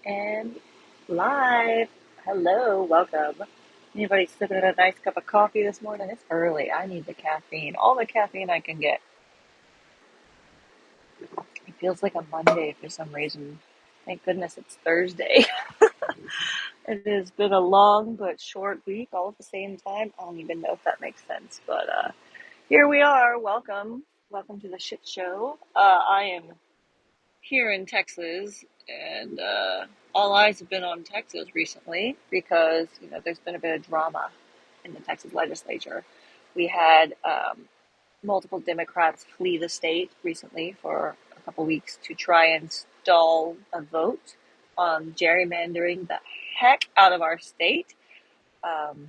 And live. Hello, welcome. Anybody sipping on a nice cup of coffee this morning? It's early. I need the caffeine, all the caffeine I can get. It feels like a Monday for some reason. Thank goodness it's Thursday. It has been a long but short week all at the same time. I don't even know if that makes sense, but here we are. Welcome. Welcome to the shit show. I am here in Texas, and all eyes have been on Texas recently because there's been a bit of drama in the Texas legislature. We had multiple Democrats flee the state recently for a couple weeks to try and stall a vote on gerrymandering the heck out of our state. Um,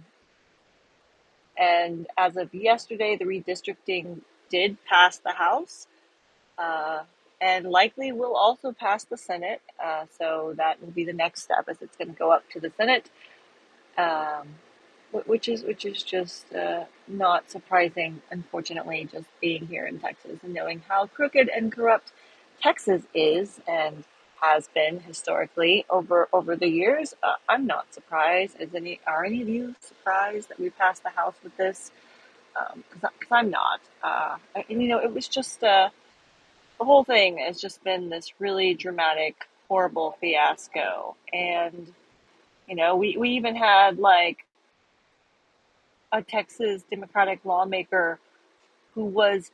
and as of yesterday, the redistricting did pass the House. Uh, and likely will also pass the Senate. So that will be the next step, as it's going to go up to the Senate, um, which is just not surprising. Unfortunately, just being here in Texas and knowing how crooked and corrupt Texas is and has been historically over the years, I'm not surprised. Are any of you surprised that we passed the House with this? Because I'm not. And it was just. The whole thing has just been this really dramatic, horrible fiasco. And, we even had like a Texas Democratic lawmaker who was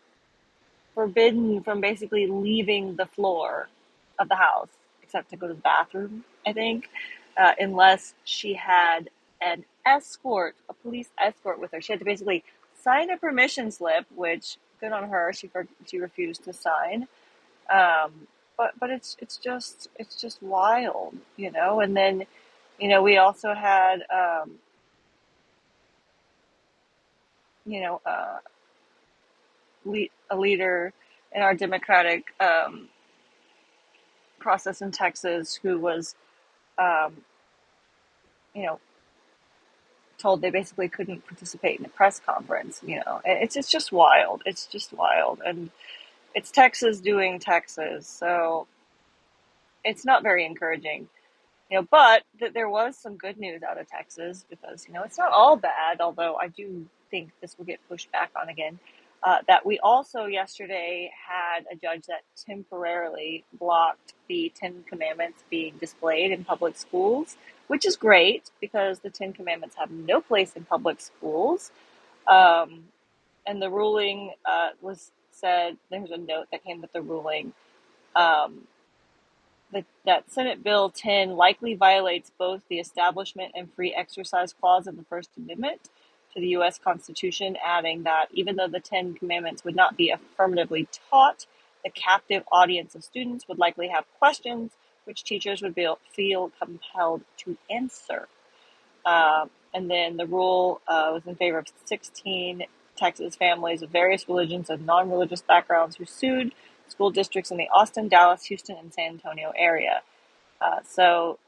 forbidden from basically leaving the floor of the House, except to go to the bathroom, I think, unless she had an escort, a police escort with her. She had to basically sign a permission slip, which, good on her, she refused to sign. But it's just wild, And then, we also had you know uh, a leader in our Democratic process in Texas who was um, you know told they basically couldn't participate in a press conference. It's just wild. It's just wild, and it's Texas doing Texas, so it's not very encouraging. But there was some good news out of Texas because, it's not all bad, although I do think this will get pushed back on again. That we also yesterday had a judge that temporarily blocked the Ten Commandments being displayed in public schools, which is great because the Ten Commandments have no place in public schools. Um, and the ruling was said, there's a note that came with the ruling. Um, that Senate Bill 10 likely violates both the Establishment and Free Exercise Clause of the First Amendment to the U.S. Constitution, adding that even though the Ten Commandments would not be affirmatively taught, the captive audience of students would likely have questions which teachers would feel compelled to answer. And then the rule was in favor of 16 Texas families of various religions and non-religious backgrounds who sued school districts in the Austin, Dallas, Houston, and San Antonio area. So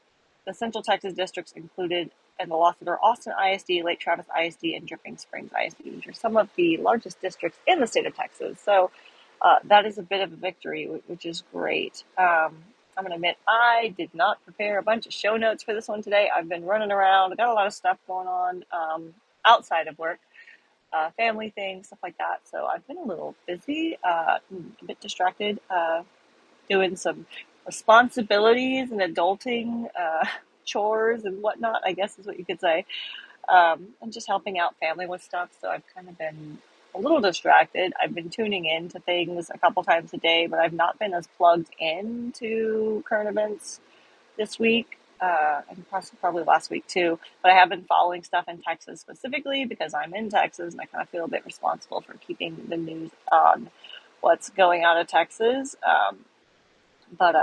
the Central Texas districts included in the lawsuit are Austin ISD, Lake Travis ISD, and Dripping Springs ISD, which are some of the largest districts in the state of Texas. So that is a bit of a victory, which is great. I'm going to admit I did not prepare a bunch of show notes for this one today. I've been running around. I got a lot of stuff going on outside of work, family things, stuff like that. So I've been a little busy, a bit distracted, doing some responsibilities and adulting, chores and whatnot, I guess is what you could say, and just helping out family with stuff. So I've kind of been a little distracted. I've been tuning in to things a couple times a day, but I've not been as plugged into current events this week. And probably last week too, but I have been following stuff in Texas specifically because I'm in Texas and I kind of feel a bit responsible for keeping the news on what's going out of Texas. But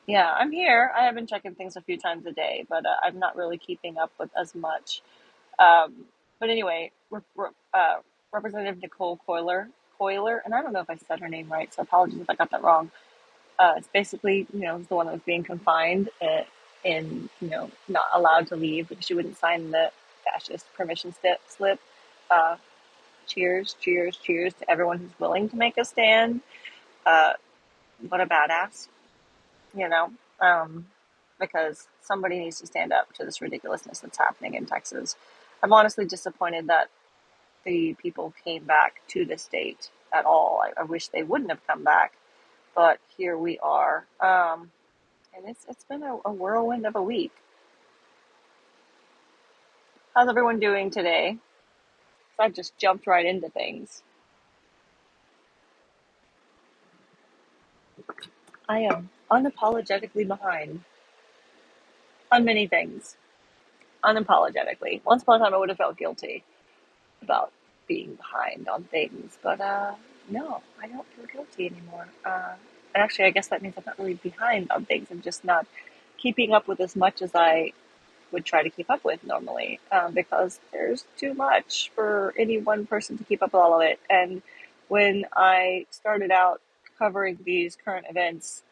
yeah, I'm here. I have been checking things a few times a day, but I'm not really keeping up with as much. But anyway, Representative Nicole Coiler, and I don't know if I said her name right, so apologies if I got that wrong. It's basically, the one that was being confined and, not allowed to leave because she wouldn't sign the fascist permission slip. Uh, cheers, cheers, cheers to everyone who's willing to make a stand. Uh, what a badass, you know. Um, because somebody needs to stand up to this ridiculousness that's happening in Texas. I'm honestly disappointed that the people came back to the state at all. I wish they wouldn't have come back, but here we are. And it's been a whirlwind of a week. How's everyone doing today? So I've just jumped right into things. I am unapologetically behind on many things. Unapologetically. Once upon a time, I would have felt guilty about being behind on things, but no, I don't feel guilty anymore. And actually, I guess that means I'm not really behind on things. I'm just not keeping up with as much as I would try to keep up with normally, because there's too much for any one person to keep up with all of it. And when I started out covering these current events,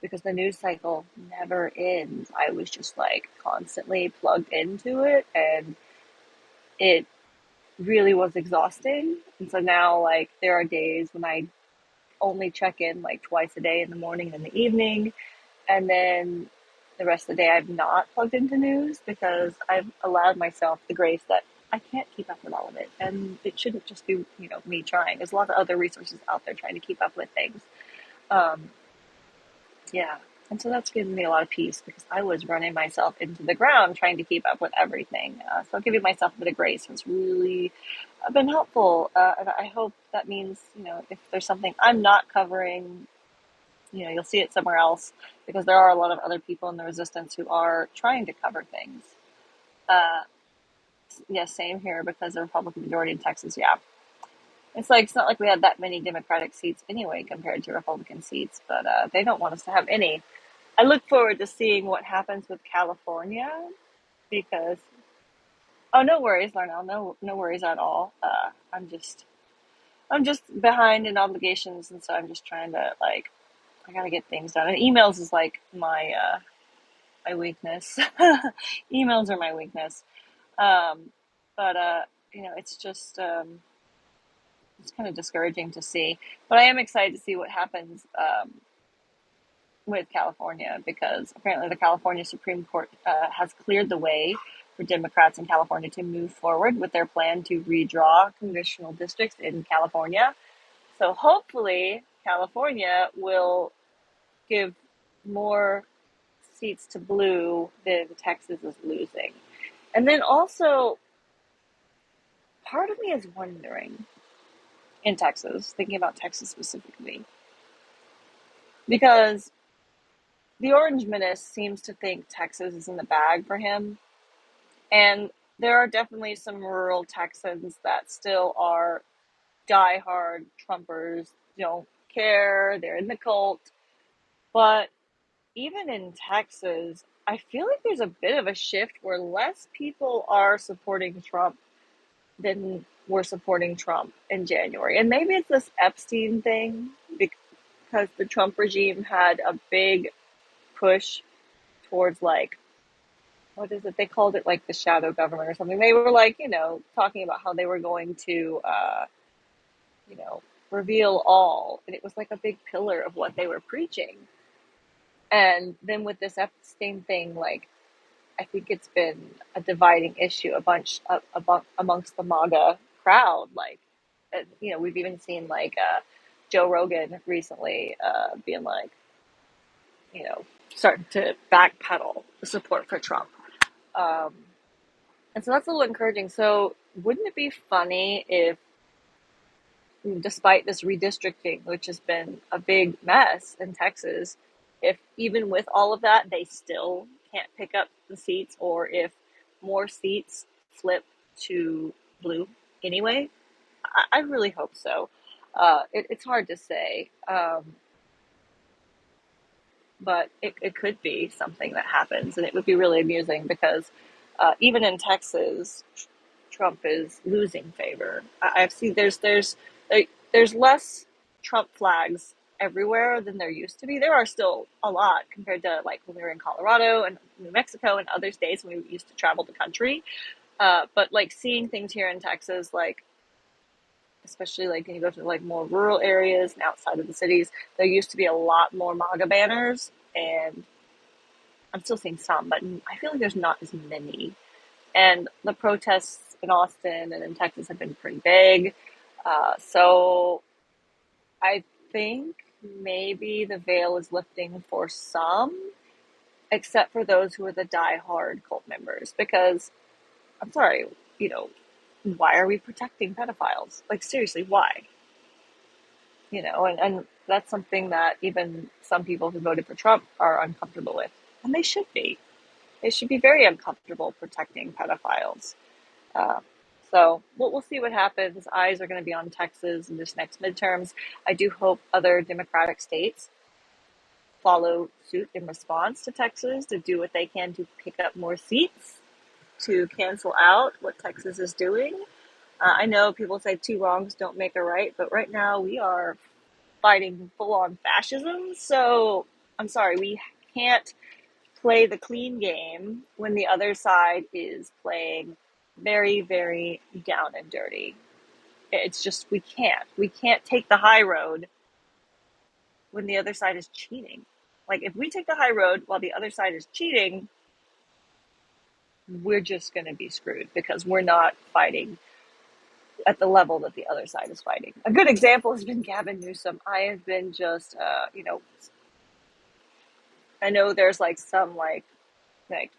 because the news cycle never ends, I was just like constantly plugged into it, and it really was exhausting. And so now, like, there are days when I only check in like twice a day, in the morning and in the evening, and then the rest of the day I'm not plugged into news because I've allowed myself the grace that I can't keep up with all of it, and it shouldn't just be, me trying. There's a lot of other resources out there trying to keep up with things. Um, yeah. And so that's given me a lot of peace because I was running myself into the ground trying to keep up with everything. So giving myself a bit of grace has really been helpful. And I hope that means, if there's something I'm not covering, you'll see it somewhere else, because there are a lot of other people in the resistance who are trying to cover things. Uh, yeah, same here, because the Republican majority in Texas, yeah. It's not like we had that many Democratic seats anyway compared to Republican seats, but they don't want us to have any. I look forward to seeing what happens with California because, oh, no worries, Larnell, no worries at all. I'm just behind in obligations, and so I'm just trying to, like, I gotta get things done. And emails is like my weakness. Emails are my weakness. Um, but it's just it's kind of discouraging to see. But I am excited to see what happens with California, because apparently the California Supreme Court has cleared the way for Democrats in California to move forward with their plan to redraw congressional districts in California. So hopefully California will give more seats to blue than Texas is losing. And then also, part of me is wondering, in Texas, thinking about Texas specifically, because the Orange Menace seems to think Texas is in the bag for him. And there are definitely some rural Texans that still are diehard Trumpers, don't care, they're in the cult. But even in Texas, I feel like there's a bit of a shift where less people are supporting Trump than were supporting Trump in January. And maybe it's this Epstein thing, because the Trump regime had a big push towards, like, what is it? They called it like the shadow government or something. They were like, talking about how they were going to, you know, reveal all. And it was like a big pillar of what they were preaching. And then with this Epstein thing, like, I think it's been a dividing issue amongst the MAGA crowd. Like, we've even seen, like, Joe Rogan recently being like, you know, starting to backpedal the support for Trump. Um, and so that's a little encouraging. So wouldn't it be funny if, despite this redistricting, which has been a big mess in Texas, if even with all of that, they still can't pick up the seats, or if more seats flip to blue anyway? I really hope so. It's hard to say, but it could be something that happens, and it would be really amusing because even in Texas, Trump is losing favor. I've seen there's less Trump flags everywhere than there used to be. There are still a lot compared to, like, when we were in Colorado and New Mexico and other states when we used to travel the country. But, like, seeing things here in Texas, like, especially like when you go to, like, more rural areas and outside of the cities, there used to be a lot more MAGA banners, and I'm still seeing some, but I feel like there's not as many. And the protests in Austin and in Texas have been pretty big. So I think maybe the veil is lifting for some, except for those who are the die-hard cult members. Because I'm sorry, you know, why are we protecting pedophiles? Like, seriously, why? And that's something that even some people who voted for Trump are uncomfortable with. And they should be. They should be very uncomfortable protecting pedophiles. Uh, so we'll see what happens. Eyes are going to be on Texas in this next midterms. I do hope other Democratic states follow suit in response to Texas to do what they can to pick up more seats to cancel out what Texas is doing. I know people say two wrongs don't make a right, but right now we are fighting full on fascism. So I'm sorry, we can't play the clean game when the other side is playing very, very down and dirty. It's just, we can't. We can't take the high road when the other side is cheating. Like, if we take the high road while the other side is cheating, we're just going to be screwed because we're not fighting at the level that the other side is fighting. A good example has been Gavin Newsom. I have been just, I know there's like some like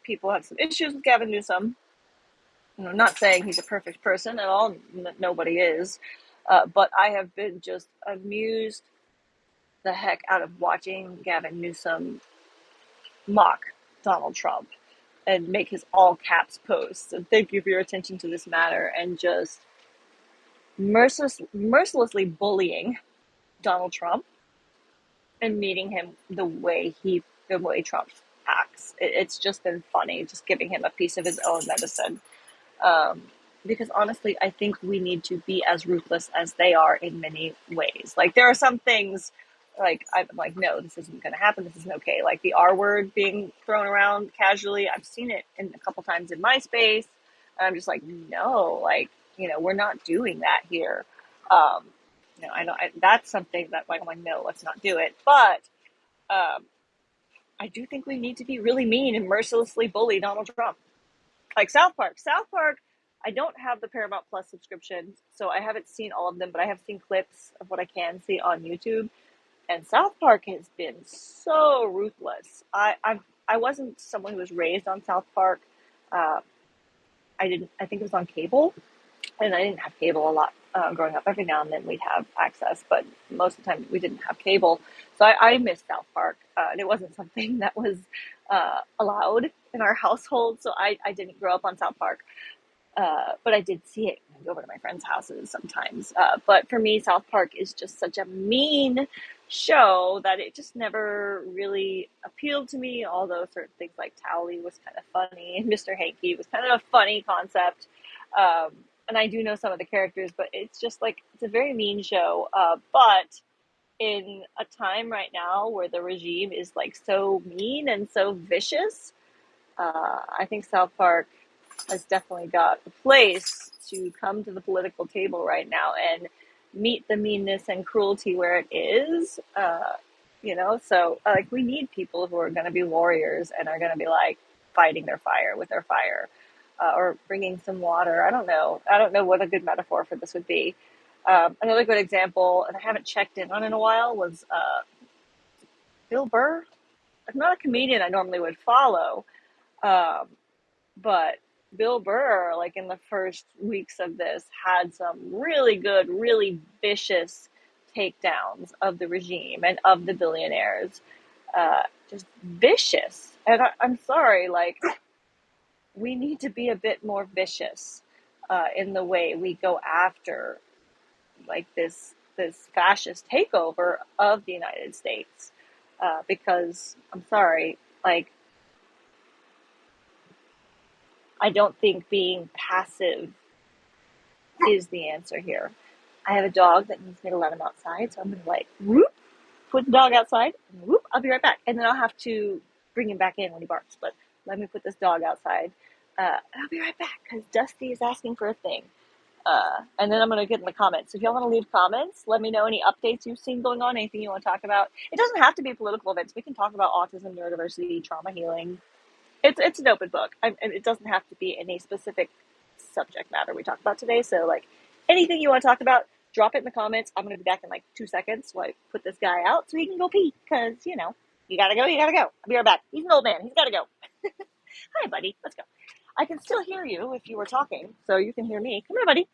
people have some issues with Gavin Newsom. I'm not saying he's a perfect person at all. Nobody is. But I have been just amused the heck out of watching Gavin Newsom mock Donald Trump and make his all caps posts and thank you for your attention to this matter and just mercilessly bullying Donald Trump and meeting him the way Trump acts. It's just been funny, just giving him a piece of his own medicine. Um, because honestly, I think we need to be as ruthless as they are in many ways. Like, there are some things, like, I'm like, no, this isn't going to happen. This isn't okay. Like the R word being thrown around casually. I've seen it a couple times in my space. And I'm just like, no, like, we're not doing that here. Um, I know that's something that, like, I'm like, no, let's not do it. But um, I do think we need to be really mean and mercilessly bully Donald Trump. Like South Park. South Park, I don't have the Paramount Plus subscription, so I haven't seen all of them, but I have seen clips of what I can see on YouTube. And South Park has been so ruthless. I wasn't someone who was raised on South Park. Uh, I think it was on cable, and I didn't have cable a lot growing up. Every now and then we'd have access, but most of the time we didn't have cable. So I missed South Park, and it wasn't something that was allowed in our household. So I didn't grow up on South Park, but I did see it when I go over to my friends' houses sometimes. But for me, South Park is just such a mean show that it just never really appealed to me. Although certain things like Towley was kind of funny, and Mr. Hanky was kind of a funny concept. Um, and I do know some of the characters, but it's just like, it's a very mean show. But in a time right now where the regime is like so mean and so vicious, I think South Park has definitely got a place to come to the political table right now and meet the meanness and cruelty where it is. So like, we need people who are going to be warriors and are going to be like fighting their fire with their fire, or bringing some water. I don't know. I don't know what a good metaphor for this would be. Another good example, and I haven't checked in on in a while, was Bill Burr. I'm not a comedian I normally would follow, um, but Bill Burr, like in the first weeks of this, had some really good, really vicious takedowns of the regime and of the billionaires. Just vicious. And I'm sorry, like, we need to be a bit more vicious in the way we go after like this fascist takeover of the United States. Because I'm sorry, like, I don't think being passive is the answer here. I have a dog that needs me to let him outside, so I'm gonna like whoop, put the dog outside, and whoop, I'll be right back, and then I'll have to bring him back in when he barks. But let me put this dog outside, and I'll be right back because Dusty is asking for a thing. And then I'm going to get in the comments. If y'all want to leave comments, let me know any updates you've seen going on, anything you want to talk about. It doesn't have to be political events. We can talk about autism, neurodiversity, trauma healing. It's an open book, and it doesn't have to be any specific subject matter we talk about today. So, like, anything you want to talk about, drop it in the comments. I'm going to be back in like 2 seconds while I put this guy out so he can go pee, because, you gotta go, you gotta go. I'll be right back. He's an old man. He's gotta go. Hi, buddy. Let's go. I can still hear you if you were talking, so you can hear me. Come here, buddy.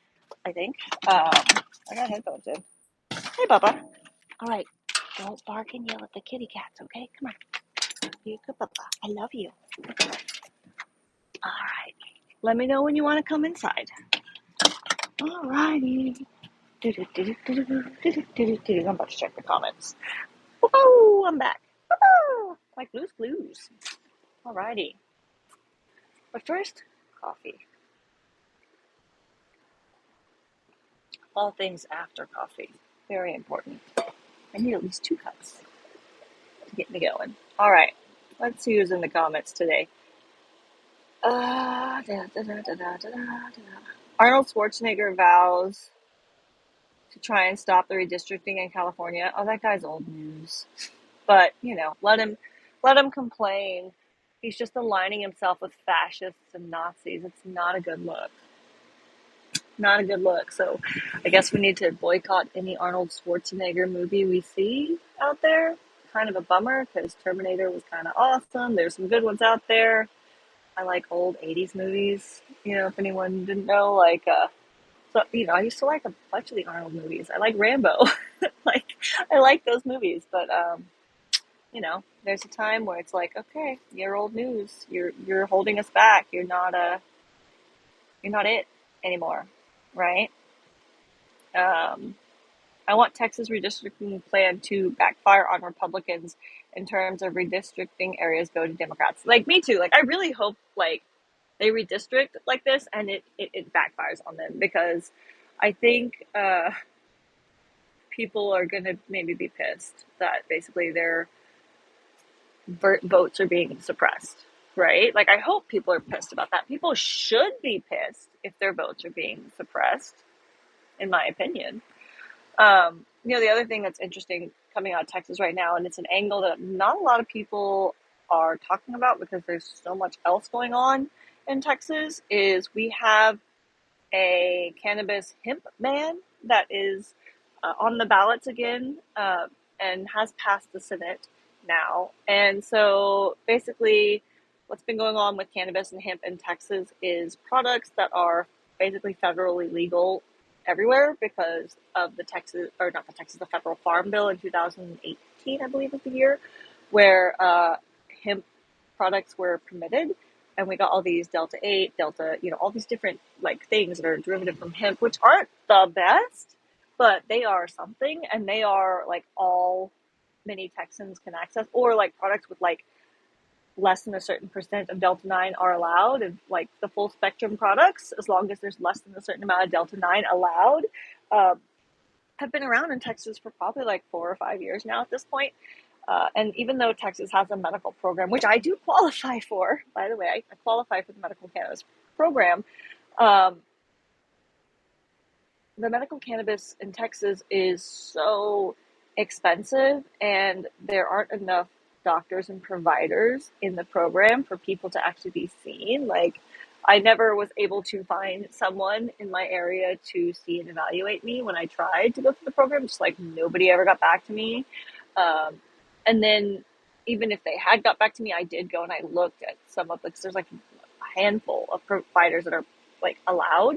I think. I got headphones in. Hey, Bubba. All right. Don't bark and yell at the kitty cats, okay? Come on. You good, Bubba. I love you. All right. Let me know when you want to come inside. All righty. I'm about to check the comments. Oh, I'm back. Like Blue's Clues. All righty. But first, coffee. All things after coffee. Very important. I need at least 2 cups to get me going. All right. Let's see who's in the comments today. Arnold Schwarzenegger vows to try and stop the redistricting in California. Oh, that guy's old news. But, let him complain. He's just aligning himself with fascists and Nazis. It's not a good look. Not a good look. So I guess we need to boycott any Arnold Schwarzenegger movie we see out there. Kind of a bummer, because Terminator was kind of awesome. There's some good ones out there. I like old 80s movies. If anyone didn't know, I used to like a bunch of the Arnold movies. I like Rambo. I like those movies. But, there's a time where it's like, okay, you're old news. You're holding us back. You're not it anymore, right? I want Texas redistricting plan to backfire on Republicans in terms of redistricting areas go to Democrats. Like, me too. Like, I really hope, they redistrict like this and it backfires on them, because I think people are going to maybe be pissed that basically their votes are being suppressed, right? Like, I hope people are pissed about that. People should be pissed if their votes are being suppressed, in my opinion. The other thing that's interesting coming out of Texas right now, and it's an angle that not a lot of people are talking about because there's so much else going on in Texas, is we have a cannabis hemp ban that is on the ballots again, and has passed the Senate now. And so basically what's been going on with cannabis and hemp in Texas is products that are basically federally legal everywhere because of the Federal Farm Bill in 2018, I believe is the year, where hemp products were permitted. And we got all these Delta 8, Delta, all these different things that are derivative from hemp, which aren't the best, but they are something, and they are all many Texans can access, or products with less than a certain percent of Delta 9 are allowed, and the full spectrum products, as long as there's less than a certain amount of Delta 9 allowed, have been around in Texas for probably 4 or 5 years now at this point. And even though Texas has a medical program, which I do qualify for, by the way, I qualify for the medical cannabis program. The medical cannabis in Texas is so expensive, and there aren't enough doctors and providers in the program for people to actually be seen. I never was able to find someone in my area to see and evaluate me when I tried to go through the program. Just nobody ever got back to me. And then even if they had got back to me, I did go and I looked at some of there's a handful of providers that are allowed.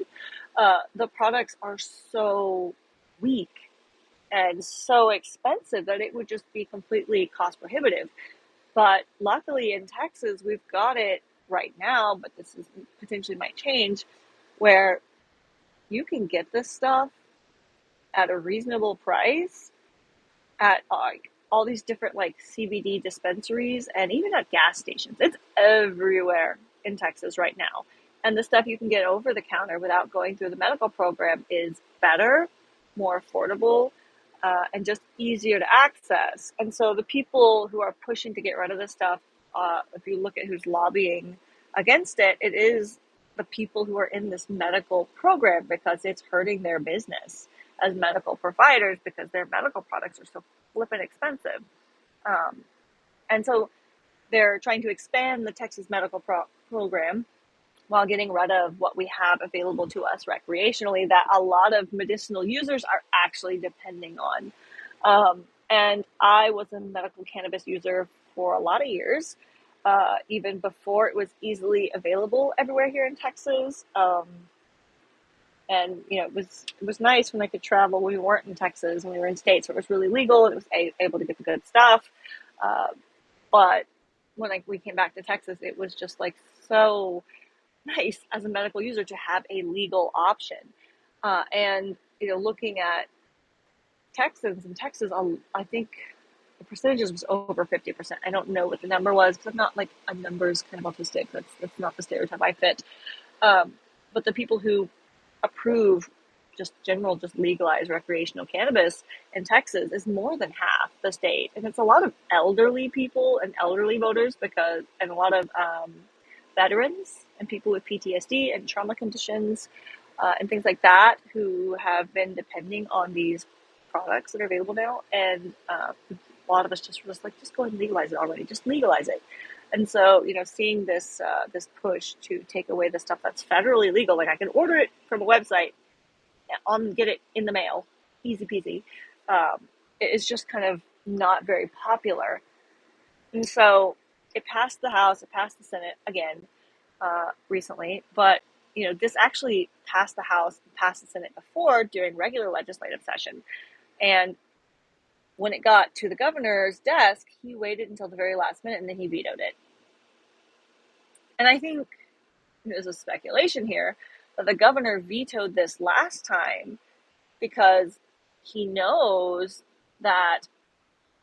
The products are so weak and so expensive that it would just be completely cost prohibitive. But luckily in Texas, we've got it right now, but this is potentially might change, where you can get this stuff at a reasonable price at all these different CBD dispensaries, and even at gas stations. It's everywhere in Texas right now. And the stuff you can get over the counter without going through the medical program is better, more affordable, and just easier to access. And so the people who are pushing to get rid of this stuff, if you look at who's lobbying against it, it is the people who are in this medical program because it's hurting their business as medical providers because their medical products are so flippin' expensive. Um, and so they're trying to expand the Texas medical program while getting rid of what we have available to us recreationally that a lot of medicinal users are actually depending on. And I was a medical cannabis user for a lot of years, even before it was easily available everywhere here in Texas. And it was nice when I could travel when we weren't in Texas, when we were in states where it was really legal and it was able to get the good stuff. Uh, but when we came back to Texas, it was just like so nice as a medical user to have a legal option. And looking at Texans in Texas, I think the percentages was over 50%. I don't know what the number was because I'm not like a numbers kind of autistic. That's not the stereotype I fit. Um, but the people who approve just legalized recreational cannabis in Texas is more than half the state. And it's a lot of elderly people and elderly voters and a lot of veterans and people with PTSD and trauma conditions and things like that who have been depending on these products that are available now. And a lot of us just was like, just go ahead and legalize it already. Just legalize it. And so, seeing this push to take away the stuff that's federally legal, like I can order it from a website, get it in the mail, easy peasy. It is just kind of not very popular. And so it passed the House, it passed the Senate again recently, but this actually passed the House, passed the Senate before during regular legislative session. And when it got to the governor's desk, he waited until the very last minute and then he vetoed it. And I think there's a speculation here that the governor vetoed this last time because he knows that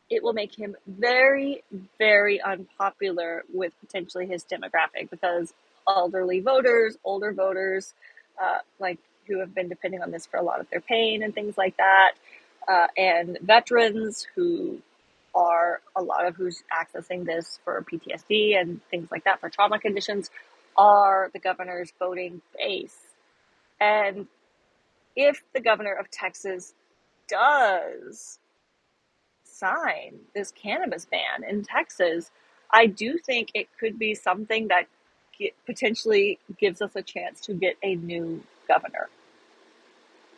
it will make him very, very unpopular with potentially his demographic because elderly voters, older voters, like who have been depending on this for a lot of their pain and things like that, and veterans who are a lot of who's accessing this for PTSD and things like that for trauma conditions are the governor's voting base. And if the governor of Texas does sign this cannabis ban in Texas, I do think it could be something that potentially gives us a chance to get a new governor.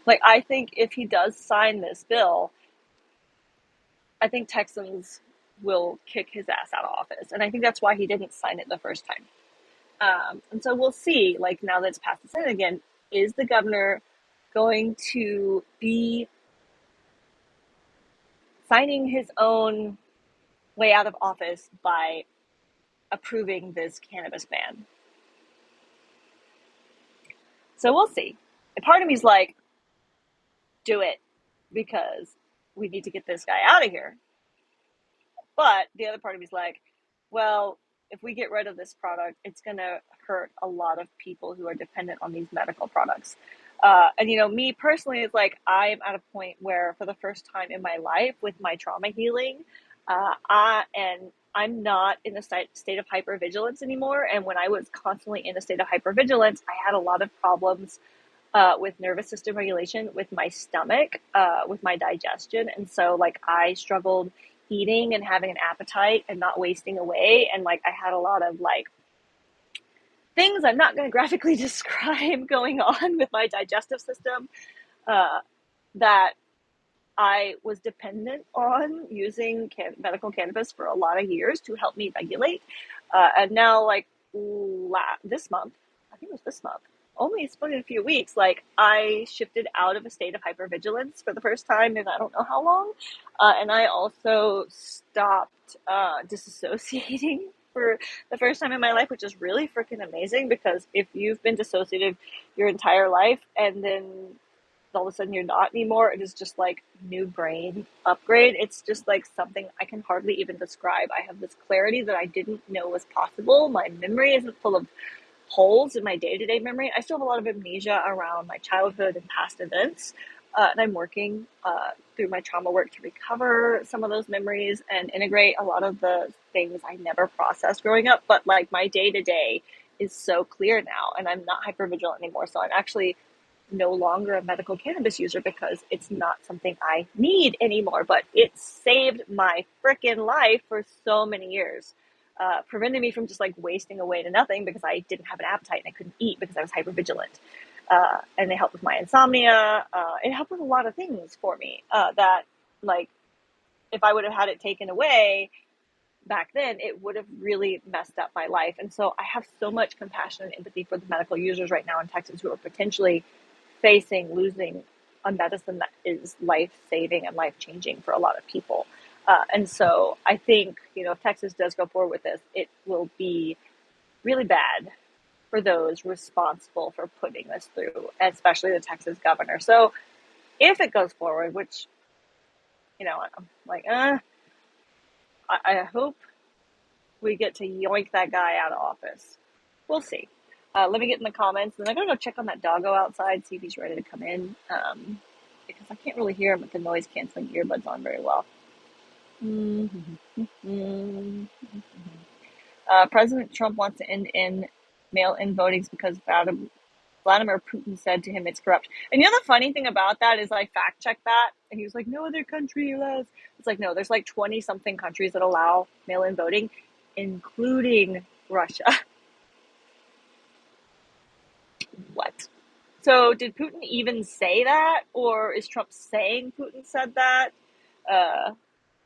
Like, I think if he does sign this bill, I think Texans will kick his ass out of office. And I think that's why he didn't sign it the first time. And so we'll see, like, now that it's passed the Senate again, is the governor going to be signing his own way out of office by approving this cannabis ban? So we'll see. And part of me is like, do it because we need to get this guy out of here. But the other part of me is like, well, if we get rid of this product, it's going to hurt a lot of people who are dependent on these medical products. And me personally, it's like I am at a point where, for the first time in my life, with my trauma healing, I'm not in a state of hypervigilance anymore. And when I was constantly in a state of hypervigilance, I had a lot of problems with nervous system regulation, with my stomach, with my digestion, and so like I struggled eating and having an appetite and not wasting away, and like I had a lot of like things I'm not going to graphically describe going on with my digestive system that I was dependent on using medical cannabis for a lot of years to help me regulate. And now, like this month, I think it was this month, only it's been a few weeks, like I shifted out of a state of hypervigilance for the first time in I don't know how long. And I also stopped disassociating for the first time in my life, which is really freaking amazing because if you've been dissociative your entire life and then all of a sudden you're not anymore, it is just like new brain upgrade. It's just like something I can hardly even describe. I have this clarity that I didn't know was possible. My memory isn't full of holes in my day-to-day memory. I still have a lot of amnesia around my childhood and past events, and I'm working through my trauma work to recover some of those memories and integrate a lot of the things I never processed growing up. But like my day-to-day is so clear now, and I'm not hypervigilant anymore. So I'm actually no longer a medical cannabis user because it's not something I need anymore. But it saved my freaking life for so many years. Prevented me from just like wasting away to nothing because I didn't have an appetite and I couldn't eat because I was hypervigilant. And it helped with my insomnia. It helped with a lot of things for me that, like, if I would have had it taken away back then, it would have really messed up my life. And so I have so much compassion and empathy for the medical users right now in Texas who are potentially facing losing a medicine that is life-saving and life-changing for a lot of people. And so I think, if Texas does go forward with this, it will be really bad for those responsible for putting this through, especially the Texas governor. So if it goes forward, which, I'm like, I hope we get to yoink that guy out of office. We'll see. Let me get in the comments, and then I'm going to go check on that doggo outside, see if he's ready to come in, because I can't really hear him with the noise-canceling earbuds on very well. President Trump wants to end in mail-in votings because Vladimir Putin said to him it's corrupt. And the funny thing about that is I fact checked that, and he was like, no other country allows. It's like, no, there's like 20 something countries that allow mail-in voting, including Russia. What? So did Putin even say that, or is Trump saying Putin said that?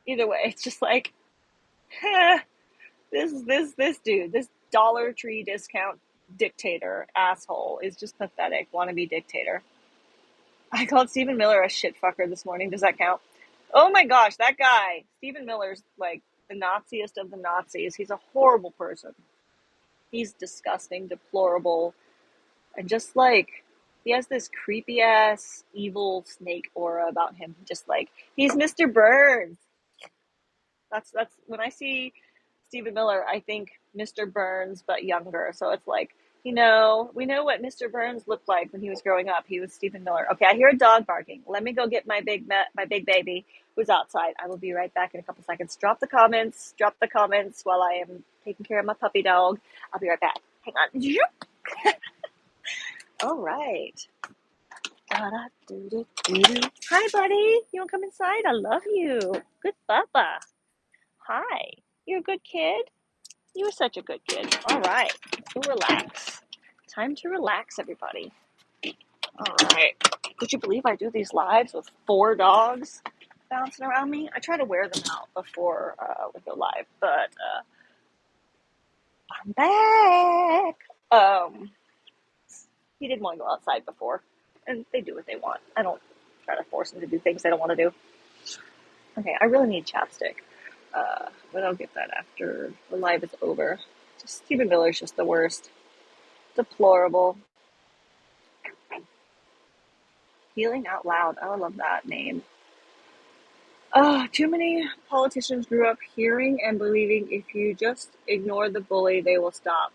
Either way, it's just like, this dude, this Dollar Tree discount dictator asshole is just pathetic. Wannabe dictator. I called Stephen Miller a shit fucker this morning. Does that count? Oh my gosh, that guy, Stephen Miller's like the Naziest of the Nazis. He's a horrible person. He's disgusting, deplorable, and just like he has this creepy ass evil snake aura about him. Just like he's Mr. Burns. That's when I see Stephen Miller, I think Mr. Burns but younger. So it's like, we know what Mr. Burns looked like when he was growing up. He was Stephen Miller. Okay, I hear a dog barking. Let me go get my big baby who's outside. I will be right back in a couple seconds. Drop the comments while I am taking care of my puppy dog. I'll be right back. Hang on. All right. Hi, buddy. You want to come inside? I love you. Good Bubba. Hi. You're a good kid? You were such a good kid. All right. Relax. Time to relax, everybody. All right. Would you believe I do these lives with 4 dogs bouncing around me? I try to wear them out before we go live, but I'm back. He didn't want to go outside before, and they do what they want. I don't try to force them to do things they don't want to do. Okay, I really need chapstick, but I'll get that after the live is over. Just Stephen Miller's just the worst. Deplorable. Healing Out Loud. Oh, I love that name. Too many politicians grew up hearing and believing if you just ignore the bully, they will stop.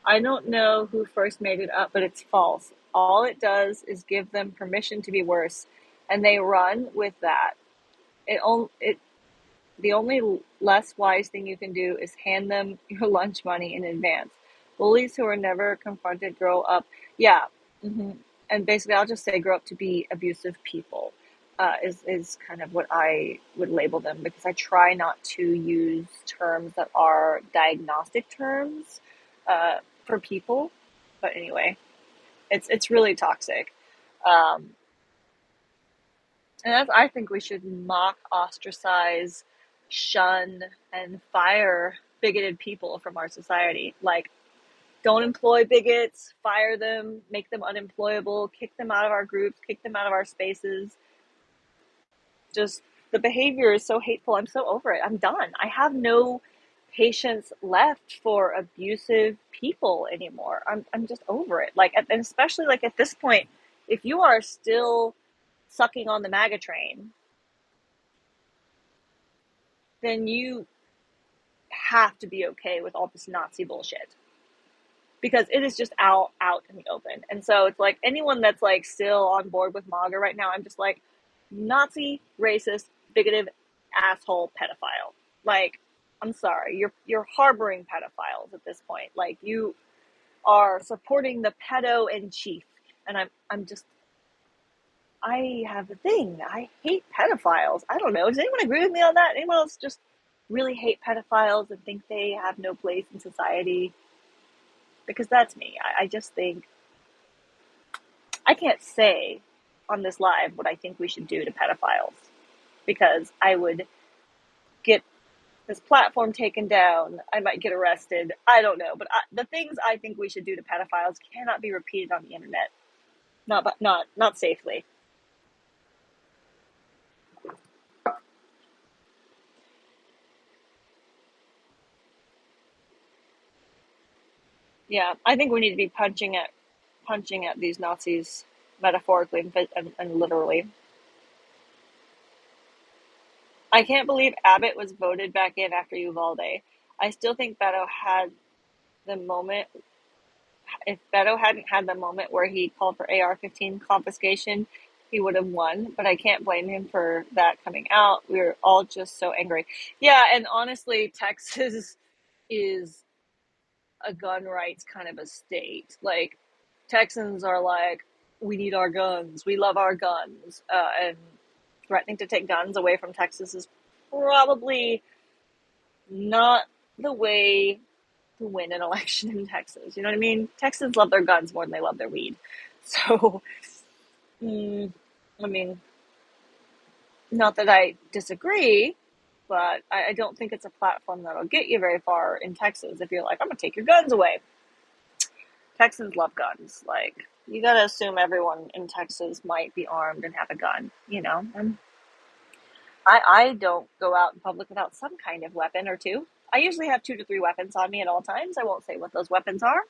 I don't know who first made it up, but it's false. All it does is give them permission to be worse, and they run with that. The only less wise thing you can do is hand them your lunch money in advance. Bullies who are never confronted grow up. Yeah. And basically, I'll just say grow up to be abusive people is kind of what I would label them, because I try not to use terms that are diagnostic terms for people. But anyway, it's really toxic. And I think we should mock, ostracize, shun, and fire bigoted people from our society. Like, don't employ bigots, fire them, make them unemployable, kick them out of our groups, kick them out of our spaces. Just the behavior is so hateful. I'm so over it. I'm done. I have no patience left for abusive people anymore. I'm just over it. Like, and especially like at this point, if you are still sucking on the MAGA train, then you have to be okay with all this Nazi bullshit, because it is just out in the open. And so it's like anyone that's like still on board with MAGA right now, I'm just like, Nazi, racist, bigoted, asshole, pedophile. Like, I'm sorry, you're harboring pedophiles at this point. Like, you are supporting the pedo in chief. And I'm just, I have a thing. I hate pedophiles. I don't know. Does anyone agree with me on that? Anyone else just really hate pedophiles and think they have no place in society? Because that's me. I just think I can't say on this live what I think we should do to pedophiles because I would get this platform taken down. I might get arrested. I don't know. But the things I think we should do to pedophiles cannot be repeated on the internet. Not safely. Yeah, I think we need to be punching at these Nazis metaphorically and literally. I can't believe Abbott was voted back in after Uvalde. I still think Beto had the moment. If Beto hadn't had the moment where he called for AR-15 confiscation, he would have won. But I can't blame him for that coming out. We were all just so angry. Yeah, and honestly, Texas is a gun rights kind of a state. Like, Texans are like, we need our guns, we love our guns, and threatening to take guns away from Texas is probably not the way to win an election in Texas. You know what I mean? Texans love their guns more than they love their weed. So, mm, I mean, not that I disagree, but I don't think it's a platform that'll get you very far in Texas if you're like, I'm gonna take your guns away. Texans love guns. Like, you gotta assume everyone in Texas might be armed and have a gun, you know? And I don't go out in public without some kind of weapon or two. I usually have 2 to 3 weapons on me at all times. I won't say what those weapons are,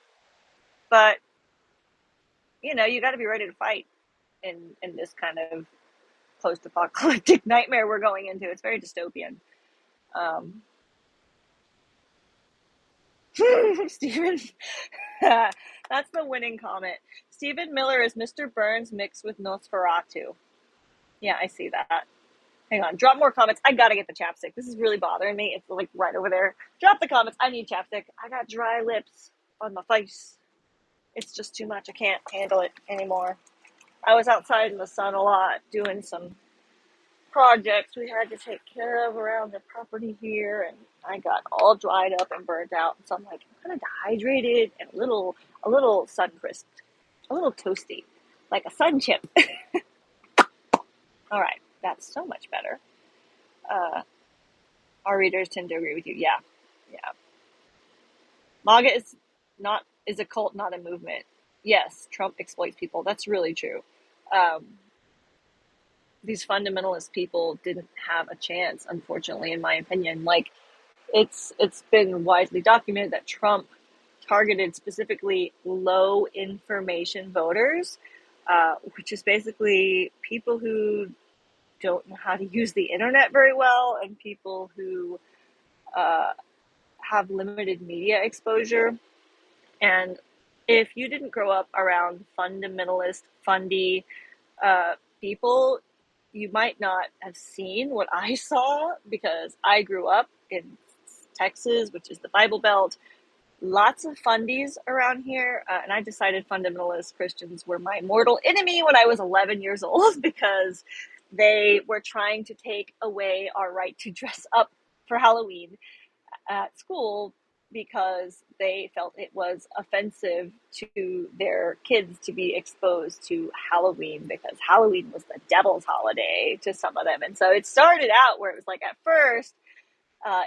but you know, you gotta be ready to fight in this kind of post-apocalyptic nightmare we're going into. It's very dystopian. Um, Stephen, that's the winning comment. Stephen Miller is Mr. Burns mixed with Nosferatu. Yeah, I see that. Hang on, drop more comments. I gotta get the chapstick. This is really bothering me. It's like right over there. Drop the comments. I need chapstick. I got dry lips on my face. It's just too much. I can't handle it anymore. I was outside in the sun a lot doing some projects we had to take care of around the property here, and I got all dried up and burnt out. So I'm like, I'm kind of dehydrated and a little sun crisped, a little toasty, like a sun chip. All right, that's so much better. Uh, our readers tend to agree with you. Yeah, yeah. MAGA is a cult, not a movement. Yes, Trump exploits people. That's really true. Um, these fundamentalist people didn't have a chance, unfortunately, in my opinion. Like, it's been widely documented that Trump targeted specifically low information voters, which is basically people who don't know how to use the internet very well and people who uh, have limited media exposure. And if you didn't grow up around fundamentalist, fundy people, you might not have seen what I saw because I grew up in Texas, which is the Bible Belt. Lots of fundies around here, and I decided fundamentalist Christians were my mortal enemy when I was 11 years old because they were trying to take away our right to dress up for Halloween at school because they felt it was offensive to their kids to be exposed to Halloween because Halloween was the devil's holiday to some of them. And so it started out where it was like, at first,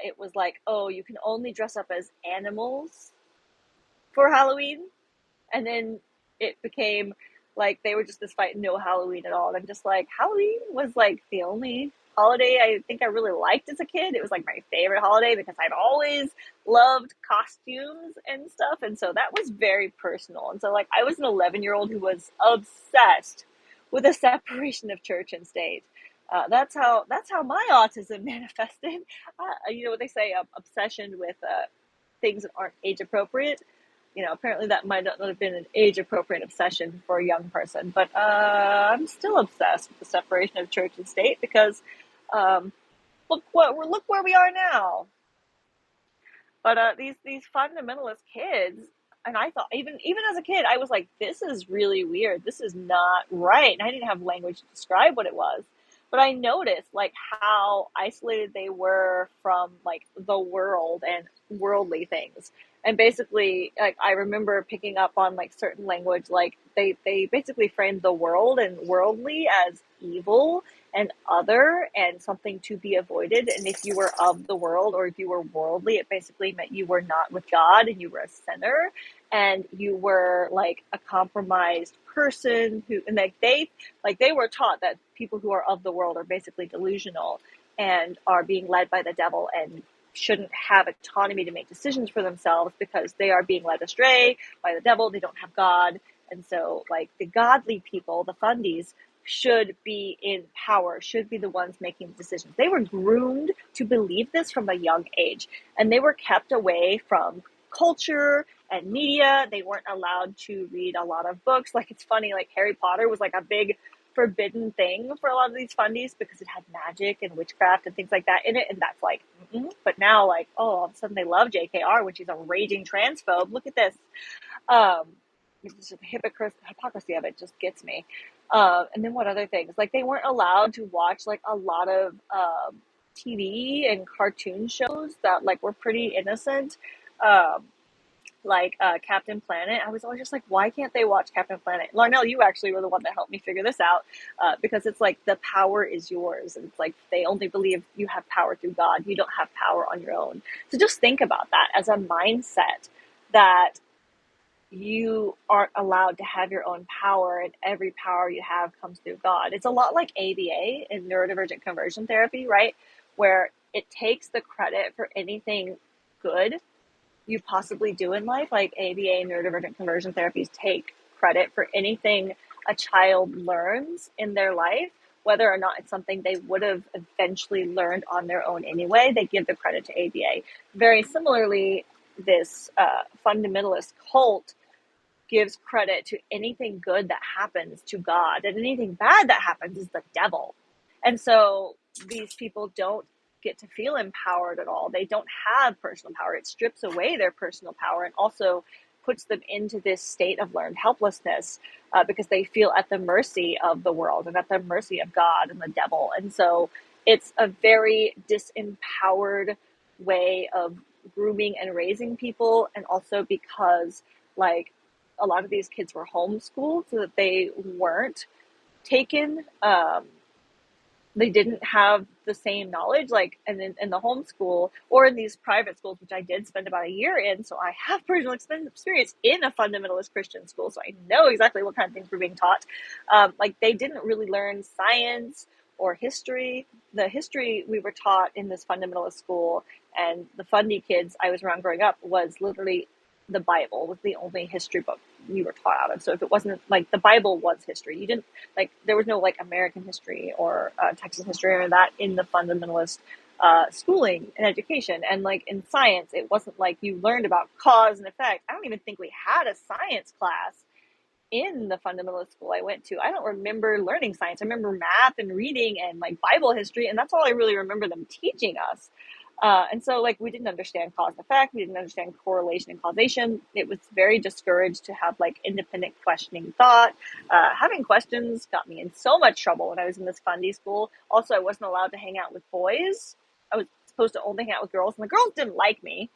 it was like, oh, you can only dress up as animals for Halloween. And then it became like they were just this fight, no Halloween at all. And I'm just like, Halloween was like the only holiday I think I really liked as a kid. It was like my favorite holiday because I'd always loved costumes and stuff. And so that was very personal. And so, like, I was an 11-year-old who was obsessed with the separation of church and state. That's how my autism manifested. You know what they say, obsession with things that aren't age appropriate. You know, apparently that might not have been an age appropriate obsession for a young person, but I'm still obsessed with the separation of church and state because um, look where we are now. But these fundamentalist kids, and I thought, even as a kid, I was like, this is really weird. This is not right. And I didn't have language to describe what it was. But I noticed like how isolated they were from like the world and worldly things. And basically, like I remember picking up on like certain language, like they basically framed the world and worldly as evil and other and something to be avoided. And if you were of the world or if you were worldly, it basically meant you were not with God and you were a sinner and you were like a compromised person who, and they were taught that people who are of the world are basically delusional and are being led by the devil and shouldn't have autonomy to make decisions for themselves because they are being led astray by the devil. They don't have God. And so like the godly people, the fundies, should be in power, should be the ones making decisions. They were groomed to believe this from a young age, and they were kept away from culture and media. They weren't allowed to read a lot of books. Like it's funny, like Harry Potter was like a big forbidden thing for a lot of these fundies because it had magic and witchcraft and things like that in it, and that's like but now like all of a sudden they love JKR when she's a raging transphobe. Look at this. um the hypocrisy of it just gets me. And then what other things? Like they weren't allowed to watch like a lot of TV and cartoon shows that like were pretty innocent. Um, like Captain Planet. I was always just like, why can't they watch Captain Planet? Larnell, you actually were the one that helped me figure this out because it's like the power is yours. And it's like they only believe you have power through God. You don't have power on your own. So just think about that as a mindset that you aren't allowed to have your own power and every power you have comes through God. It's a lot like ABA in neurodivergent conversion therapy, right? Where it takes the credit for anything good you possibly do in life. Like ABA and neurodivergent conversion therapies take credit for anything a child learns in their life, whether or not it's something they would have eventually learned on their own anyway. They give the credit to ABA. Very similarly, this fundamentalist cult gives credit to anything good that happens to God, and anything bad that happens is the devil. And so these people don't get to feel empowered at all. They don't have personal power. It strips away their personal power and also puts them into this state of learned helplessness because they feel at the mercy of the world and at the mercy of God and the devil. And so it's a very disempowered way of grooming and raising people. And also because like a lot of these kids were homeschooled so that they weren't taken they didn't have the same knowledge like in the homeschool or in these private schools, which I did spend about a year in, so I have personal experience in a fundamentalist Christian school, so I know exactly what kind of things were being taught. Like they didn't really learn science or history. The history we were taught in this fundamentalist school and the fundy kids I was around growing up was literally the Bible was the only history book we were taught out of. So if it wasn't like the Bible was history, you didn't like there was no like American history or Texas history or that in the fundamentalist schooling and education. And like in science, it wasn't like you learned about cause and effect. I don't even think we had a science class in the fundamentalist school I went to. I don't remember learning science. I remember math and reading and like Bible history, and that's all I really remember them teaching us. And so like we didn't understand cause and effect. We didn't understand correlation and causation. It was very discouraged to have like independent questioning thought. Having questions got me in so much trouble when I was in this fundy school. Also, I wasn't allowed to hang out with boys. I was supposed to only hang out with girls, and the girls didn't like me.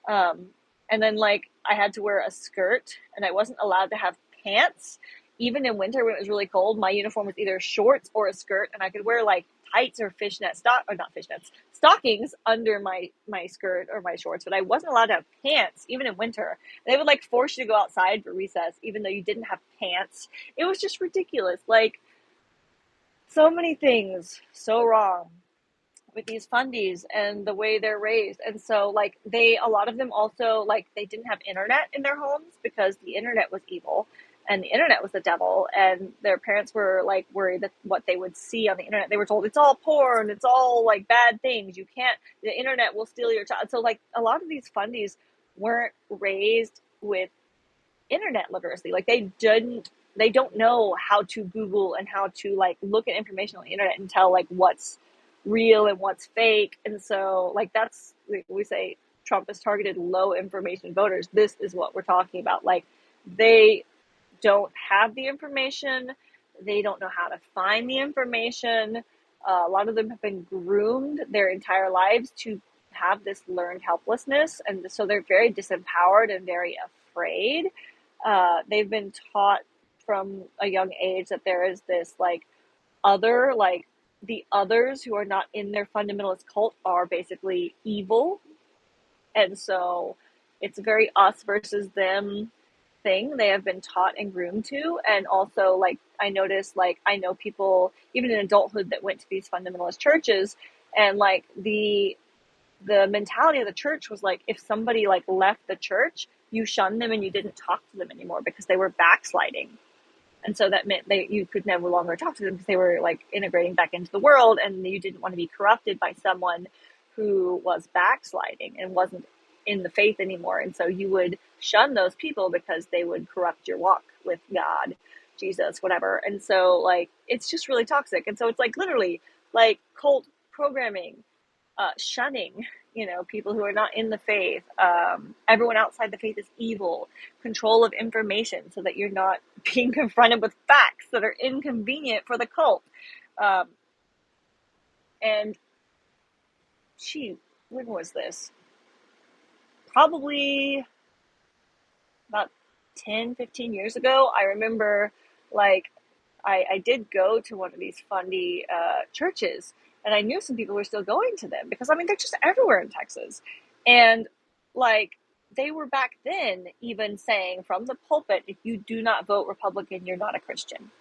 Um, and then like I had to wear a skirt, and I wasn't allowed to have pants. Even in winter when it was really cold, my uniform was either shorts or a skirt, and I could wear like tights or not fishnets, stockings under my skirt or my shorts, but I wasn't allowed to have pants even in winter. And they would like force you to go outside for recess even though you didn't have pants. It was just ridiculous. Like so many things so wrong with these fundies and the way they're raised. And so like a lot of them also like they didn't have internet in their homes because the internet was evil and the internet was the devil, and their parents were like worried that what they would see on the internet, they were told it's all porn, it's all like bad things, you can't, the internet will steal your child. So like a lot of these fundies weren't raised with internet literacy. Like they don't know how to Google and how to like look at information on the internet and tell like what's real and what's fake. And so like that's we say Trump has targeted low information voters. This is what we're talking about. Like, they don't have the information. They don't know how to find the information. A lot of them have been groomed their entire lives to have this learned helplessness. And so they're very disempowered and very afraid. They've been taught from a young age that there is this like other, like the others who are not in their fundamentalist cult are basically evil. And so it's a very us versus them thing they have been taught and groomed to. And also, like, I noticed, like, I know people even in adulthood that went to these fundamentalist churches, and like the mentality of the church was like, if somebody like left the church, you shunned them and you didn't talk to them anymore because they were backsliding. And so that meant you could no longer talk to them because they were like integrating back into the world, and you didn't want to be corrupted by someone who was backsliding and wasn't in the faith anymore. And so you would shun those people because they would corrupt your walk with God, Jesus, whatever. And so like it's just really toxic. And so it's like literally like cult programming, shunning, people who are not in the faith. Everyone outside the faith is evil. Control of information so that you're not being confronted with facts that are inconvenient for the cult. And when was this? Probably about 10, 15 years ago. I remember like I did go to one of these fundy churches, and I knew some people were still going to them because, I mean, they're just everywhere in Texas. And like they were back then even saying from the pulpit, if you do not vote Republican, you're not a Christian.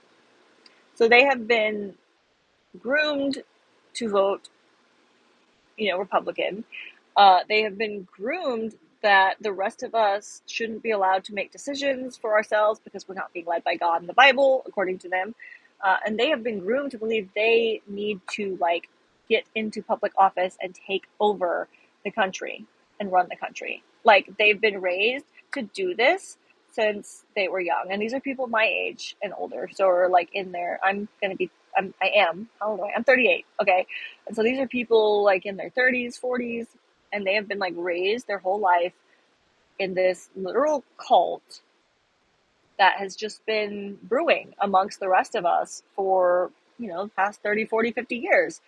So they have been groomed to vote, Republican. They have been groomed that the rest of us shouldn't be allowed to make decisions for ourselves because we're not being led by God in the Bible, according to them. And they have been groomed to believe they need to like get into public office and take over the country and run the country. Like they've been raised to do this since they were young. And these are people my age and older. So are like in there. How old am I? I'm 38. Okay. And so these are people like in their 30s, 40s, and they have been like raised their whole life in this literal cult that has just been brewing amongst the rest of us for, the past 30, 40, 50 years.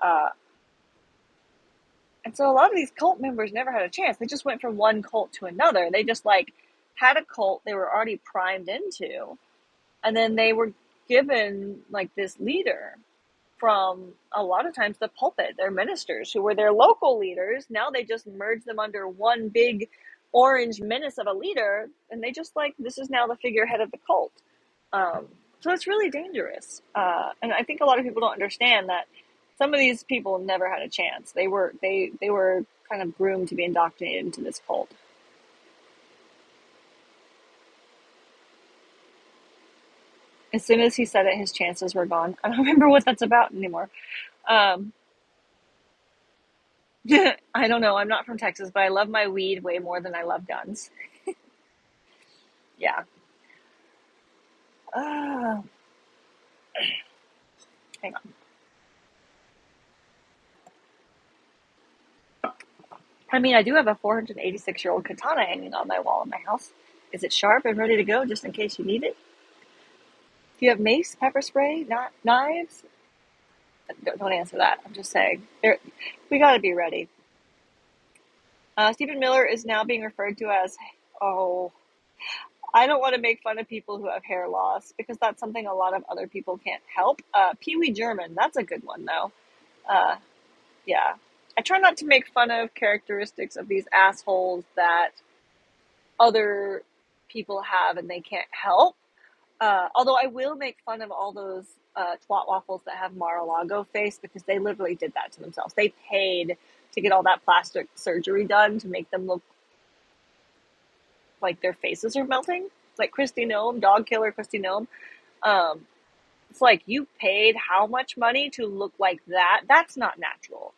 And so a lot of these cult members never had a chance. They just went from one cult to another. They just like had a cult they were already primed into. And then they were given like this leader from a lot of times the pulpit, their ministers who were their local leaders. Now they just merged them under one big orange menace of a leader, and they just like, this is now the figurehead of the cult. So it's really dangerous. And I think a lot of people don't understand that some of these people never had a chance. They were kind of groomed to be indoctrinated into this cult. As soon as he said it, his chances were gone. I don't remember what that's about anymore. Um, I don't know. I'm not from Texas, but I love my weed way more than I love guns. Yeah. Uh, Hang on. I mean, I do have a 486-year-old katana hanging on my wall in my house. Is it sharp and ready to go just in case you need it? Do you have mace, pepper spray, not knives? Don't answer that. I'm just saying. We got to be ready. Stephen Miller is now being referred to as, oh, I don't want to make fun of people who have hair loss because that's something a lot of other people can't help. Pee Wee German, that's a good one though. Uh, yeah. I try not to make fun of characteristics of these assholes that other people have and they can't help. Although I will make fun of all those twat waffles that have Mar-a-Lago face because they literally did that to themselves. They paid to get all that plastic surgery done to make them look like their faces are melting. Like Christy Nome, dog killer Christy Nome. Um, it's like, you paid how much money to look like that? That's not natural.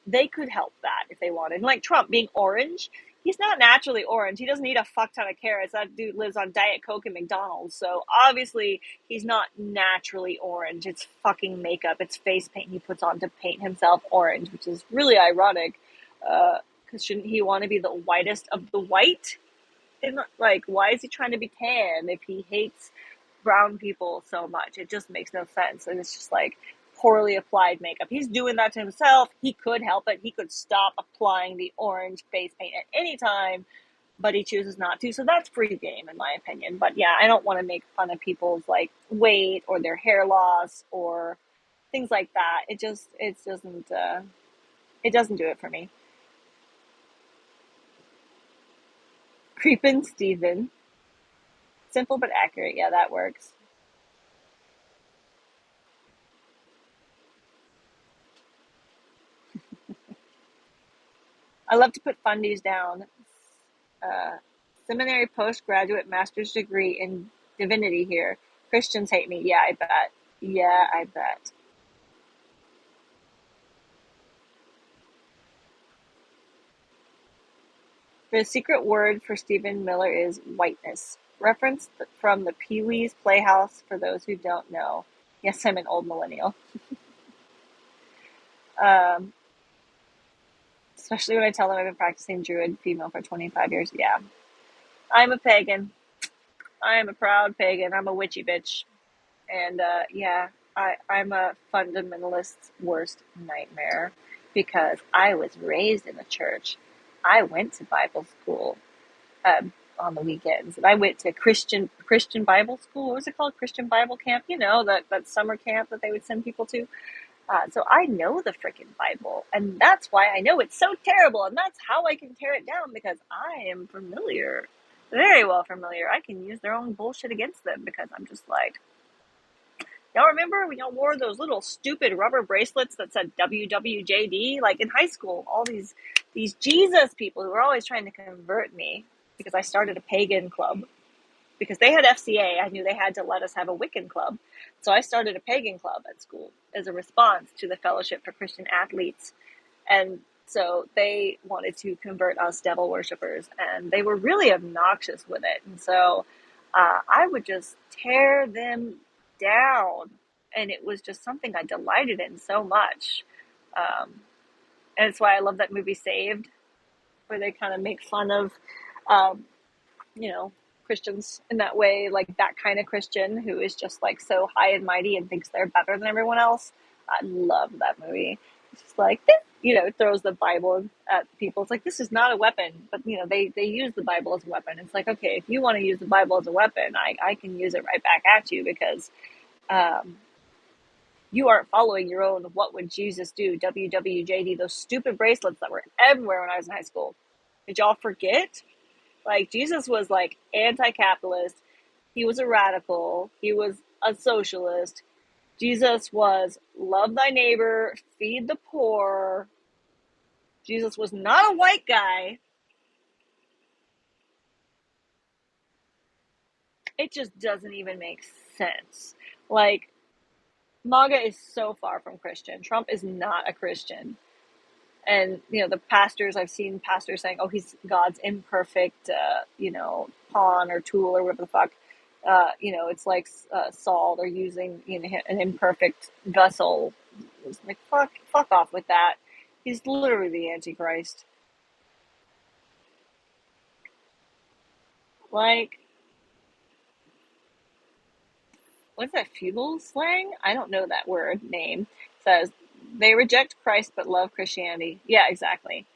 They could help that if they wanted. And like Trump being orange, he's not naturally orange. He doesn't eat a fuck ton of carrots. That dude lives on Diet Coke and McDonald's. So obviously he's not naturally orange. It's fucking makeup. It's face paint he puts on to paint himself orange, which is really ironic. Because Shouldn't he want to be the whitest of the white? And like, why is he trying to be tan if he hates brown people so much? It just makes no sense. And it's just like poorly applied makeup. He's doing that to himself. He could help it. He could stop applying the orange face paint at any time, but he chooses not to. So that's free game, in my opinion. But yeah, I don't want to make fun of people's like weight or their hair loss or things like that. It doesn't do it for me. Creepin' Steven. Simple but accurate. Yeah, that works. I love to put fundies down. Uh, Seminary postgraduate master's degree in divinity here. Christians hate me. Yeah, I bet. Yeah, I bet. The secret word for Stephen Miller is whiteness. Reference from the Pee Wee's Playhouse for those who don't know. Yes, I'm an old millennial. Um, Especially when I tell them I've been practicing Druid female for 25 years. Yeah. I'm a pagan. I am a proud pagan. I'm a witchy bitch. And yeah, I'm a fundamentalist's worst nightmare because I was raised in the church. I went to Bible school on the weekends, and I went to Christian Bible school. What was it called? Christian Bible camp. You know, that summer camp that they would send people to. So I know the freaking Bible, and that's why I know it's so terrible, and that's how I can tear it down because I am familiar, very well familiar. I can use their own bullshit against them because I'm just like, y'all remember when y'all wore those little stupid rubber bracelets that said WWJD? Like in high school, all these Jesus people who were always trying to convert me because I started a pagan club. Because they had FCA, I knew they had to let us have a Wiccan club. So I started a pagan club at school as a response to the Fellowship for Christian Athletes. And so they wanted to convert us devil worshippers, and they were really obnoxious with it. And so I would just tear them down, and it was just something I delighted in so much. Um, and it's why I love that movie Saved, where they kind of make fun of, um, you know, Christians in that way, like that kind of Christian who is just like so high and mighty and thinks they're better than everyone else. I love that movie. It's just like, it throws the Bible at people. It's like, this is not a weapon, but they use the Bible as a weapon. It's like, okay, if you want to use the Bible as a weapon, I can use it right back at you because um, you aren't following your own what would Jesus do, WWJD, those stupid bracelets that were everywhere when I was in high school. Did y'all forget? Like, Jesus was like anti-capitalist. He was a radical. He was a socialist. Jesus was love thy neighbor, feed the poor. Jesus was not a white guy. It just doesn't even make sense. Like, MAGA is so far from Christian. Trump is not a Christian. And the pastors, I've seen pastors saying, oh, he's God's imperfect pawn or tool or whatever the fuck. It's like Saul, they're using an imperfect vessel. It's like, fuck off with that. He's literally the Antichrist. Like, what's that, feudal slang? I don't know that word name. It says they reject Christ but love Christianity. Yeah, exactly.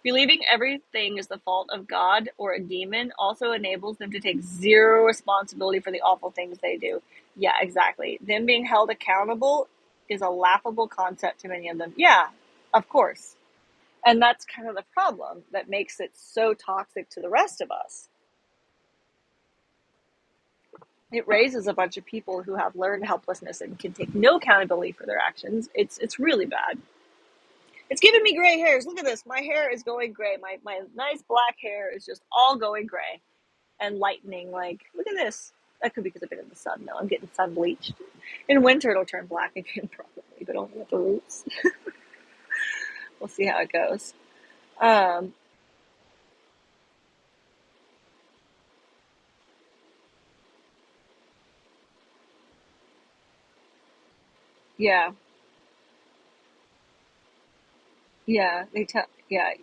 Believing everything is the fault of God or a demon also enables them to take zero responsibility for the awful things they do. Yeah, exactly. Them being held accountable is a laughable concept to many of them. Yeah, of course. And that's kind of the problem that makes it so toxic to the rest of us. It raises a bunch of people who have learned helplessness and can take no accountability for their actions. It's really bad. It's giving me gray hairs. Look at this. My hair is going gray. My nice black hair is just all going gray and lightening. Like, look at this. That could be because I've been in the sun. No, I'm getting sun bleached. In winter, it'll turn black again, probably, but only at the roots. We'll see how it goes. Um, yeah. Yeah, they tell, yeah.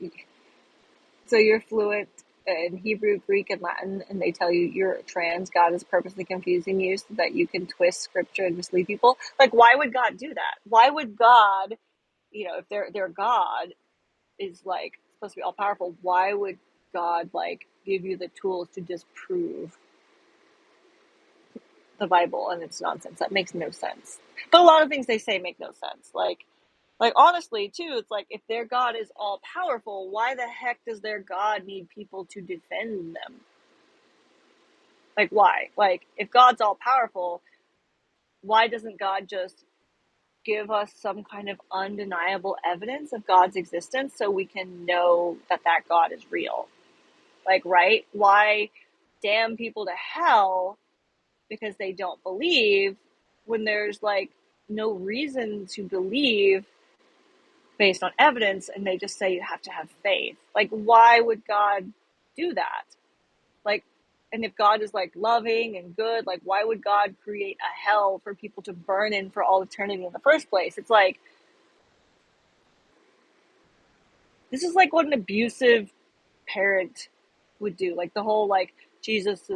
So you're fluent in Hebrew, Greek, and Latin, and they tell you you're trans. God is purposely confusing you so that you can twist scripture and mislead people. Like, why would God do that? Why would God, if their God is like supposed to be all powerful, why would God like give you the tools to disprove the Bible and its nonsense? That makes no sense. But a lot of things they say make no sense. Like honestly, too, it's like if their God is all powerful, why the heck does their God need people to defend them? Like why? Like if God's all powerful, why doesn't God just give us some kind of undeniable evidence of God's existence so we can know that that God is real? Like, right? Why damn people to hell because they don't believe when there's like no reason to believe based on evidence, and they just say you have to have faith? Like, why would God do that? Like, and if God is like loving and good, like why would God create a hell for people to burn in for all eternity in the first place? It's like, this is like what an abusive parent would do. Like the whole like Jesus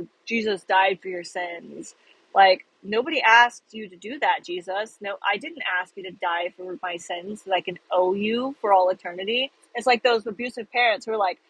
died for your sins. Like nobody asked you to do that, Jesus. No, I didn't ask you to die for my sins so that I can owe you for all eternity. It's like those abusive parents who are like,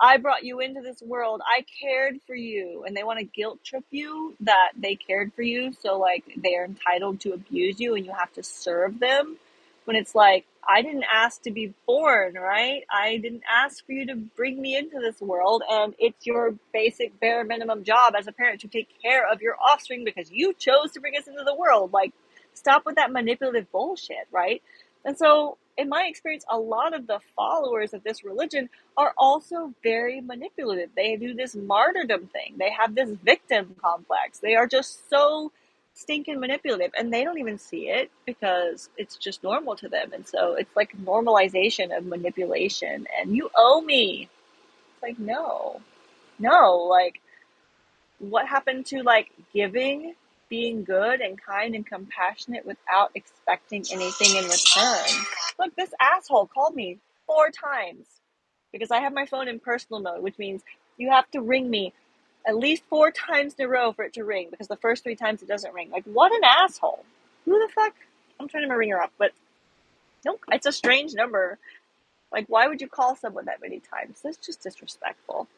I brought you into this world, I cared for you, and they want to guilt trip you that they cared for you, so like they're entitled to abuse you and you have to serve them, when it's like, I didn't ask to be born, right? I didn't ask for you to bring me into this world, and it's your basic bare minimum job as a parent to take care of your offspring because you chose to bring us into the world. Like, stop with that manipulative bullshit, right? And so, in my experience, a lot of the followers of this religion are also very manipulative. They do this martyrdom thing, they have this victim complex. They are just so stinking manipulative, and they don't even see it because it's just normal to them. And so it's like normalization of manipulation, and you owe me. It's like, no, no. Like, what happened to like giving, being good and kind and compassionate without expecting anything in return? Look, this asshole called me 4 times because I have my phone in personal mode, which means you have to ring me at least 4 times in a row for it to ring, because the first 3 times it doesn't ring. Like, what an asshole. Who the fuck? I'm trying to ring her up, but nope, it's a strange number. Like, why would you call someone that many times? That's just disrespectful.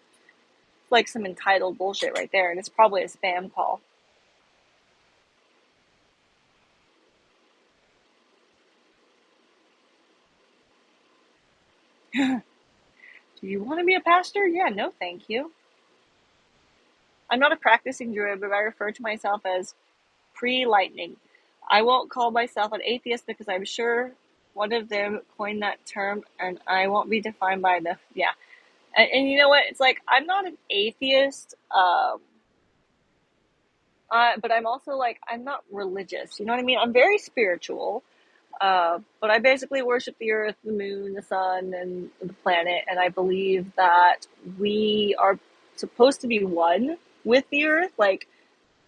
It's like some entitled bullshit right there, and it's probably a spam call. Do you want to be a pastor? Yeah, no, thank you. I'm not a practicing druid, but I refer to myself as pre-lightning. I won't call myself an atheist because I'm sure one of them coined that term, and I won't be defined by the, yeah. And you know what? It's like, I'm not an atheist, but I'm also like, I'm not religious. You know what I mean? I'm very spiritual, but I basically worship the earth, the moon, the sun, and the planet. And I believe that we are supposed to be one with the earth. Like,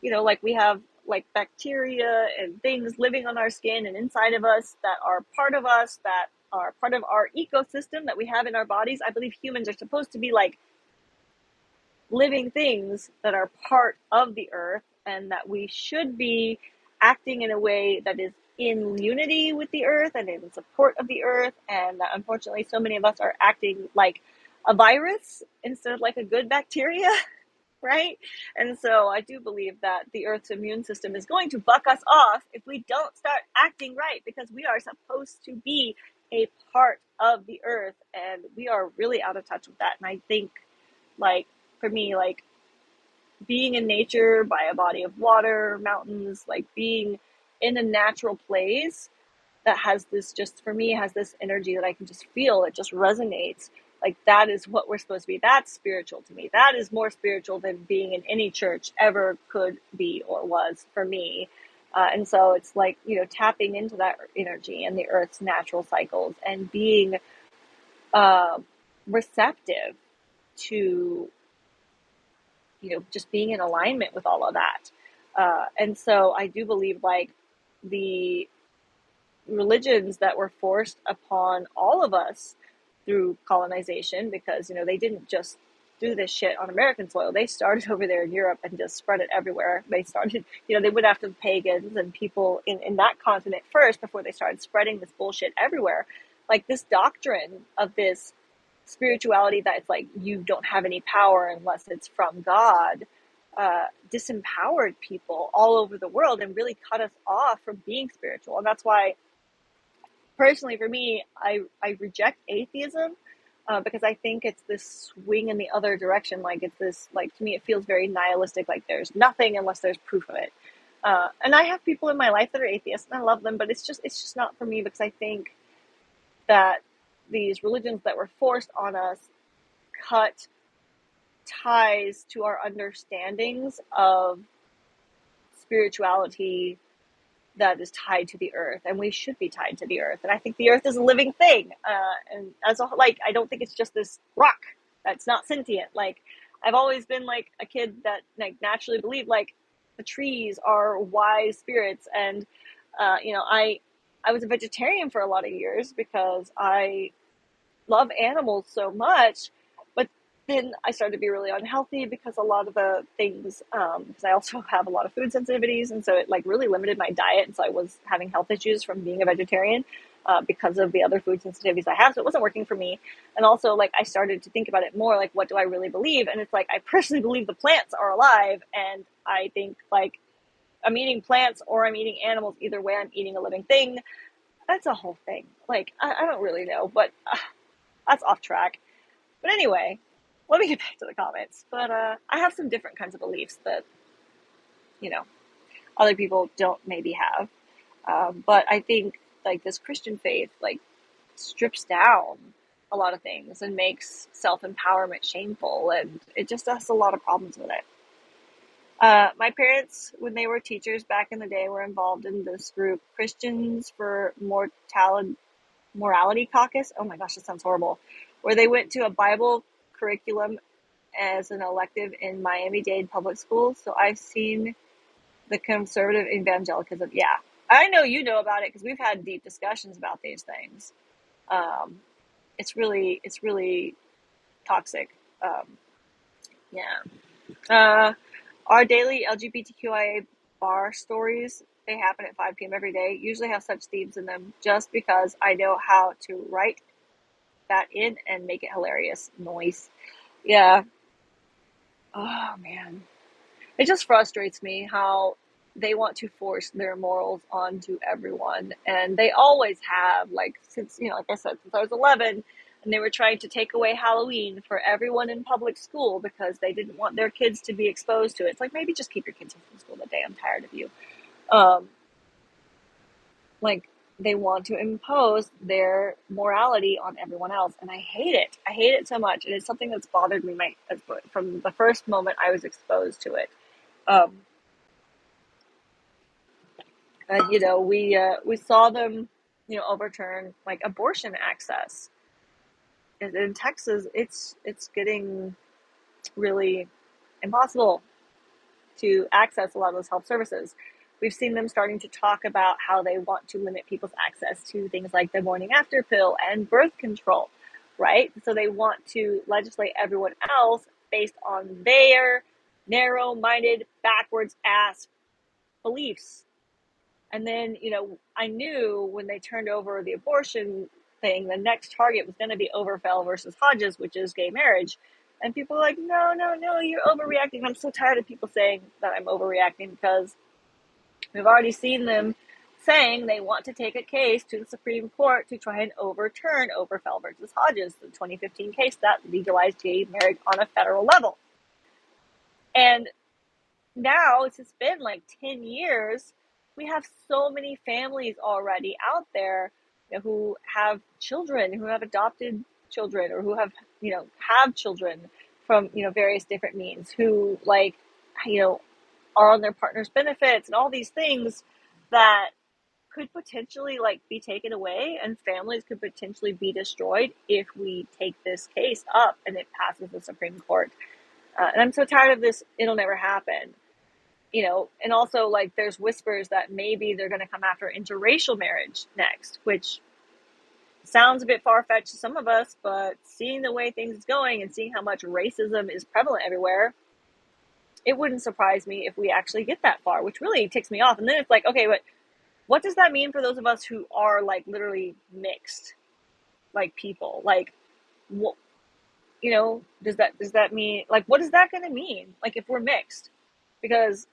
like we have like bacteria and things living on our skin and inside of us that are part of us, that are part of our ecosystem that we have in our bodies. I believe humans are supposed to be like living things that are part of the earth, and that we should be acting in a way that is in unity with the earth and in support of the earth. And that unfortunately so many of us are acting like a virus instead of like a good bacteria. Right? And so I do believe that the earth's immune system is going to buck us off if we don't start acting right, because we are supposed to be a part of the earth, and we are really out of touch with that. And I think, like, for me, like, being in nature by a body of water, mountains, like being in a natural place that has this, just for me, has this energy that I can just feel, it just resonates. Like, that is what we're supposed to be. That's spiritual to me. That is more spiritual than being in any church ever could be or was for me. And so it's like, tapping into that energy and the earth's natural cycles, and being uh, receptive to, just being in alignment with all of that. And so I do believe like the religions that were forced upon all of us through colonization, because they didn't just do this shit on American soil. They started over there in Europe and just spread it everywhere. They started, they went after the pagans and people in that continent first before they started spreading this bullshit everywhere. Like this doctrine of this spirituality that it's like you don't have any power unless it's from God, disempowered people all over the world and really cut us off from being spiritual. And that's why, personally, for me, I reject atheism, because I think it's this swing in the other direction. Like it's this, like, to me, it feels very nihilistic. Like there's nothing unless there's proof of it. And I have people in my life that are atheists, and I love them, but it's just not for me, because I think that these religions that were forced on us cut ties to our understandings of spirituality that is tied to the earth, and we should be tied to the earth. And I think the earth is a living thing, and as a, like, I don't think it's just this rock that's not sentient. Like, I've always been like a kid that like naturally believed like the trees are wise spirits, and I was a vegetarian for a lot of years because I love animals so much. But then I started to be really unhealthy because a lot of the things, because I also have a lot of food sensitivities, and so it like really limited my diet, and so I was having health issues from being a vegetarian, because of the other food sensitivities I have. So it wasn't working for me. And also, like, I started to think about it more, like, what do I really believe? And it's like, I personally believe the plants are alive, and I think like I'm eating plants or I'm eating animals. Either way, I'm eating a living thing. That's a whole thing. Like, I don't really know, but that's off track. But anyway, let me get back to the comments. But I have some different kinds of beliefs that, you know, other people don't maybe have. But I think like this Christian faith, like, strips down a lot of things and makes self-empowerment shameful. And it just has a lot of problems with it. My parents, when they were teachers back in the day, were involved in this group, Christians for Morality Caucus. Oh my gosh, that sounds horrible. Where they went to a Bible curriculum as an elective in Miami-Dade public schools. So I've seen the conservative evangelicalism. Yeah, I know you know about it because we've had deep discussions about these things. Um, it's really toxic. Yeah. Our daily LGBTQIA bar stories, they happen at 5 p.m. every day, usually have such themes in them just because I know how to write that in and make it hilarious. Noise. Yeah. Oh, man. It just frustrates me how they want to force their morals onto everyone. And they always have, like, since, like I said, since I was 11, and they were trying to take away Halloween for everyone in public school because they didn't want their kids to be exposed to it. It's like, maybe just keep your kids from school that day. I'm tired of you. Um, like, they want to impose their morality on everyone else, and I hate it. I hate it so much, and it's something that's bothered me from the first moment I was exposed to it. Um, and we saw them, overturn like abortion access in Texas. It's getting really impossible to access a lot of those health services. We've seen them starting to talk about how they want to limit people's access to things like the morning after pill and birth control, right? So they want to legislate everyone else based on their narrow-minded, backwards-ass beliefs. And then, I knew when they turned over the abortion thing, the next target was going to be Oberfell versus Hodges, which is gay marriage. And people are like, no, no, no, you're overreacting. I'm so tired of people saying that I'm overreacting, because we've already seen them saying they want to take a case to the Supreme Court to try and overturn Oberfell versus Hodges, the 2015 case that legalized gay marriage on a federal level. And now it's been like 10 years. We have so many families already out there, who have children, who have adopted children, or who have children from, various different means, who are on their partner's benefits and all these things that could potentially be taken away, and families could potentially be destroyed if we take this case up and it passes the Supreme Court. And I'm so tired of this. It'll never happen. And also, there's whispers that maybe they're going to come after interracial marriage next, which Sounds a bit far-fetched to some of us, but seeing the way things is going and seeing how much racism is prevalent everywhere, it wouldn't surprise me if we actually get that far, which really ticks me off. And then it's like, okay, but what does that mean for those of us who are like literally mixed, like people? Like, what, does that mean, like, what is that going to mean? Like, if we're mixed, because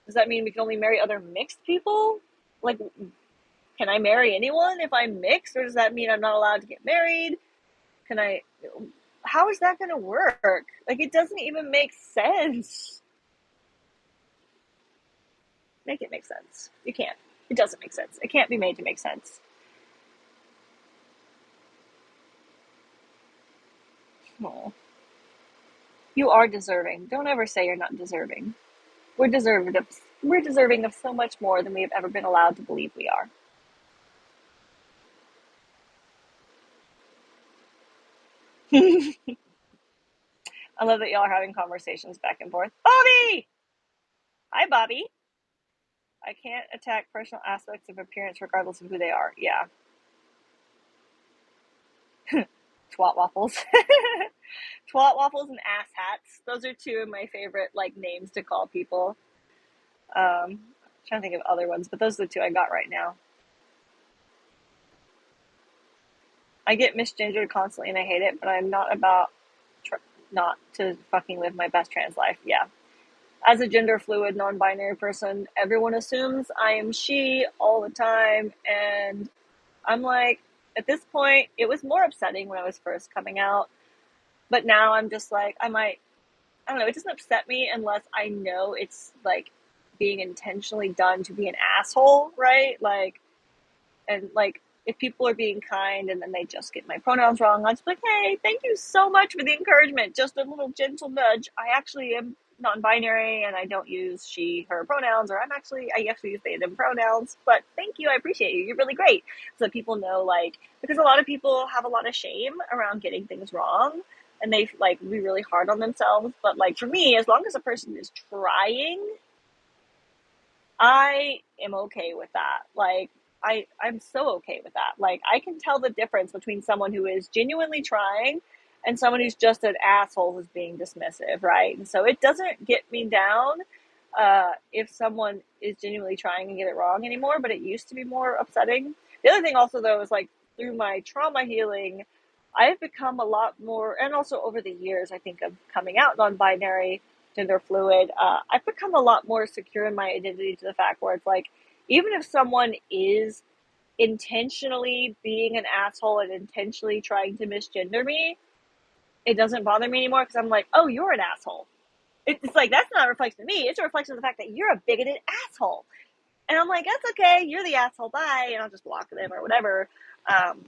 does that mean we can only marry other mixed people? Like, can I marry anyone if I'm mixed, or does that mean I'm not allowed to get married? Can I? How is that going to work? Like, it doesn't even make sense. Make it make sense. You can't. It doesn't make sense. It can't be made to make sense. Oh, you are deserving. Don't ever say you're not deserving. We're deserving of we're deserving of so much more than we have ever been allowed to believe we are. I love that y'all are having conversations back and forth. Bobby! Hi, Bobby. I can't attack personal aspects of appearance regardless of who they are. Yeah. Twat waffles. Twat waffles and ass hats. Those are two of my favorite like names to call people. I'm trying to think of other ones, but those are the two I got right now. I get misgendered constantly and I hate it, but I'm not about tr- not to fucking live my best trans life. Yeah. As a gender fluid, non binary person, everyone assumes I am she all the time. And I'm like, at this point, it was more upsetting when I was first coming out. But now I'm just like, I don't know, it doesn't upset me unless I know it's like being intentionally done to be an asshole, right? Like, and like, if people are being kind and then they just get my pronouns wrong, I'm just like, hey, thank you so much for the encouragement. Just a little gentle nudge. I actually am non-binary and I don't use she, her pronouns, or I actually use they, them pronouns. But thank you, I appreciate you. You're really great. So that people know, like, because a lot of people have a lot of shame around getting things wrong and they like be really hard on themselves. But like for me, as long as a person is trying, I am okay with that. Like, I'm so okay with that. Like, I can tell the difference between someone who is genuinely trying and someone who's just an asshole who's being dismissive, right? And so it doesn't get me down if someone is genuinely trying and get it wrong anymore, but it used to be more upsetting. The other thing also, though, is like through my trauma healing, I've become a lot more, and also over the years, I think of coming out non-binary, gender fluid, I've become a lot more secure in my identity to the fact where it's like, even if someone is intentionally being an asshole and intentionally trying to misgender me, it doesn't bother me anymore because I'm like, oh, you're an asshole. It's like, that's not a reflection of me. It's a reflection of the fact that you're a bigoted asshole. And I'm like, that's okay. You're the asshole. Bye. And I'll just block them or whatever. Um,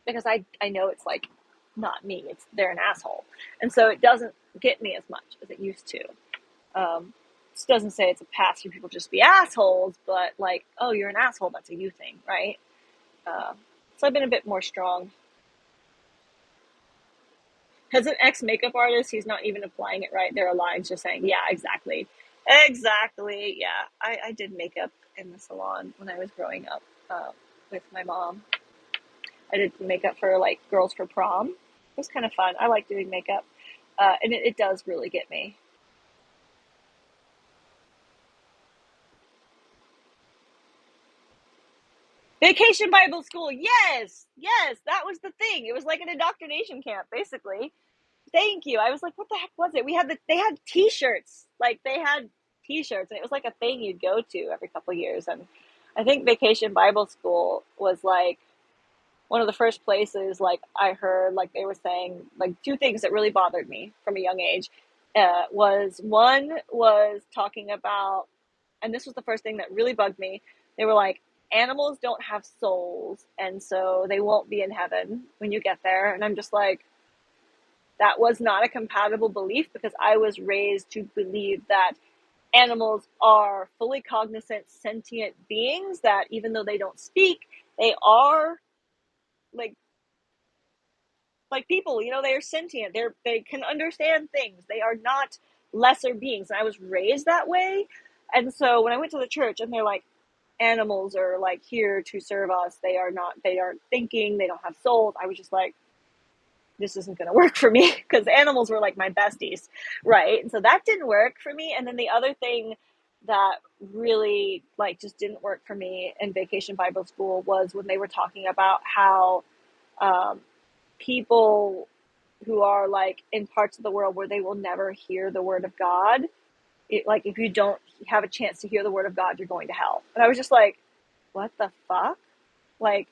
because I know it's like not me. It's they're an asshole. And so it doesn't get me as much as it used to. This doesn't say it's a pass for people to just be assholes, but like, oh, you're an asshole, that's a you thing, right? Uh, so I've been a bit more strong. As an ex makeup artist, he's not even applying it right. There are lines just saying, yeah, exactly. Exactly. Yeah. I did makeup in the salon when I was growing up with my mom. I did makeup for like girls for prom. It was kind of fun. I like doing makeup. And it does really get me. Vacation Bible School. Yes, yes, that was the thing. It was like an indoctrination camp, basically. Thank you. I was like, what the heck was it? They had T-shirts. Like they had T-shirts, and it was like a thing you'd go to every couple of years. And I think Vacation Bible School was like one of the first places like I heard like they were saying like two things that really bothered me from a young age. Was one was talking about, and this was the first thing that really bugged me. They were like, animals don't have souls, and so they won't be in heaven when you get there. And I'm just like, that was not a compatible belief because I was raised to believe that animals are fully cognizant, sentient beings that even though they don't speak, they are like people, they are sentient. They can understand things. They are not lesser beings. And I was raised that way. And so when I went to the church and they're like, animals are like here to serve us. They aren't thinking, they don't have souls. I was just like, this isn't going to work for me, because animals were like my besties, right? And so that didn't work for me. And then the other thing that really like just didn't work for me in Vacation Bible School was when they were talking about how um, people who are like in parts of the world where they will never hear the word of God, like if you don't have a chance to hear the word of God, you're going to hell. And I was just like, what the fuck? Like,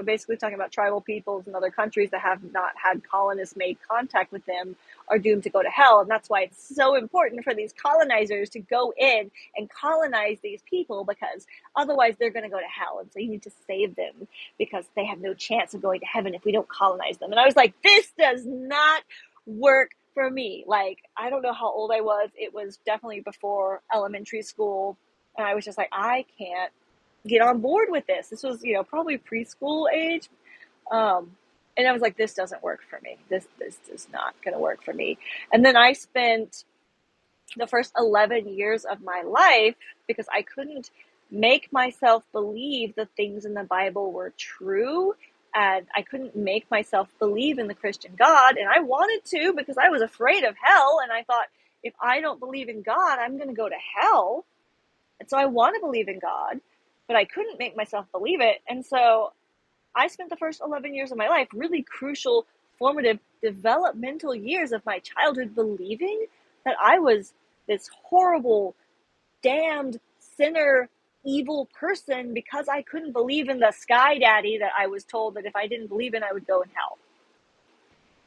basically talking about tribal peoples in other countries that have not had colonists made contact with them are doomed to go to hell. And that's why it's so important for these colonizers to go in and colonize these people, because otherwise they're going to go to hell. And so you need to save them because they have no chance of going to heaven if we don't colonize them. And I was like, this does not work for me. Like, I don't know how old I was. It was definitely before elementary school. And I was just like, I can't get on board with this. This was, probably preschool age. And I was like, this doesn't work for me. This is not going to work for me. And then I spent the first 11 years of my life, because I couldn't make myself believe the things in the Bible were true. And I couldn't make myself believe in the Christian God. And I wanted to, because I was afraid of hell. And I thought, if I don't believe in God, I'm going to go to hell. And so I want to believe in God, but I couldn't make myself believe it. And so I spent the first 11 years of my life, really crucial, formative, developmental years of my childhood, believing that I was this horrible, damned, sinner, evil person because I couldn't believe in the sky daddy that I was told that if I didn't believe in, I would go in hell.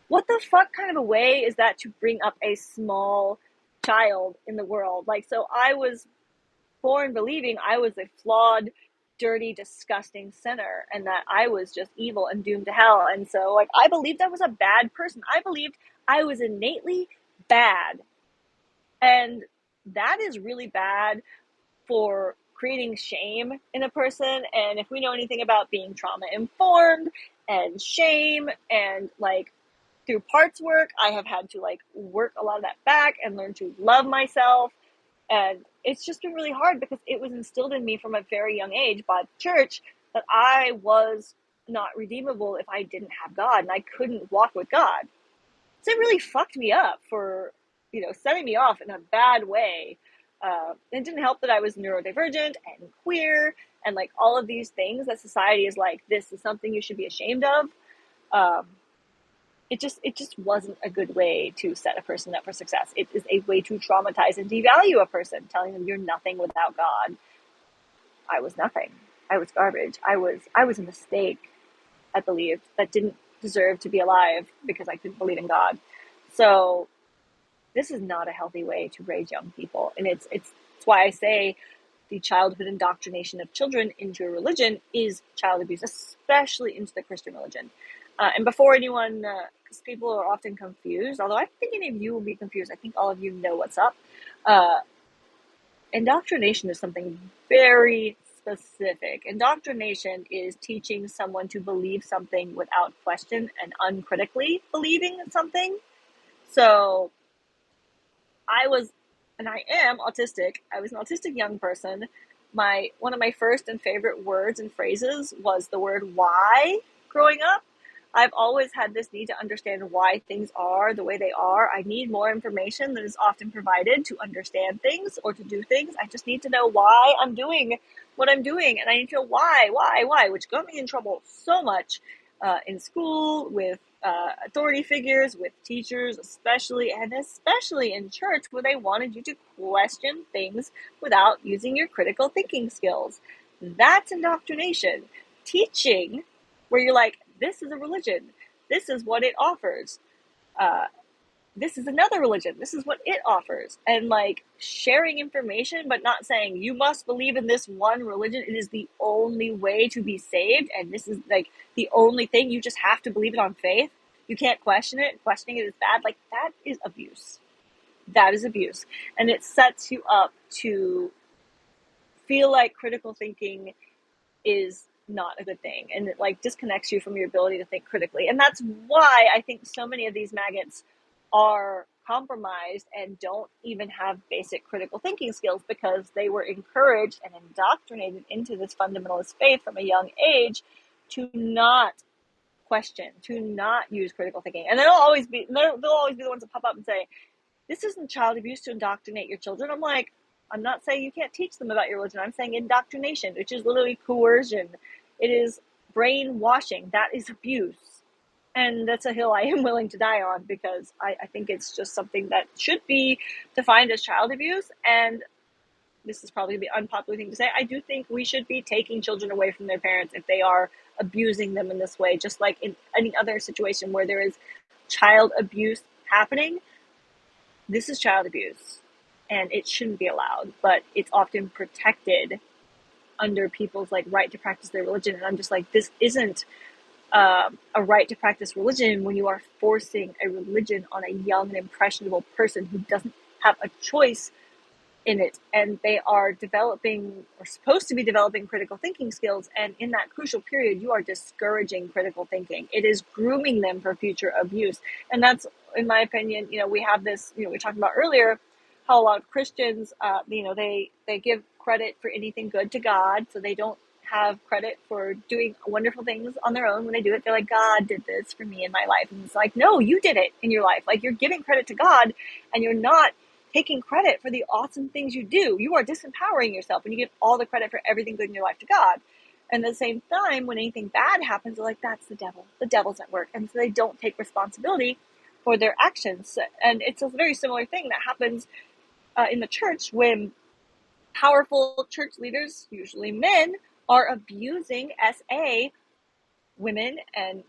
What the fuck kind of a way is that to bring up a small child in the world? Like, so I was born believing I was a flawed, dirty, disgusting sinner, and that I was just evil and doomed to hell. And so, like, I believed I was a bad person. I believed I was innately bad. And that is really bad for creating shame in a person. And if we know anything about being trauma informed and shame, and like through parts work, I have had to like work a lot of that back and learn to love myself. And it's just been really hard because it was instilled in me from a very young age by the church that I was not redeemable if I didn't have God, and I couldn't walk with God. So it really fucked me up for, setting me off in a bad way. It didn't help that I was neurodivergent and queer and like all of these things that society is like, this is something you should be ashamed of. Um, it just wasn't a good way to set a person up for success. It is a way to traumatize and devalue a person, telling them you're nothing without God. I was nothing. I was garbage. I was a mistake, I believed, that didn't deserve to be alive because I couldn't believe in God. So this is not a healthy way to raise young people. And it's why I say the childhood indoctrination of children into a religion is child abuse, especially into the Christian religion. And before anyone, because people are often confused, although I think any of you will be confused, I think all of you know what's up. Indoctrination is something very specific. Indoctrination is teaching someone to believe something without question and uncritically believing something. So I was, and I am autistic. I was an autistic young person. One of my first and favorite words and phrases was the word why growing up. I've always had this need to understand why things are the way they are. I need more information than is often provided to understand things or to do things. I just need to know why I'm doing what I'm doing. And I need to know why, which got me in trouble so much in school, with authority figures, with teachers, especially in church, where they wanted you to question things without using your critical thinking skills. That's indoctrination. Teaching, where you're like, this is a religion, this is what it offers. This is another religion, this is what it offers. And like sharing information, but not saying you must believe in this one religion. It is the only way to be saved. And this is like the only thing. You just have to believe it on faith. You can't question it. Questioning it is bad. Like, that is abuse. That is abuse. And it sets you up to feel like critical thinking is not a good thing, and it like disconnects you from your ability to think critically. And that's why I think so many of these maggots are compromised and don't even have basic critical thinking skills because they were encouraged and indoctrinated into this fundamentalist faith from a young age to not question, to not use critical thinking. And they'll always be the ones that pop up and say, this isn't child abuse to indoctrinate your children. I'm like, I'm not saying you can't teach them about your religion. I'm saying indoctrination, which is literally coercion. It is brainwashing. That is abuse. And that's a hill I am willing to die on, because I think it's just something that should be defined as child abuse. And this is probably the unpopular thing to say, I do think we should be taking children away from their parents if they are abusing them in this way, just like in any other situation where there is child abuse happening. This is child abuse and it shouldn't be allowed, but it's often protected under people's like right to practice their religion. And I'm just like, this isn't a right to practice religion when you are forcing a religion on a young and impressionable person who doesn't have a choice in it, and they are developing or supposed to be developing critical thinking skills, and in that crucial period you are discouraging critical thinking. It is grooming them for future abuse. And that's, in my opinion, we have this, we talked about earlier how a lot of Christians, they give credit for anything good to God, so they don't have credit for doing wonderful things on their own. When they do it, they're like, God did this for me in my life. And it's like, no, you did it in your life. Like, you're giving credit to God and you're not taking credit for the awesome things you do. You are disempowering yourself and you give all the credit for everything good in your life to God. And at the same time, when anything bad happens, they're like, that's the devil. The devil's at work. And so they don't take responsibility for their actions. And it's a very similar thing that happens in the church when powerful church leaders, usually men, are abusing SA women and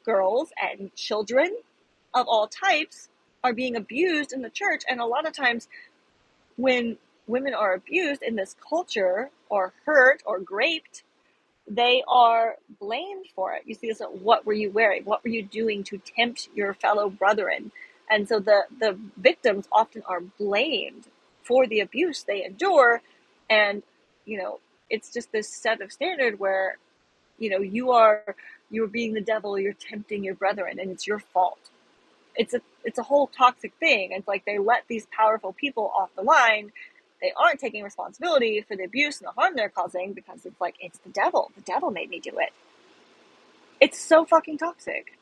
girls and children of all types are being abused in the church. And a lot of times when women are abused in this culture or hurt or raped, they are blamed for it. You see this, what were you wearing? What were you doing to tempt your fellow brethren? And so the victims often are blamed for the abuse they endure. And, it's just this set of standard where, you're being the devil, you're tempting your brethren, and it's your fault. It's a whole toxic thing. It's like they let these powerful people off the line. They aren't taking responsibility for the abuse and the harm they're causing because it's like, it's the devil. The devil made me do it. It's so fucking toxic.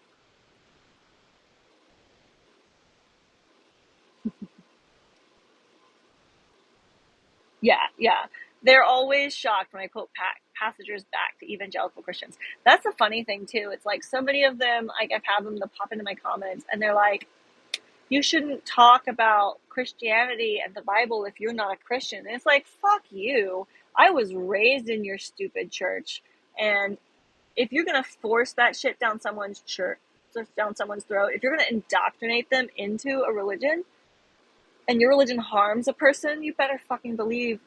Yeah. They're always shocked when I quote passages back to evangelical Christians. That's the funny thing too. It's like so many of them, like I've had them to pop into my comments and they're like, you shouldn't talk about Christianity and the Bible if you're not a Christian. And it's like, fuck you. I was raised in your stupid church. And if you're going to force that shit down someone's down someone's throat, if you're going to indoctrinate them into a religion and your religion harms a person, you better fucking believe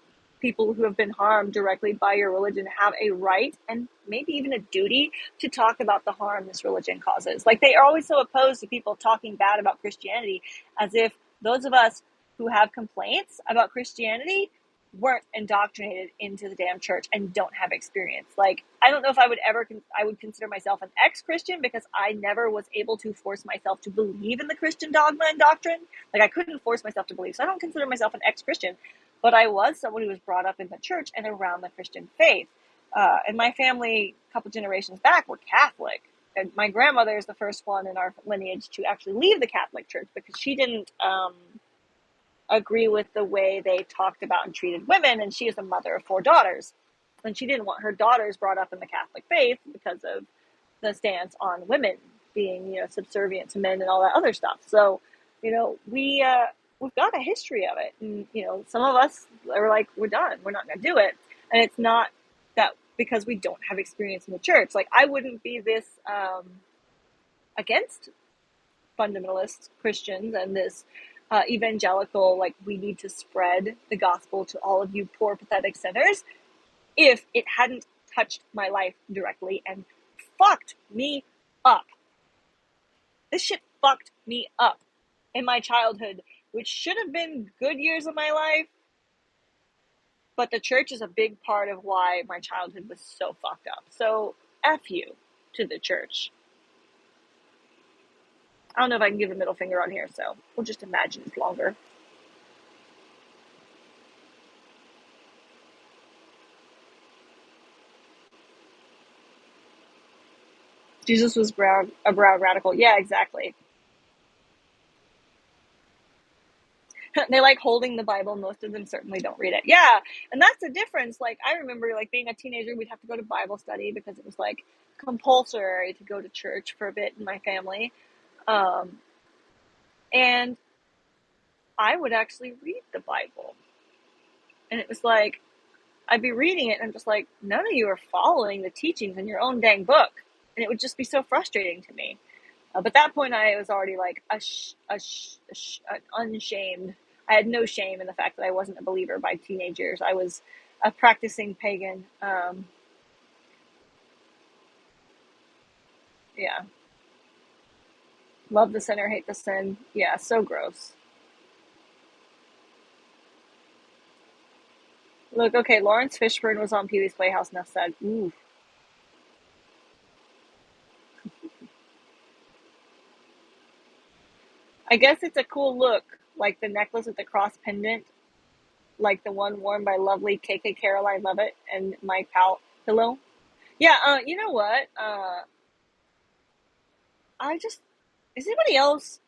people who have been harmed directly by your religion have a right and maybe even a duty to talk about the harm this religion causes. Like, they are always so opposed to people talking bad about Christianity, as if those of us who have complaints about Christianity weren't indoctrinated into the damn church and don't have experience. Like, I don't know if I would consider myself an ex-Christian, because I never was able to force myself to believe in the Christian dogma and doctrine. Like, I couldn't force myself to believe. So I don't consider myself an ex-Christian, but I was someone who was brought up in the church and around the Christian faith. And my family, a couple generations back, were Catholic. And my grandmother is the first one in our lineage to actually leave the Catholic Church because she didn't agree with the way they talked about and treated women. And she is a mother of 4 daughters. And she didn't want her daughters brought up in the Catholic faith because of the stance on women being, subservient to men and all that other stuff. So, we've got a history of it. And, some of us are like, we're done. We're not going to do it. And it's not that because we don't have experience in the church. Like, I wouldn't be this against fundamentalist Christians and this evangelical, like, we need to spread the gospel to all of you poor, pathetic sinners, if it hadn't touched my life directly and fucked me up. This shit fucked me up in my childhood, which should have been good years of my life, but the church is a big part of why my childhood was so fucked up. So F you to the church. I don't know if I can give a middle finger on here, so we'll just imagine it's longer. Jesus was a brown radical. Yeah, exactly. They like holding the Bible. Most of them certainly don't read it. Yeah, and that's the difference. Like I remember, like being a teenager, we'd have to go to Bible study because it was like compulsory to go to church for a bit in my family, um, and I would actually read the Bible, and it was like I'd be reading it, and I'm just like, none of you are following the teachings in your own dang book, and it would just be so frustrating to me. But at that point, I was already like unshamed. I had no shame in the fact that I wasn't a believer by teenagers. I was a practicing pagan. Yeah, love the sinner, hate the sin. Yeah, so gross. Look, okay, Lawrence Fishburne was on Pee Wee's Playhouse. Enough said. Ooh, I guess it's a cool look, like the necklace with the cross pendant, like the one worn by lovely KK Caroline Levitt and Mike Pillow. Yeah, you know what? I just Does anybody else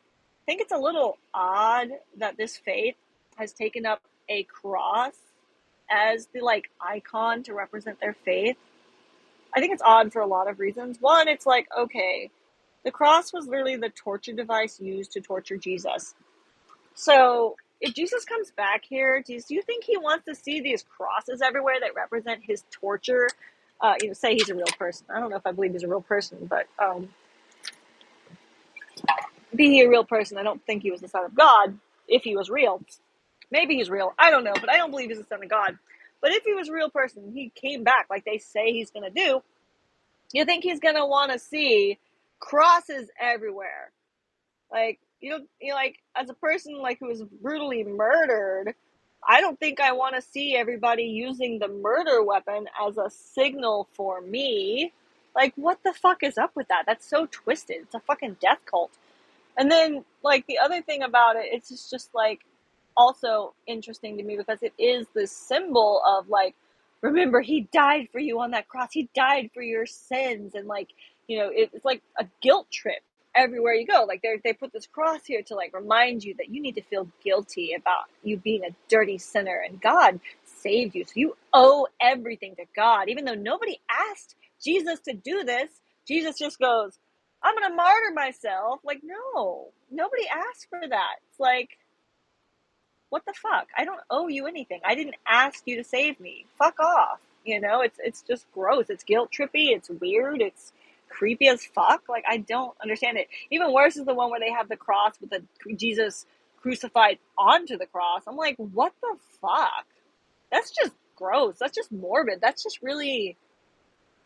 think it's a little odd that this faith has taken up a cross as the like icon to represent their faith? I think it's odd for a lot of reasons. One, it's like, okay, the cross was literally the torture device used to torture Jesus. So if Jesus comes back here, do you think he wants to see these crosses everywhere that represent his torture? Say he's a real person. I don't know if I believe he's a real person, but be he a real person, I don't think he was the son of God. If he was real, maybe he's real. I don't know, but I don't believe he's the son of God. But if he was a real person, he came back like they say he's going to do. You think he's going to want to see crosses everywhere? Like like as a person like who was brutally murdered, I don't think I want to see everybody using the murder weapon as a signal for me. Like, what the fuck is up with that? That's so twisted. It's a fucking death cult. And then, like, the other thing about it, it's just like also interesting to me because it is this symbol of like, remember, he died for you on that cross. He died for your sins. And like, it's like a guilt trip everywhere you go. Like, they put this cross here to like remind you that you need to feel guilty about you being a dirty sinner and God saved you. So you owe everything to God, even though nobody asked Jesus to do this. Jesus just goes, I'm gonna martyr myself. Like, no, nobody asked for that. It's like, what the fuck? I don't owe you anything. I didn't ask you to save me. Fuck off. It's just gross. It's guilt trippy. It's weird. It's creepy as fuck. Like, I don't understand it. Even worse is the one where they have the cross with the Jesus crucified onto the cross. I'm like, what the fuck? That's just gross. That's just morbid. That's just really,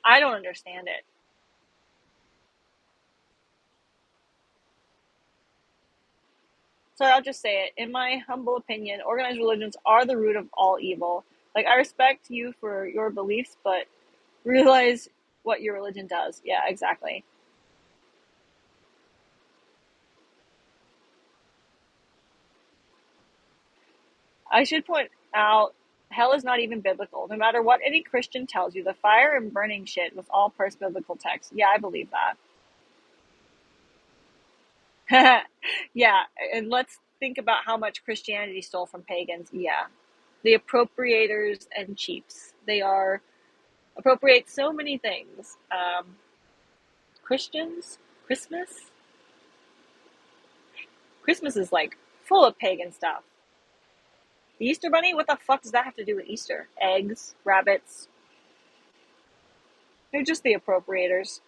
I don't understand it. So I'll just say it. In my humble opinion, organized religions are the root of all evil. Like, I respect you for your beliefs, but realize what your religion does. Yeah, exactly. I should point out hell is not even biblical. No matter what any Christian tells you, the fire and burning shit was all first biblical text. Yeah, I believe that. Yeah, and let's think about how much Christianity stole from pagans. Yeah. The appropriators and cheats. They are appropriate so many things. Christians, Christmas. Christmas is like full of pagan stuff. The Easter Bunny, what the fuck does that have to do with Easter? Eggs, rabbits. They're just the appropriators.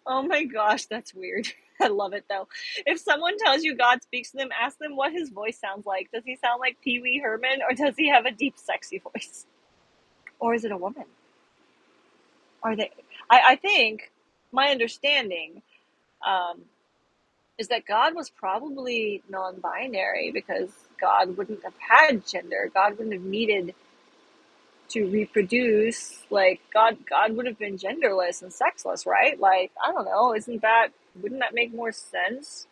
Oh my gosh, that's weird. I love it though. If someone tells you God speaks to them, ask them what his voice sounds like. Does he sound like Pee Wee Herman or does he have a deep, sexy voice? Or is it a woman? Are they? I think my understanding um, is that God was probably non binary because God wouldn't have had gender. God wouldn't have needed to reproduce, like God would have been genderless and sexless, right? Like, I don't know, wouldn't that make more sense?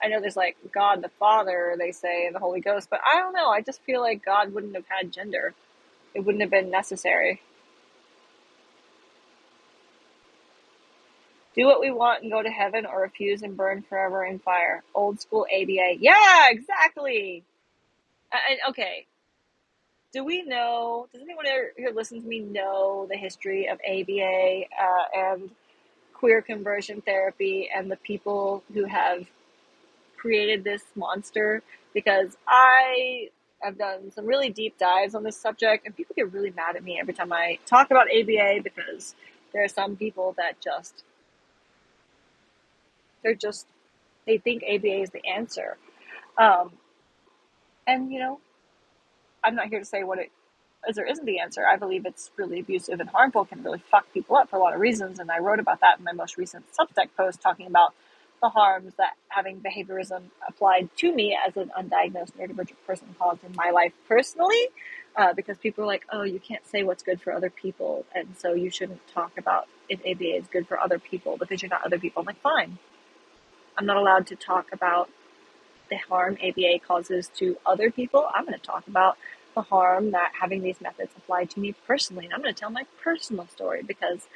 I know there's like God the Father, they say, and the Holy Ghost, but I don't know. I just feel like God wouldn't have had gender. It wouldn't have been necessary. Do what we want and go to heaven, or refuse and burn forever in fire. Old school ABA. Yeah, exactly. And okay, does anyone who listens to me know the history of ABA and queer conversion therapy and the people who have created this monster? Because I have done some really deep dives on this subject, and people get really mad at me every time I talk about ABA, because there are some people that they're just, they think ABA is the answer. Um, and, I'm not here to say what it is or isn't the answer. I believe it's really abusive and harmful, can really fuck people up for a lot of reasons. And I wrote about that in my most recent Substack post, talking about the harms that having behaviorism applied to me as an undiagnosed neurodivergent person caused in my life personally. Because people are like, oh, you can't say what's good for other people, and so you shouldn't talk about if ABA is good for other people because you're not other people. I'm like, fine. I'm not allowed to talk about the harm ABA causes to other people. I'm going to talk about the harm that having these methods applied to me personally. And I'm going to tell my personal story, because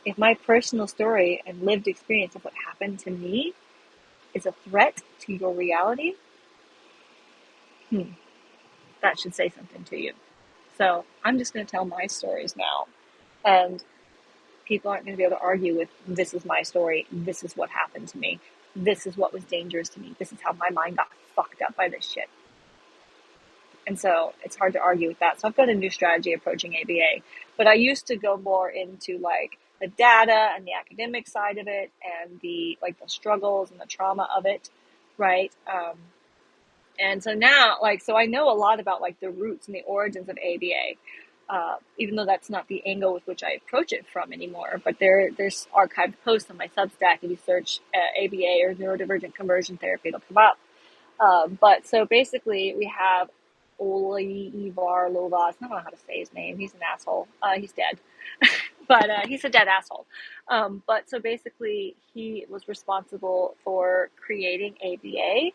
if my personal story and lived experience of what happened to me is a threat to your reality, that should say something to you. So I'm just going to tell my stories now. And people aren't going to be able to argue with, this is my story, this is what happened to me, this is what was dangerous to me, this is how my mind got fucked up by this shit. And so it's hard to argue with that. So I've got a new strategy approaching ABA. But I used to go more into like the data and the academic side of it, and the struggles and the trauma of it, right? And so now, so I know a lot about like the roots and the origins of ABA. Even though that's not the angle with which I approach it from anymore. But there's archived posts on my Substack. If you search ABA or neurodivergent conversion therapy, it'll come up. But so basically, we have Olivar Lovas. I don't know how to say his name. He's an asshole. He's dead, but he's a dead asshole. But so basically, he was responsible for creating ABA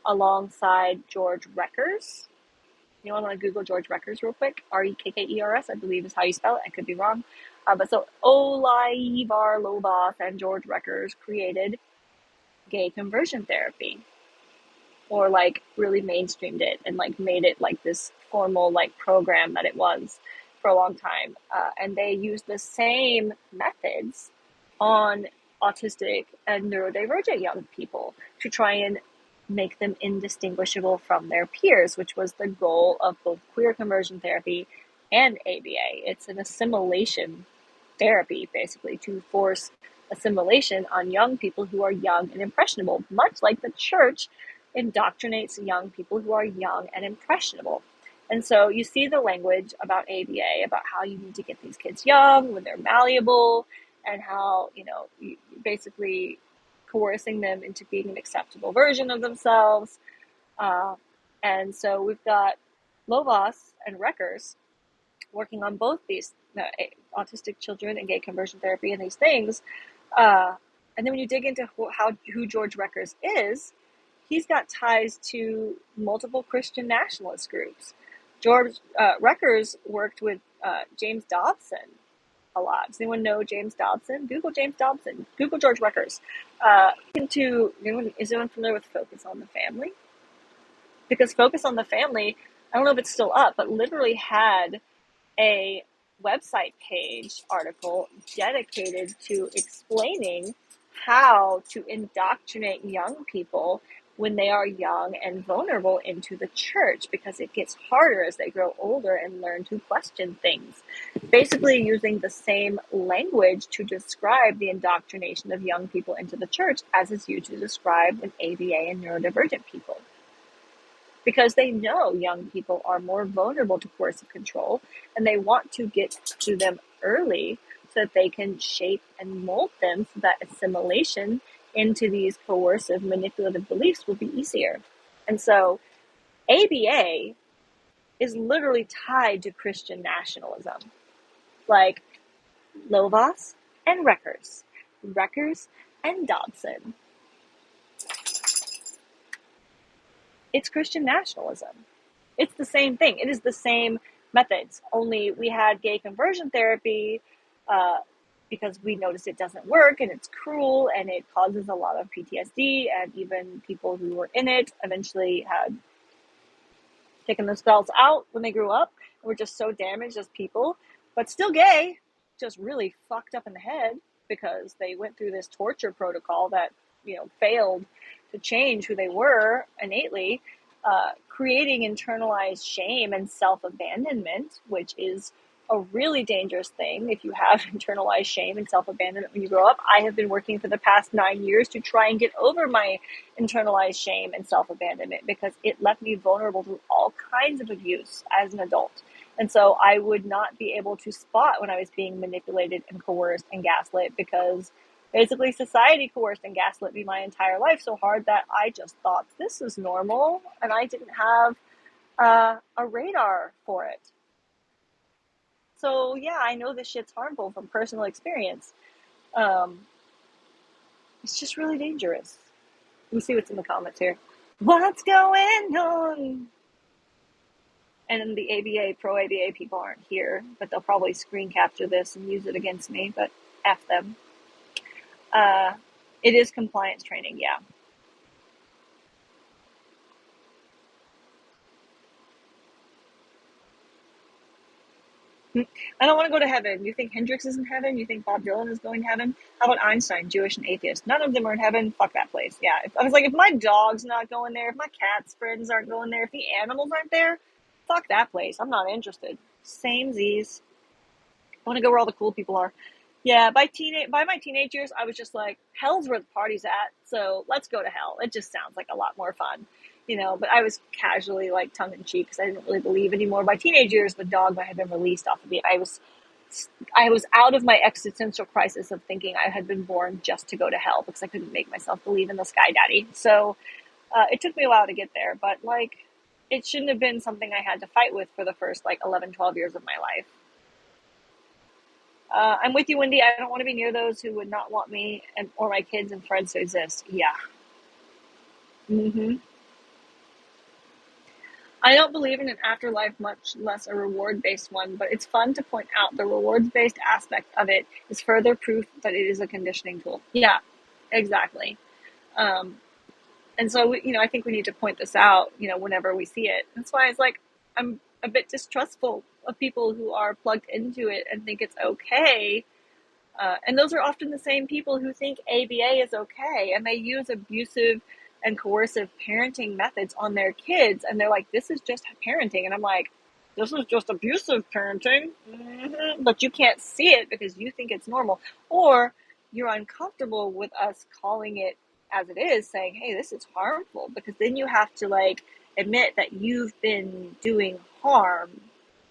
alongside George Reckers. You want to Google George Reckers real quick? Rekkers, I believe is how you spell it. I could be wrong. But so Olivar Lovas and George Reckers created gay conversion therapy, or like really mainstreamed it and like made it like this formal like program that it was for a long time. And they used the same methods on autistic and neurodivergent young people to try and make them indistinguishable from their peers, which was the goal of both queer conversion therapy and ABA. It's an assimilation therapy, basically, to force assimilation on young people who are young and impressionable, much like the church indoctrinates young people who are young and impressionable. And so you see the language about ABA, about how you need to get these kids young when they're malleable, and how, you basically coercing them into being an acceptable version of themselves. And so we've got Lovas and Reckers working on both these autistic children and gay conversion therapy and these things. And then when you dig into who George Reckers is, he's got ties to multiple Christian nationalist groups. George Reckers worked with James Dobson a lot. Does anyone know James Dobson? Google James Dobson. Google George Reckers. Is anyone familiar with Focus on the Family? Because Focus on the Family, I don't know if it's still up, but literally had a website page article dedicated to explaining how to indoctrinate young people when they are young and vulnerable into the church, because it gets harder as they grow older and learn to question things. Basically using the same language to describe the indoctrination of young people into the church as is used to describe with ABA and neurodivergent people. Because they know young people are more vulnerable to coercive control, and they want to get to them early so that they can shape and mold them so that assimilation into these coercive, manipulative beliefs will be easier. And so ABA is literally tied to Christian nationalism. Like Lovaas and Wreckers and Dobson. It's Christian nationalism. It's the same thing. It is the same methods, only we had gay conversion therapy because we noticed it doesn't work and it's cruel and it causes a lot of PTSD, and even people who were in it eventually had taken themselves out when they grew up and were just so damaged as people, but still gay, just really fucked up in the head because they went through this torture protocol that, failed to change who they were innately, creating internalized shame and self-abandonment, which is a really dangerous thing if you have internalized shame and self-abandonment when you grow up. I have been working for the past 9 years to try and get over my internalized shame and self-abandonment because it left me vulnerable to all kinds of abuse as an adult. And so I would not be able to spot when I was being manipulated and coerced and gaslit because basically society coerced and gaslit me my entire life so hard that I just thought this is normal and I didn't have a radar for it. So yeah, I know this shit's harmful from personal experience. It's just really dangerous. Let me see what's in the comments here. What's going on? And the ABA, pro-ABA people aren't here, but they'll probably screen capture this and use it against me, but F them. It is compliance training, yeah. I don't want to go to heaven. You think Hendrix is in heaven? You think Bob Dylan is going to heaven? How about Einstein, Jewish and atheist? None of them are in heaven. Fuck that place. Yeah. I was like, if my dog's not going there, if my cat's friends aren't going there, if the animals aren't there, fuck that place. I'm not interested. Same Z's. I want to go where all the cool people are. Yeah, by my teenage years, I was just like, hell's where the party's at, so let's go to hell. It just sounds like a lot more fun, but I was casually like tongue-in-cheek because I didn't really believe anymore. By teenage years, the dogma had been released off of me. I was out of my existential crisis of thinking I had been born just to go to hell because I couldn't make myself believe in the sky daddy. So it took me a while to get there, but like it shouldn't have been something I had to fight with for the first like 11, 12 years of my life. I'm with you, Wendy. I don't want to be near those who would not want me or my kids and friends to exist. Yeah. I don't believe in an afterlife, much less a reward-based one, but it's fun to point out the rewards-based aspect of it is further proof that it is a conditioning tool. Yeah, exactly. And so, I think we need to point this out, whenever we see it. That's why it's like, I'm a bit distrustful of people who are plugged into it and think it's okay. And those are often the same people who think ABA is okay, and they use abusive and coercive parenting methods on their kids, and they're like, this is just parenting. And I'm like, this is just abusive parenting. But you can't see it because you think it's normal, or you're uncomfortable with us calling it as it is, saying, hey, this is harmful, because then you have to like admit that you've been doing harm.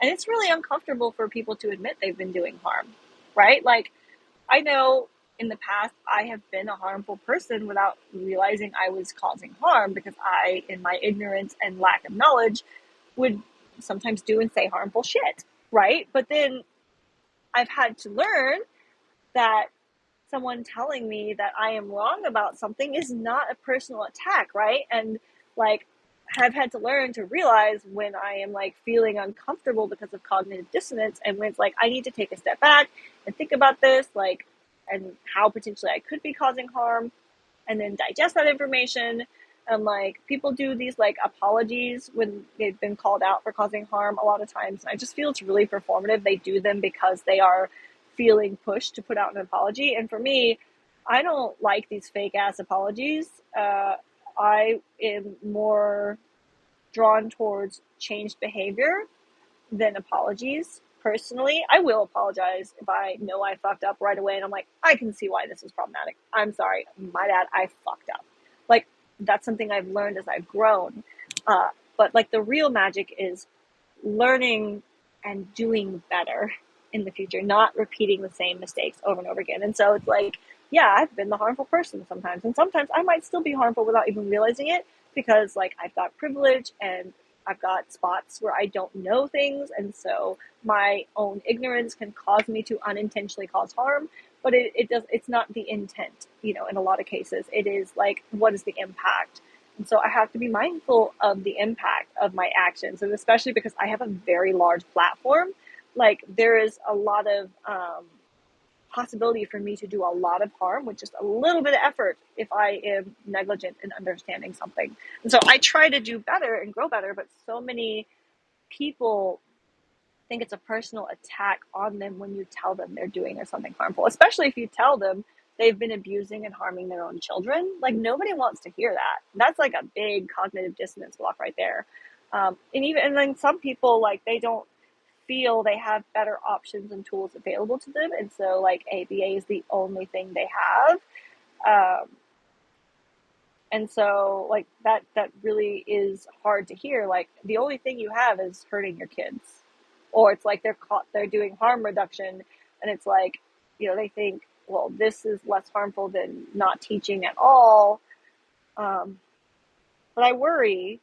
And it's really uncomfortable for people to admit they've been doing harm, right? Like, I know in the past I have been a harmful person without realizing I was causing harm, because I, in my ignorance and lack of knowledge, would sometimes do and say harmful shit, right? But then I've had to learn that someone telling me that I am wrong about something is not a personal attack, right? And like, I've had to learn to realize when I am like feeling uncomfortable because of cognitive dissonance, and when it's like I need to take a step back and think about this, like, and how potentially I could be causing harm, and then digest that information. And like, people do these like apologies when they've been called out for causing harm a lot of times. I just feel it's really performative. They do them because they are feeling pushed to put out an apology. And for me, I don't like these fake ass apologies. I am more drawn towards changed behavior than apologies. Personally, I will apologize if I know I fucked up right away and I'm like, I can see why this is problematic. I'm sorry, my bad, I fucked up. Like, that's something I've learned as I've grown. But like, the real magic is learning and doing better in the future, not repeating the same mistakes over and over again. And so it's like, yeah, I've been the harmful person sometimes, and sometimes I might still be harmful without even realizing it, because like, I've got privilege and I've got spots where I don't know things, and so my own ignorance can cause me to unintentionally cause harm. But it's not the intent, in a lot of cases. It is like, what is the impact? And so I have to be mindful of the impact of my actions, and especially because I have a very large platform. Like, there is a lot of possibility for me to do a lot of harm with just a little bit of effort if I am negligent in understanding something. And so I try to do better and grow better, but so many people think it's a personal attack on them when you tell them they're doing something harmful, especially if you tell them they've been abusing and harming their own children. Like, nobody wants to hear that. That's like a big cognitive dissonance block right there. And then some people, like, they don't feel they have better options and tools available to them, and so like ABA is the only thing they have. Um, and so like that really is hard to hear. Like, the only thing you have is hurting your kids, or it's like they're doing harm reduction, and it's like, they think, well, this is less harmful than not teaching at all. But I worry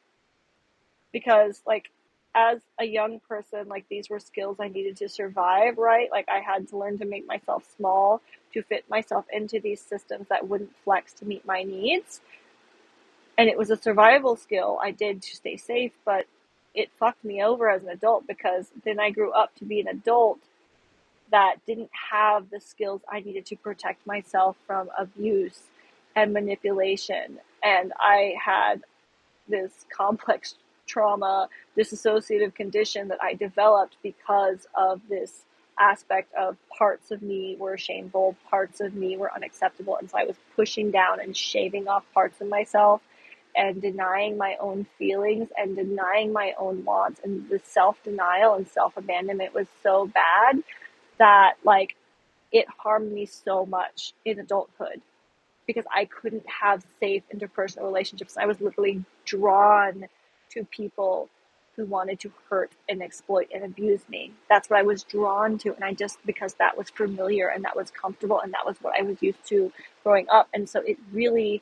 because, like, as a young person, like, these were skills I needed to survive, right? Like, I had to learn to make myself small, to fit myself into these systems that wouldn't flex to meet my needs. And it was a survival skill I did to stay safe, but it fucked me over as an adult, because then I grew up to be an adult that didn't have the skills I needed to protect myself from abuse and manipulation. And I had this complex trauma dissociative condition that I developed because of this aspect of parts of me were shameful, parts of me were unacceptable. And so I was pushing down and shaving off parts of myself and denying my own feelings and denying my own wants. And the self-denial and self-abandonment was so bad that, like, it harmed me so much in adulthood, because I couldn't have safe interpersonal relationships. I was literally drawn to people who wanted to hurt and exploit and abuse me. That's what I was drawn to. And because that was familiar and that was comfortable and that was what I was used to growing up. And so it really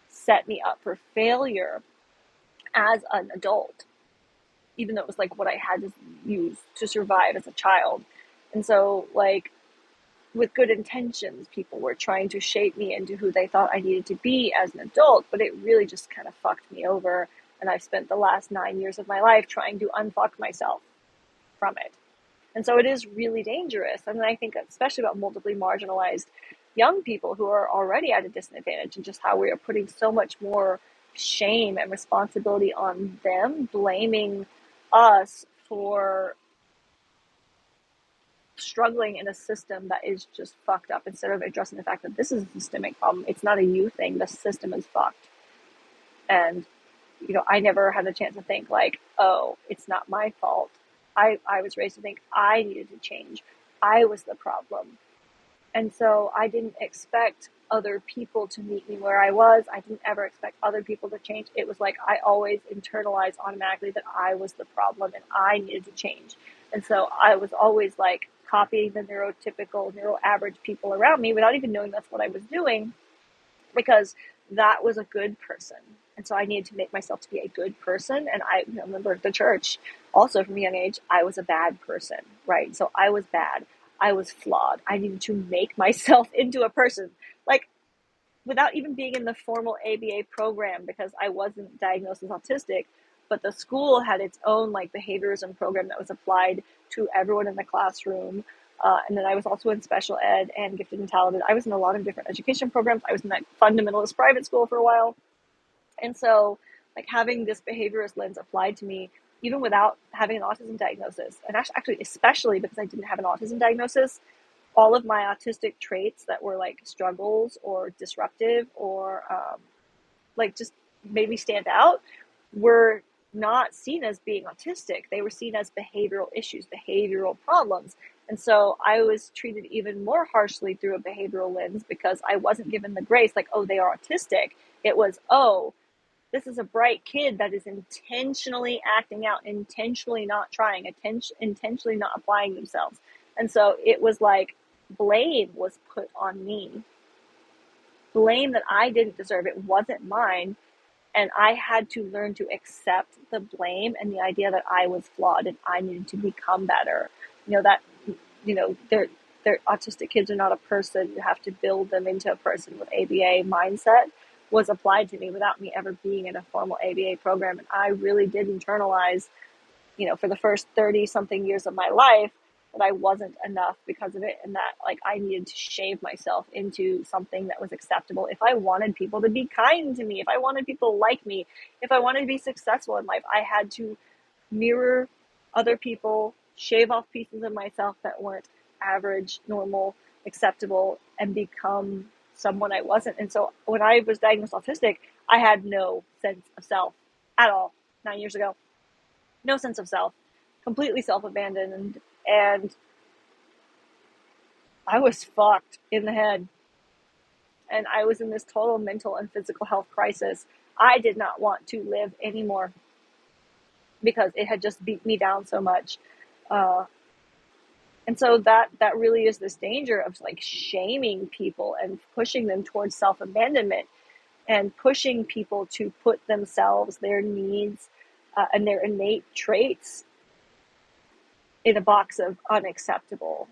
set me up for failure as an adult, even though it was like what I had to use to survive as a child. And so, like, with good intentions, people were trying to shape me into who they thought I needed to be as an adult, but it really just kind of fucked me over. And I've spent the last 9 years of my life trying to unfuck myself from it. And so it is really dangerous. And I think especially about multiply marginalized young people who are already at a disadvantage, and just how we are putting so much more shame and responsibility on them, blaming us for struggling in a system that is just fucked up, instead of addressing the fact that this is a systemic problem. It's not a you thing. The system is fucked. And, I never had a chance to think like, oh, it's not my fault. I was raised to think I needed to change. I was the problem. And so I didn't expect other people to meet me where I was. I didn't ever expect other people to change. It was like I always internalized automatically that I was the problem and I needed to change. And so I was always like copying the neurotypical, neuro average people around me without even knowing that's what I was doing, because that was a good person. And so I needed to make myself to be a good person. And I remember the church also from a young age, I was a bad person, right? So I was bad. I was flawed. I needed to make myself into a person, like, without even being in the formal ABA program, because I wasn't diagnosed as autistic, but the school had its own like behaviorism program that was applied to everyone in the classroom. And then I was also in special ed and gifted and talented. I was in a lot of different education programs. I was in that fundamentalist private school for a while. And so, like, having this behaviorist lens applied to me, even without having an autism diagnosis, and actually especially because I didn't have an autism diagnosis, all of my autistic traits that were like struggles or disruptive or like just made me stand out were not seen as being autistic. They were seen as behavioral issues, behavioral problems. And so I was treated even more harshly through a behavioral lens, because I wasn't given the grace like, oh, they are autistic. It was, oh, this is a bright kid that is intentionally acting out, intentionally not trying, intentionally not applying themselves. And so it was like blame was put on me. Blame that I didn't deserve. It wasn't mine. And I had to learn to accept the blame and the idea that I was flawed and I needed to become better. You know, that, they're autistic kids are not a person. You have to build them into a person with ABA mindset was applied to me without me ever being in a formal ABA program. And I really did internalize, for the first 30 something years of my life, that I wasn't enough because of it, and that like I needed to shave myself into something that was acceptable. If I wanted people to be kind to me, if I wanted people to like me, if I wanted to be successful in life, I had to mirror other people, shave off pieces of myself that weren't average, normal, acceptable, and become someone I wasn't. And so when I was diagnosed autistic, I had no sense of self at all 9 years ago. No sense of self, completely self-abandoned, and I was fucked in the head. And I was in this total mental and physical health crisis. I did not want to live anymore because it had just beat me down so much. Uh, and so that really is this danger of like shaming people and pushing them towards self-abandonment and pushing people to put themselves, their needs, and their innate traits in a box of unacceptable,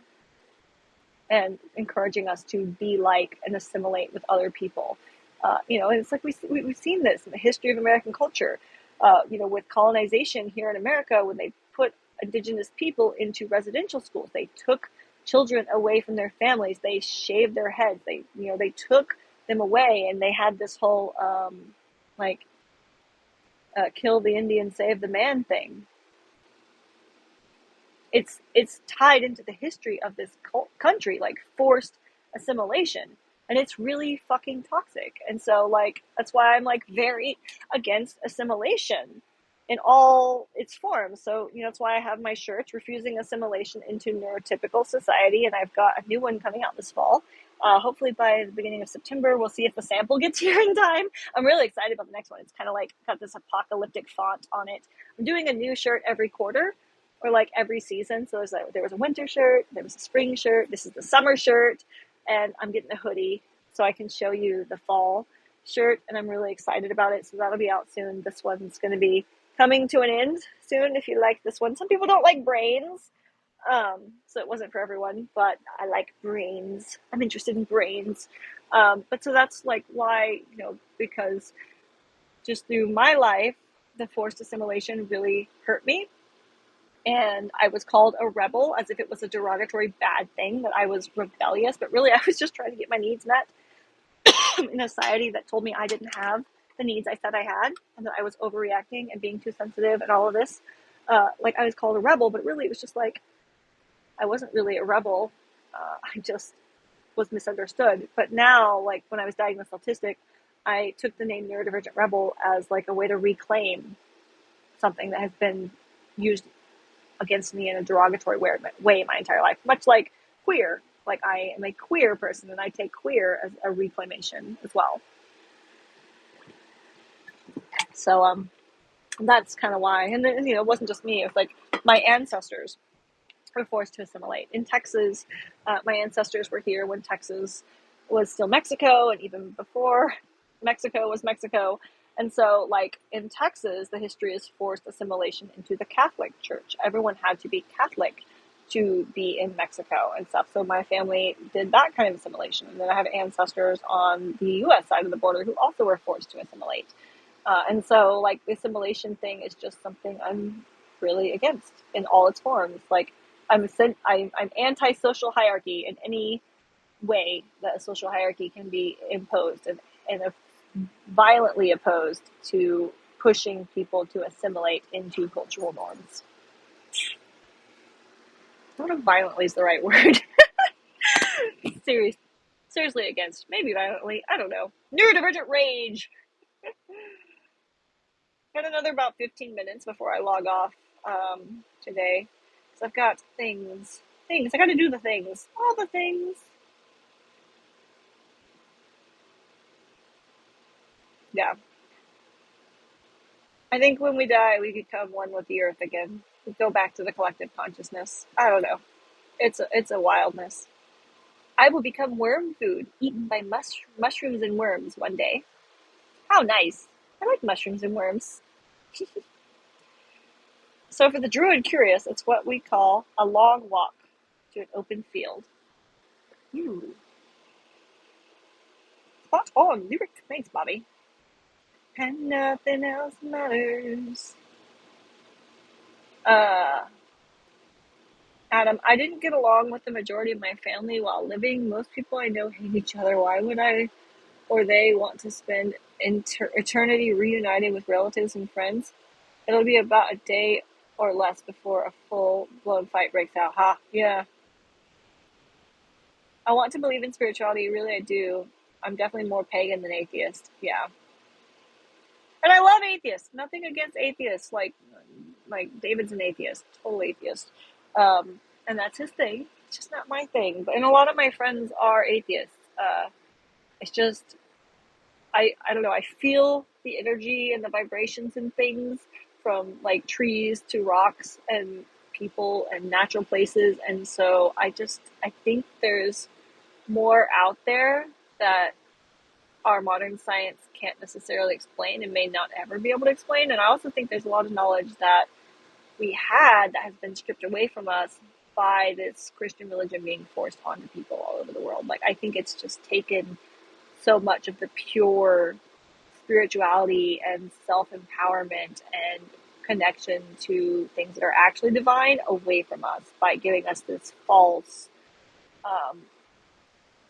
and encouraging us to be like and assimilate with other people. And it's like we've seen this in the history of American culture. With colonization here in America, when they put indigenous people into residential schools, they took children away from their families. They shaved their heads. They took them away, and they had this whole kill the Indian, save the man thing. It's tied into the history of this country, like forced assimilation, and it's really fucking toxic. And so like that's why I'm like very against assimilation in all its forms. So that's why I have my shirts refusing assimilation into neurotypical society, and I've got a new one coming out this fall. Hopefully by the beginning of September. We'll see if the sample gets here in time. I'm really excited about the next one. It's kind of like got this apocalyptic font on it. I'm doing a new shirt every quarter, or like every season. So there was a winter shirt, there was a spring shirt, this is the summer shirt, and I'm getting a hoodie so I can show you the fall shirt, and I'm really excited about it. So that'll be out soon. This one's going to be coming to an end soon if you like this one. Some people don't like brains, so it wasn't for everyone, but I like brains. I'm interested in brains. But so that's like why, because just through my life, the forced assimilation really hurt me. And I was called a rebel as if it was a derogatory bad thing, that I was rebellious, but really I was just trying to get my needs met in a society that told me I didn't have the needs I said I had, and that I was overreacting and being too sensitive and all of this. I was called a rebel, but really it was just like, I wasn't really a rebel. I just was misunderstood. But now, like when I was diagnosed autistic, I took the name NeuroDivergent Rebel as like a way to reclaim something that has been used against me in a derogatory way my entire life, much like queer. Like I am a queer person, and I take queer as a reclamation as well. So that's kind of why. And then it wasn't just me. It was like my ancestors were forced to assimilate in Texas. My ancestors were here when Texas was still Mexico, and even before Mexico was Mexico. And so, like in Texas, the history is forced assimilation into the Catholic Church. Everyone had to be Catholic to be in Mexico and stuff. So my family did that kind of assimilation. And then I have ancestors on the U.S. side of the border who also were forced to assimilate. And so, like, the assimilation thing is just something I'm really against in all its forms. Like, I'm anti-social hierarchy in any way that a social hierarchy can be imposed, and violently opposed to pushing people to assimilate into cultural norms. I don't know if violently is the right word. Seriously against. Maybe violently. I don't know. Neurodivergent rage. Got another about 15 minutes before I log off today. So I've got things. I got to do the things. All the things. Yeah. I think when we die, we become one with the earth again. We go back to the collective consciousness. I don't know. It's a wildness. I will become worm food, eaten by mushrooms and worms one day. How nice. I like mushrooms and worms. So for the druid curious, it's what we call a long walk to an open field. Ooh, spot on lyric. Thanks, Bobby. And nothing else matters. Uh, Adam, I didn't get along with the majority of my family while living. Most people I know hate each other. Why would I or they want to spend eternity reunited with relatives and friends? It'll be about a day or less before a full-blown fight breaks out. Ha, yeah. I want to believe in spirituality, really I do. I'm definitely more pagan than atheist. Yeah. And I love atheists. Nothing against atheists. Like David's an atheist, total atheist. And that's his thing. It's just not my thing. But and a lot of my friends are atheists. It's just I don't know, I feel the energy and the vibrations and things from like trees to rocks and people and natural places, and so I think there's more out there that our modern science can't necessarily explain and may not ever be able to explain. And I also think there's a lot of knowledge that we had that has been stripped away from us by this Christian religion being forced onto people all over the world. Like, I think it's just taken so much of the pure spirituality and self-empowerment and connection to things that are actually divine away from us by giving us this false um,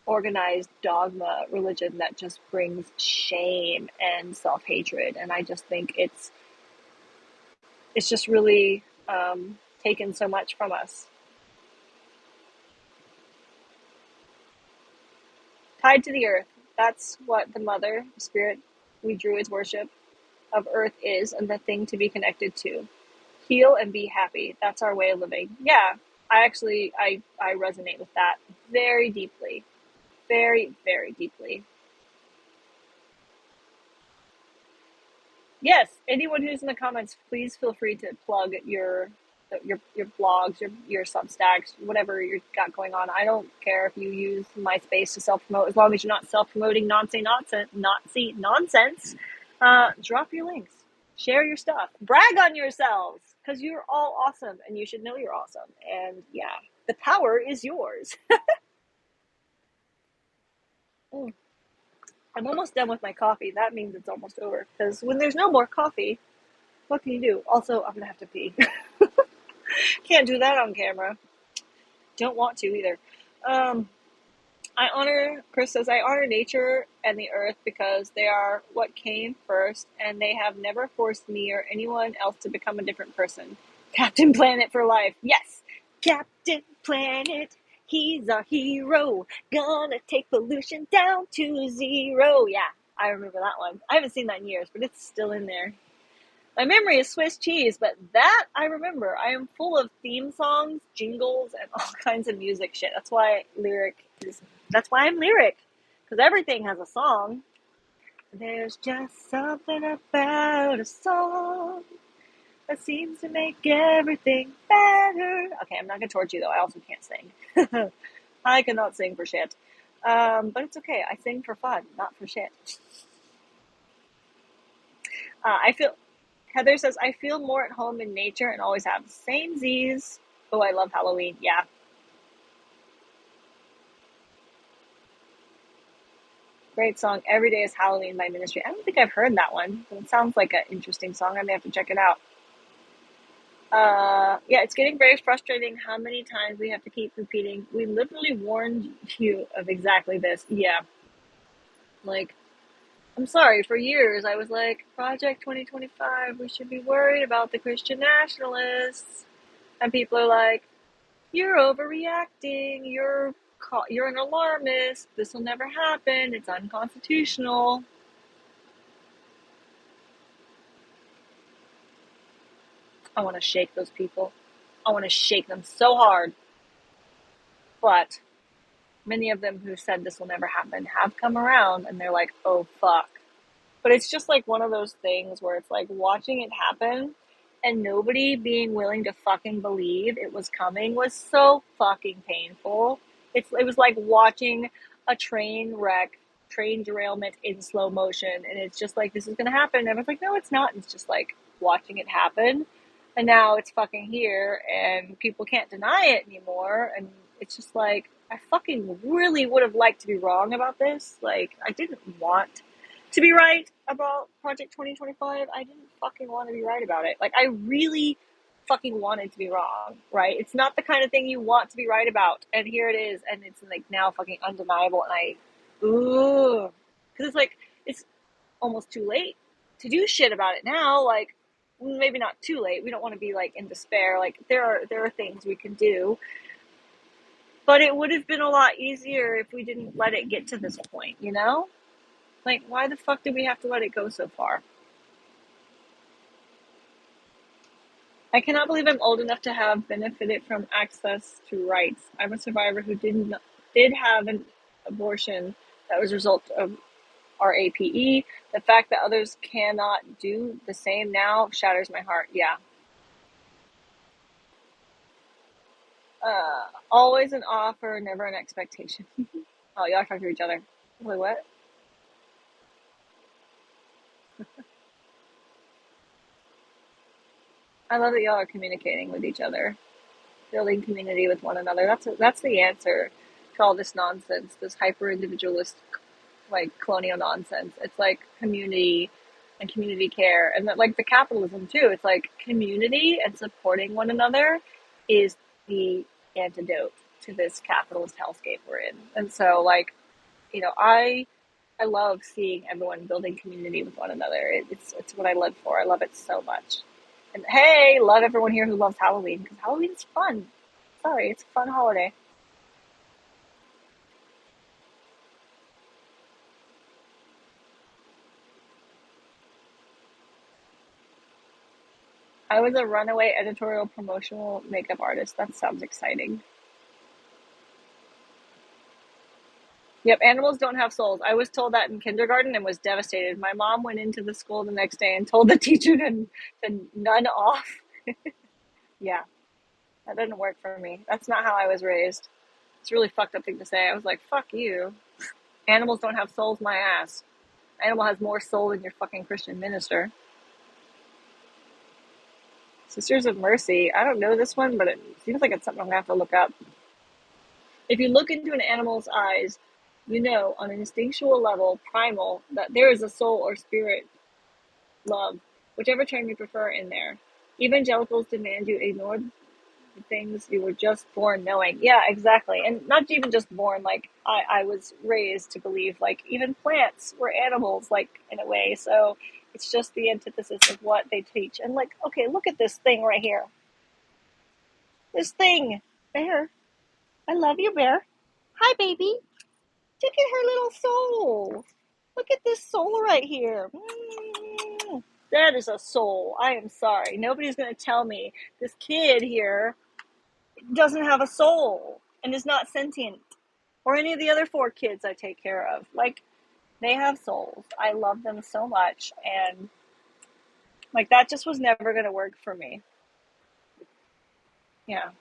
organized dogma religion that just brings shame and self-hatred. And I just think it's just really taken so much from us. Tied to the earth, that's what the mother spirit we druids worship of earth is, and the thing to be connected to. Heal and be happy, that's our way of living. Yeah, I resonate with that very deeply, very, very deeply. Yes, anyone who's in the comments, please feel free to plug your blogs, your Substacks, whatever you got going on. I don't care if you use MySpace to self promote, as long as you're not self promoting Nazi nonsense. Drop your links, share your stuff, brag on yourselves, because you're all awesome, and you should know you're awesome. And yeah, the power is yours. Mm. I'm almost done with my coffee. That means it's almost over. Because when there's no more coffee, what can you do? Also, I'm gonna have to pee. Can't do that on camera. Don't want to either. Um, Chris says, I honor nature and the earth because they are what came first, and they have never forced me or anyone else to become a different person. Captain Planet for life. Yes! Captain Planet, he's our hero. Gonna take pollution down to zero. Yeah, I remember that one. I haven't seen that in years, but it's still in there. My memory is Swiss cheese, but that I remember. I am full of theme songs, jingles, and all kinds of music shit. That's why I'm lyric. Because everything has a song. There's just something about a song that seems to make everything better. Okay, I'm not gonna torture you though. I also can't sing. I cannot sing for shit. But it's okay. I sing for fun, not for shit. I feel Heather says, I feel more at home in nature and always have. Same Z's. Oh, I love Halloween. Yeah. Great song. Every Day is Halloween by Ministry. I don't think I've heard that one, but it sounds like an interesting song. I may have to check it out. Yeah, it's getting very frustrating how many times we have to keep repeating. We literally warned you of exactly this. Yeah. Like, I'm sorry, for years I was like, Project 2025, we should be worried about the Christian nationalists. And people are like, you're overreacting. You're an alarmist. This will never happen. It's unconstitutional. I want to shake those people. I want to shake them so hard. But many of them who said this will never happen have come around and they're like, oh fuck. But it's just like one of those things where it's like watching it happen and nobody being willing to fucking believe it was coming was so fucking painful. It was like watching a train wreck train derailment in slow motion, and it's just like, this is gonna happen. And I was like, no, it's not. And it's just like watching it happen, and now it's fucking here, and people can't deny it anymore. And it's just like, I fucking really would have liked to be wrong about this. Like, I didn't want to be right about Project 2025. I didn't fucking want to be right about it. Like, I really fucking wanted to be wrong, right? It's not the kind of thing you want to be right about, and here it is, and it's like now fucking undeniable, and ooh, because it's like, it's almost too late to do shit about it now. Like, maybe not too late. We don't want to be like in despair. Like, there are things we can do, but it would have been a lot easier if we didn't let it get to this point, you know? Like, why the fuck did we have to let it go so far? I cannot believe I'm old enough to have benefited from access to rights. I'm a survivor who did have an abortion that was a result of our APE. The fact that others cannot do the same now shatters my heart. Yeah. Always an offer, never an expectation. Oh, y'all talk to each other. Wait, what? I love that y'all are communicating with each other, building community with one another. That's the answer to all this nonsense, this hyper individualist, like, colonial nonsense. It's like community and community care, and that, like, the capitalism too. It's like community and supporting one another is the antidote to this capitalist hellscape we're in. And so, like, I love seeing everyone building community with one another. It's what I live for. I love it so much. And hey, love everyone here who loves Halloween, because Halloween's fun. Sorry, it's a fun holiday. I was a runaway editorial promotional makeup artist. That sounds exciting. Yep, animals don't have souls. I was told that in kindergarten and was devastated. My mom went into the school the next day and told the teacher to none off. Yeah, that didn't work for me. That's not how I was raised. It's a really fucked up thing to say. I was like, fuck you. Animals don't have souls, my ass. Animal has more soul than your fucking Christian minister. Sisters of Mercy. I don't know this one, but it seems like it's something I'm gonna have to look up. If you look into an animal's eyes, you know on an instinctual level, primal, that there is a soul or spirit, love, whichever term you prefer in there. Evangelicals demand you ignore the things you were just born knowing. Yeah, exactly. And not even just born, like, I was raised to believe, like, even plants were animals, like, in a way. So it's just the antithesis of what they teach. And, like, okay, look at this thing right here. This thing. Bear. I love you, Bear. Hi, baby. Look at her little soul. Look at this soul right here. That is a soul. I am sorry. Nobody's going to tell me this kid here doesn't have a soul and is not sentient, or any of the other four kids I take care of. Like, they have souls. I love them so much. And, like, that just was never going to work for me. Yeah.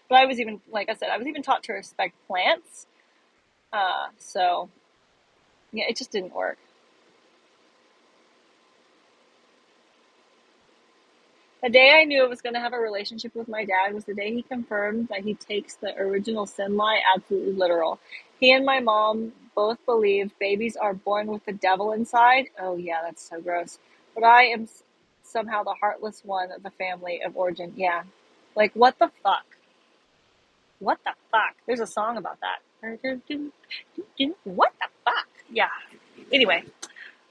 But I was even, like I said, I was even taught to respect plants. So, yeah, it just didn't work. The day I knew I was going to have a relationship with my dad was the day he confirmed that he takes the original sin lie absolutely literal. He and my mom both believe babies are born with the devil inside. Oh, yeah, that's so gross. But I am somehow the heartless one of the family of origin. Yeah. Like, what the fuck? What the fuck? There's a song about that. What the fuck? Yeah. Anyway,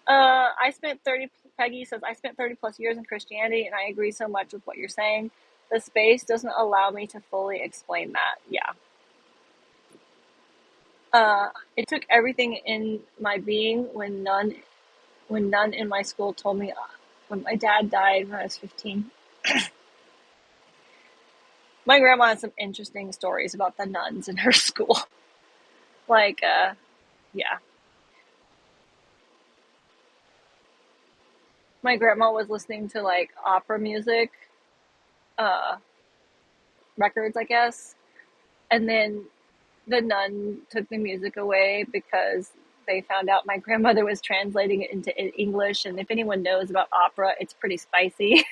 I spent 30, Peggy says, I spent 30 plus years in Christianity, and I agree so much with what you're saying. The space doesn't allow me to fully explain that. Yeah. It took everything in my being when none in my school told me, when my dad died when I was 15. My grandma had some interesting stories about the nuns in her school. Like, yeah. My grandma was listening to, like, opera music, uh, records, I guess. And then the nun took the music away because they found out my grandmother was translating it into English. And if anyone knows about opera, it's pretty spicy.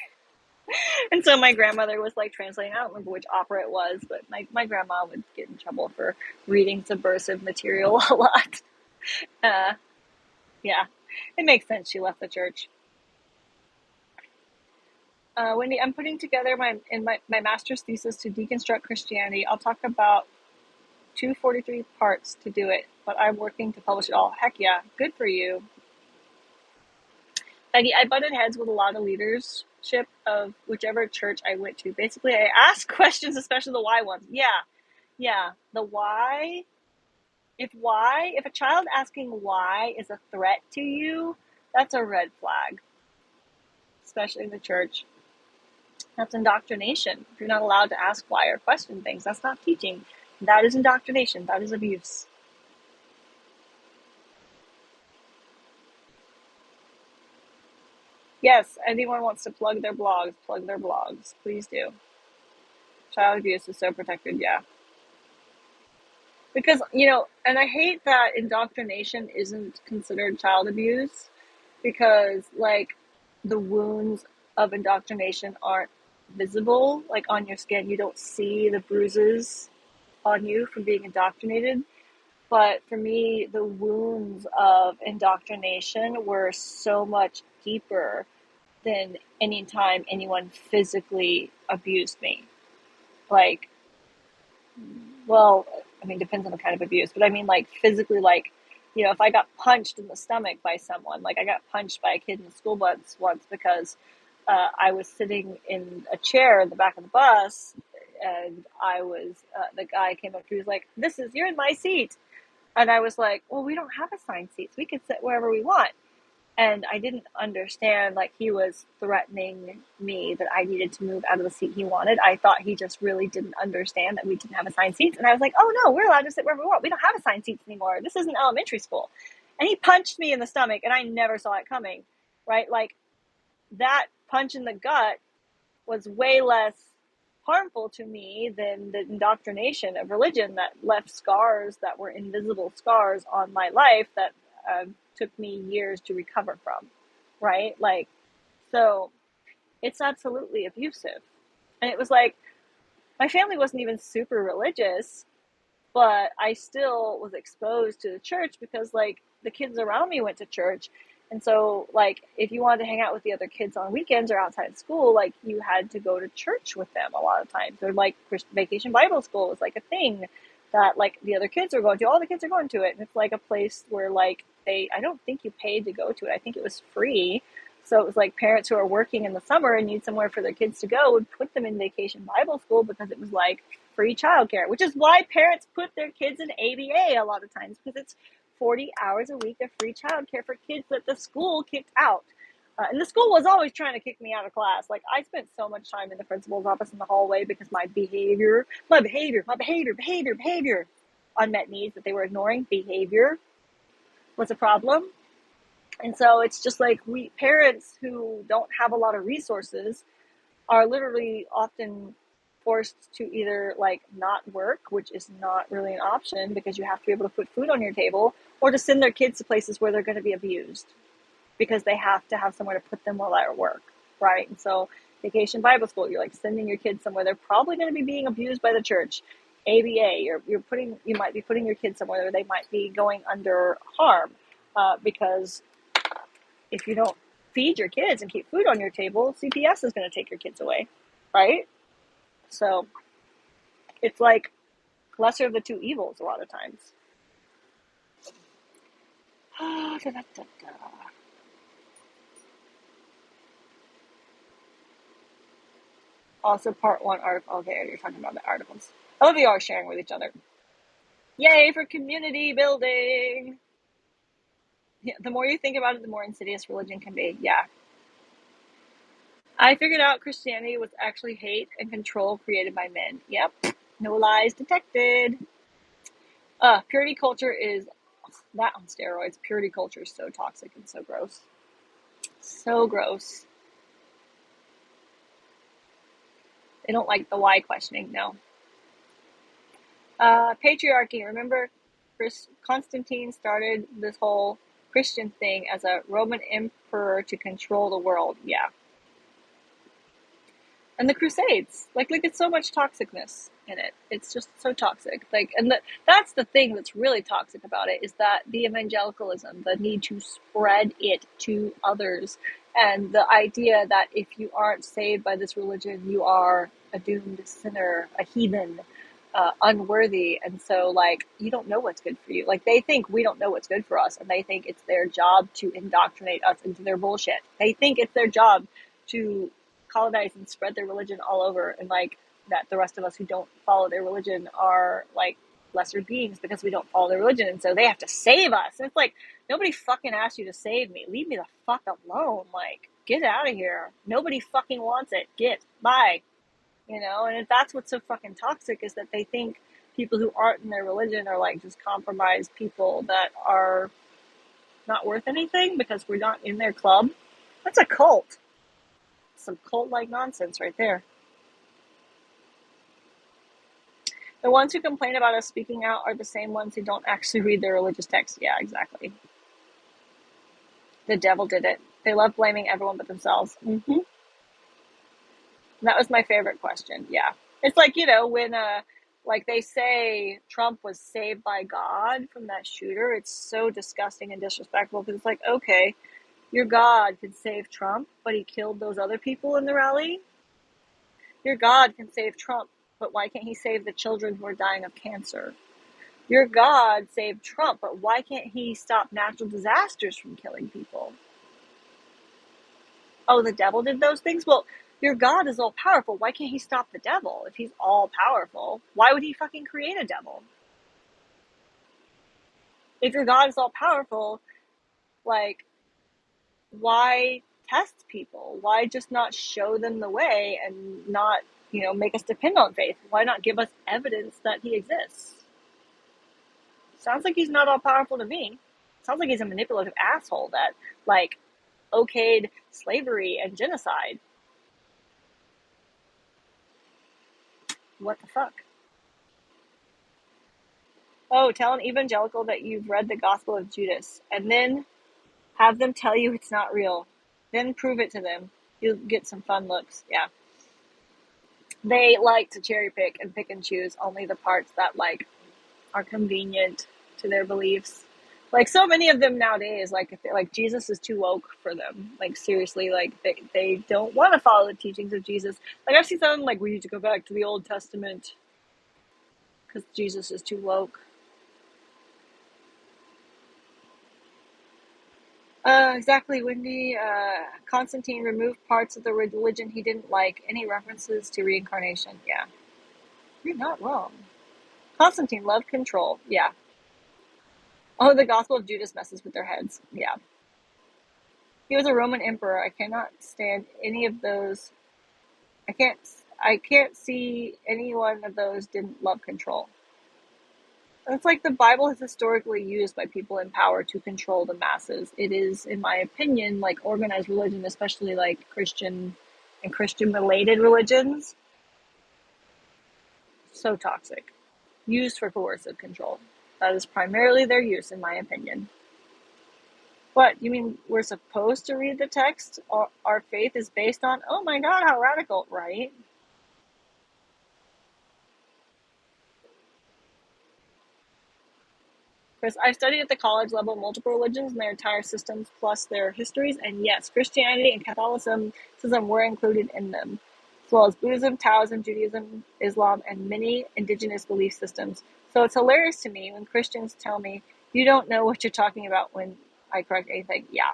And so my grandmother was like translating. I don't remember which opera it was, but my grandma would get in trouble for reading subversive material a lot. Uh, yeah, it makes sense. She left the church. Wendy, I'm putting together my master's thesis to deconstruct Christianity. I'll talk about 243 parts to do it, but I'm working to publish it all. Heck yeah, good for you. I butted heads with a lot of leadership of whichever church I went to. Basically, I asked questions, especially the why ones. Yeah, the why. If a child asking why is a threat to you, that's a red flag, especially in the church. That's indoctrination. If you're not allowed to ask why or question things, that's not teaching. That is indoctrination. That is abuse. Yes, anyone wants to plug their blogs. Please do. Child abuse is so protected, yeah. Because, and I hate that indoctrination isn't considered child abuse because, like, the wounds of indoctrination aren't visible, like on your skin. You don't see the bruises on you from being indoctrinated. But for me, the wounds of indoctrination were so much deeper than any time anyone physically abused me. Like, well, I mean, depends on the kind of abuse, but I mean, like, physically, like, if I got punched in the stomach by someone, like, I got punched by a kid in the school bus once because I was sitting in a chair in the back of the bus, and the guy came up to me, he was like, you're in my seat. And I was like, well, we don't have assigned seats. We can sit wherever we want. And I didn't understand, like, he was threatening me that I needed to move out of the seat he wanted. I thought he just really didn't understand that we didn't have assigned seats. And I was like, oh no, we're allowed to sit wherever we want. We don't have assigned seats anymore. This isn't elementary school. And he punched me in the stomach, and I never saw it coming, right? Like, that punch in the gut was way less harmful to me than the indoctrination of religion that left scars that were invisible scars on my life that took me years to recover from, right? Like, so it's absolutely abusive. And it was like, my family wasn't even super religious, but I still was exposed to the church because, like, the kids around me went to church. And so, like, if you wanted to hang out with the other kids on weekends or outside of school, like, you had to go to church with them a lot of times. Or, like, Vacation Bible School was, like, a thing that, like, the other kids were going to. All the kids are going to it. And it's, like, a place where, like, I don't think you paid to go to it. I think it was free. So it was like parents who are working in the summer and need somewhere for their kids to go would put them in Vacation Bible School because it was, like, free childcare, which is why parents put their kids in ABA a lot of times, because it's 40 hours a week of free childcare for kids that the school kicked out. And the school was always trying to kick me out of class. Like, I spent so much time in the principal's office in the hallway because my behavior, unmet needs that they were ignoring, behavior was a problem. And so it's just like, we parents who don't have a lot of resources are literally often forced to either, like, not work, which is not really an option because you have to be able to put food on your table, or to send their kids to places where they're going to be abused because they have to have somewhere to put them while they're at work, right? And so Vacation Bible School, you're, like, sending your kids somewhere they're probably going to be being abused by the church. ABA, you might be putting your kids somewhere where they might be going under harm, because if you don't feed your kids and keep food on your table, CPS is going to take your kids away, right? So it's like lesser of the two evils a lot of times. Also, part one article. Okay, you're talking about the articles. I love you all sharing with each other. Yay for community building. Yeah, the more you think about it, the more insidious religion can be. Yeah. I figured out Christianity was actually hate and control created by men. Yep. No lies detected. Purity culture is that on steroids. Purity culture is so toxic and so gross. So gross. They don't like the why questioning, no. Patriarchy. Remember, Constantine started this whole Christian thing as a Roman emperor to control the world. Yeah. And the Crusades, like it's so much toxicness in it. It's just so toxic. That's the thing that's really toxic about it, is that the evangelicalism, the need to spread it to others, and the idea that if you aren't saved by this religion, you are a doomed sinner, a heathen, unworthy. And so, like, you don't know what's good for you. Like, they think we don't know what's good for us, and they think it's their job to indoctrinate us into their bullshit. They think it's their job to colonize and spread their religion all over, and like that the rest of us who don't follow their religion are like lesser beings because we don't follow their religion, and so they have to save us. And it's like, nobody fucking asked you to save me. Leave me the fuck alone. Like, get out of here. Nobody fucking wants it. Get bye. And that's what's so fucking toxic, is that they think people who aren't in their religion are like just compromised people that are not worth anything because we're not in their club. That's a cult. Some cult-like nonsense right there. The ones who complain about us speaking out are the same ones who don't actually read their religious text. Yeah, exactly. The devil did it. They love blaming everyone but themselves. Mm-hmm. That was my favorite question. Yeah. It's like, when like they say Trump was saved by God from that shooter, it's so disgusting and disrespectful, because it's like, okay, your God could save Trump, but he killed those other people in the rally. Your God can save Trump, but why can't he save the children who are dying of cancer? Your God saved Trump, but why can't he stop natural disasters from killing people? Oh, the devil did those things? Well, your God is all powerful. Why can't he stop the devil? If he's all powerful, why would he fucking create a devil? If your God is all powerful, like, why test people? Why just not show them the way and not, make us depend on faith? Why not give us evidence that he exists? Sounds like he's not all powerful to me. Sounds like he's a manipulative asshole that, like, okayed slavery and genocide. What the fuck? Oh, tell an evangelical that you've read the Gospel of Judas, and then have them tell you it's not real. Then prove it to them. You'll get some fun looks. Yeah. They like to cherry pick and pick and choose only the parts that, like, are convenient to their beliefs. Like, so many of them nowadays, like, if like, Jesus is too woke for them. Like, seriously, like, they don't want to follow the teachings of Jesus. Like, I've seen some, like, we need to go back to the Old Testament because Jesus is too woke. Exactly, Wendy. Constantine removed parts of the religion he didn't like. Any references to reincarnation? Yeah. You're not wrong. Constantine loved control. Yeah. Oh, the Gospel of Judas messes with their heads. Yeah. He was a Roman emperor. I cannot stand any of those. I can't I can't see any one of those didn't love control. It's like the Bible is historically used by people in power to control the masses. It is, in my opinion, like organized religion, especially like Christian and Christian related religions, so toxic. Used for coercive control. That is primarily their use, in my opinion. What, you mean we're supposed to read the text? Or our faith is based on, oh my god, how radical, right? Chris, I've studied at the college level multiple religions and their entire systems plus their histories, and yes, Christianity and Catholicism were included in them, as well as Buddhism, Taoism, Judaism, Islam, and many indigenous belief systems. So it's hilarious to me when Christians tell me, you don't know what you're talking about when I correct anything. Yeah.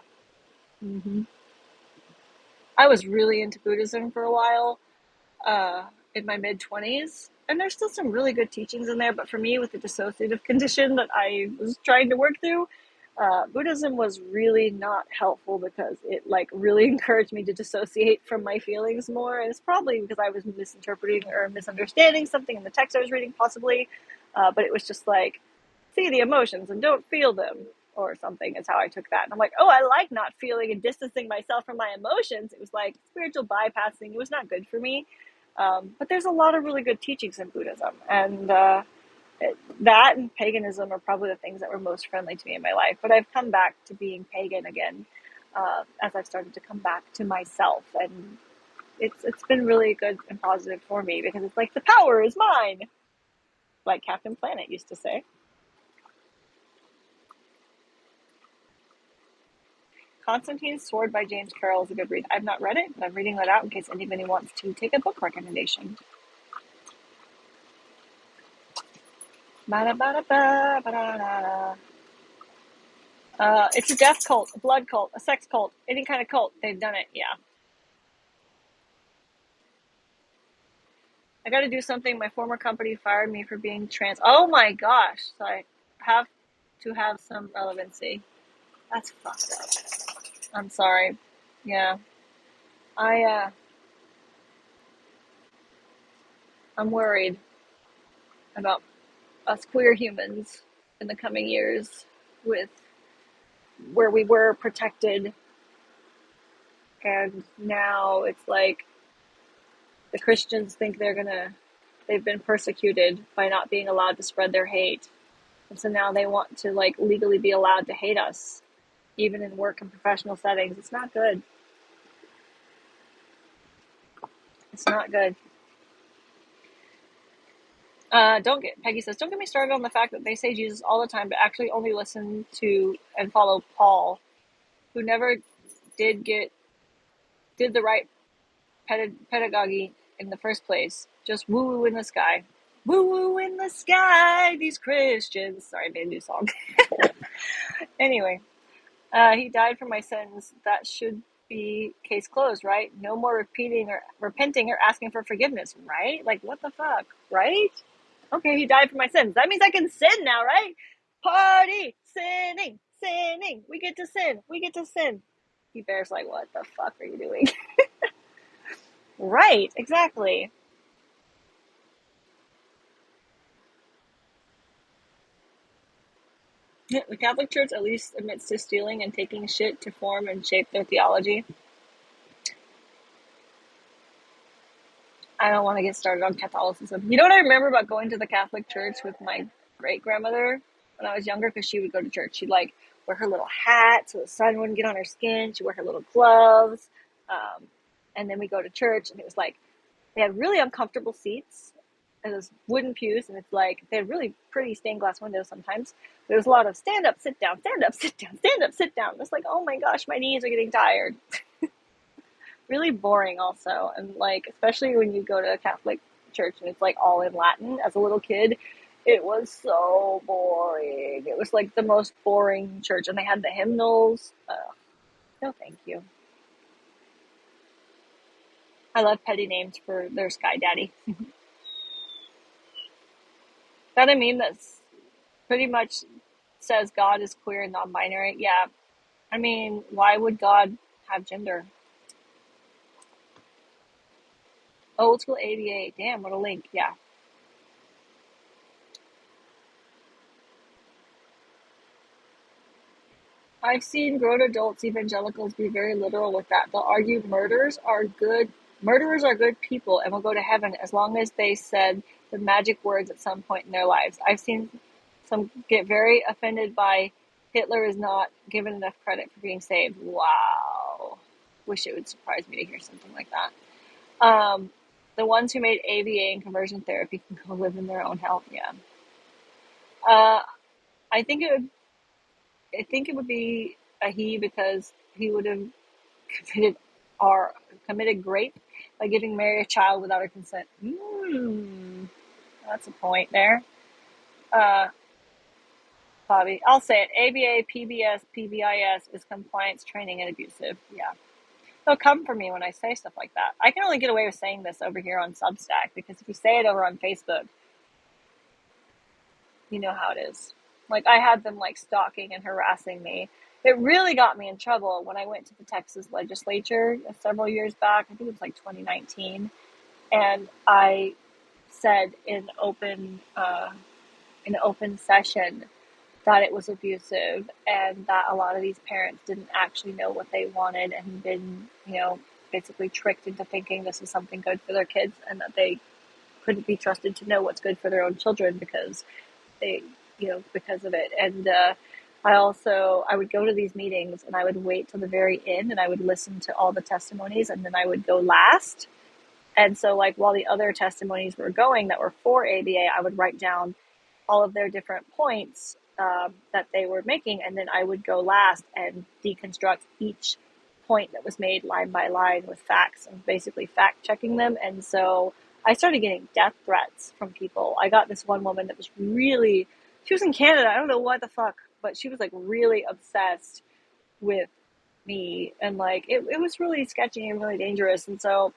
Mm-hmm. I was really into Buddhism for a while, in my mid-20s, and there's still some really good teachings in there, but for me, with the dissociative condition that I was trying to work through, Buddhism was really not helpful because it, like, really encouraged me to dissociate from my feelings more, and it's probably because I was misinterpreting or misunderstanding something in the text I was reading, possibly, but it was just like, see the emotions and don't feel them, or something is how I took that. And I'm like, oh, I like not feeling and distancing myself from my emotions. It was like spiritual bypassing. It was not good for me. But there's a lot of really good teachings in Buddhism. And That and paganism are probably the things that were most friendly to me in my life. But I've come back to being pagan again, as I've started to come back to myself, and it's been really good and positive for me because it's like the power is mine, like Captain Planet used to say. Constantine's Sword by James Carroll is a good read. I've not read it, but I'm reading that out in case anybody wants to take a book recommendation. It's a death cult, a blood cult, a sex cult, any kind of cult. They've done it, yeah. I got to do something. My former company fired me for being trans. Oh my gosh. So I have to have some relevancy. That's fucked up. I'm sorry. Yeah. I, I'm worried about us queer humans in the coming years with where we were protected, and now it's like the Christians think they've been persecuted by not being allowed to spread their hate. And so now they want to like legally be allowed to hate us, even in work and professional settings. It's not good. It's not good. Peggy says, don't get me started on the fact that they say Jesus all the time, but actually only listen to and follow Paul, who never did did the right pedagogy in the first place. Just woo woo in the sky. Woo woo in the sky, these Christians. Sorry, I made a new song. Anyway, he died for my sins. That should be case closed, right? No more repenting or asking for forgiveness, right? Like, what the fuck, right? Okay, he died for my sins. That means I can sin now, right? Party, sinning, sinning. We get to sin. We get to sin. He bears like, what the fuck are you doing? Right, exactly. The Catholic Church at least admits to stealing and taking shit to form and shape their theology. I don't want to get started on Catholicism. You know what I remember about going to the Catholic Church with my great grandmother when I was younger? Because she would go to church. She'd like wear her little hat so the sun wouldn't get on her skin. She'd wear her little gloves. Um, and then we go to church, and it was like they had really uncomfortable seats and those wooden pews. And it's like they had really pretty stained glass windows sometimes. But it was a lot of stand up, sit down, stand up, sit down, stand up, sit down. It's like, oh my gosh, my knees are getting tired. Really boring also, and like especially when you go to a Catholic church and it's like all in Latin. As a little kid, it was so boring. It was like the most boring church, and they had the hymnals. No thank you. I love petty names for their sky daddy. That I mean that's pretty much says God is queer and non-binary. Yeah, I mean, why would God have gender? Old school ABA. Damn, what a link. Yeah. I've seen grown adults, evangelicals, be very literal with that. They'll argue murderers are good people and will go to heaven as long as they said the magic words at some point in their lives. I've seen some get very offended by Hitler is not given enough credit for being saved. Wow. Wish it would surprise me to hear something like that. The ones who made ABA and conversion therapy can go live in their own hell. Yeah. Uh, I think it would I think it would be a he because he would have committed or committed rape by giving Mary a child without her consent. That's a point there. Uh, Bobby, I'll say it. ABA, PBS, PBIS is compliance training and abusive. Yeah. They'll come for me when I say stuff like that. I can only get away with saying this over here on Substack because if you say it over on Facebook, you know how it is. Like I had them like stalking and harassing me. It really got me in trouble when I went to the Texas legislature several years back. I think it was like 2019, and I said in open session that it was abusive and that a lot of these parents didn't actually know what they wanted and been basically tricked into thinking this is something good for their kids and that they couldn't be trusted to know what's good for their own children because they, because of it. And I would go to these meetings and I would wait till the very end and I would listen to all the testimonies and then I would go last. And so, like, while the other testimonies were going that were for ABA, I would write down all of their different points that they were making, and then I would go last and deconstruct each point that was made line by line with facts and basically fact checking them. And so I started getting death threats from people. I got this one woman that was really, she was in Canada, I don't know what the fuck, but she was like really obsessed with me, and like it was really sketchy and really dangerous. And so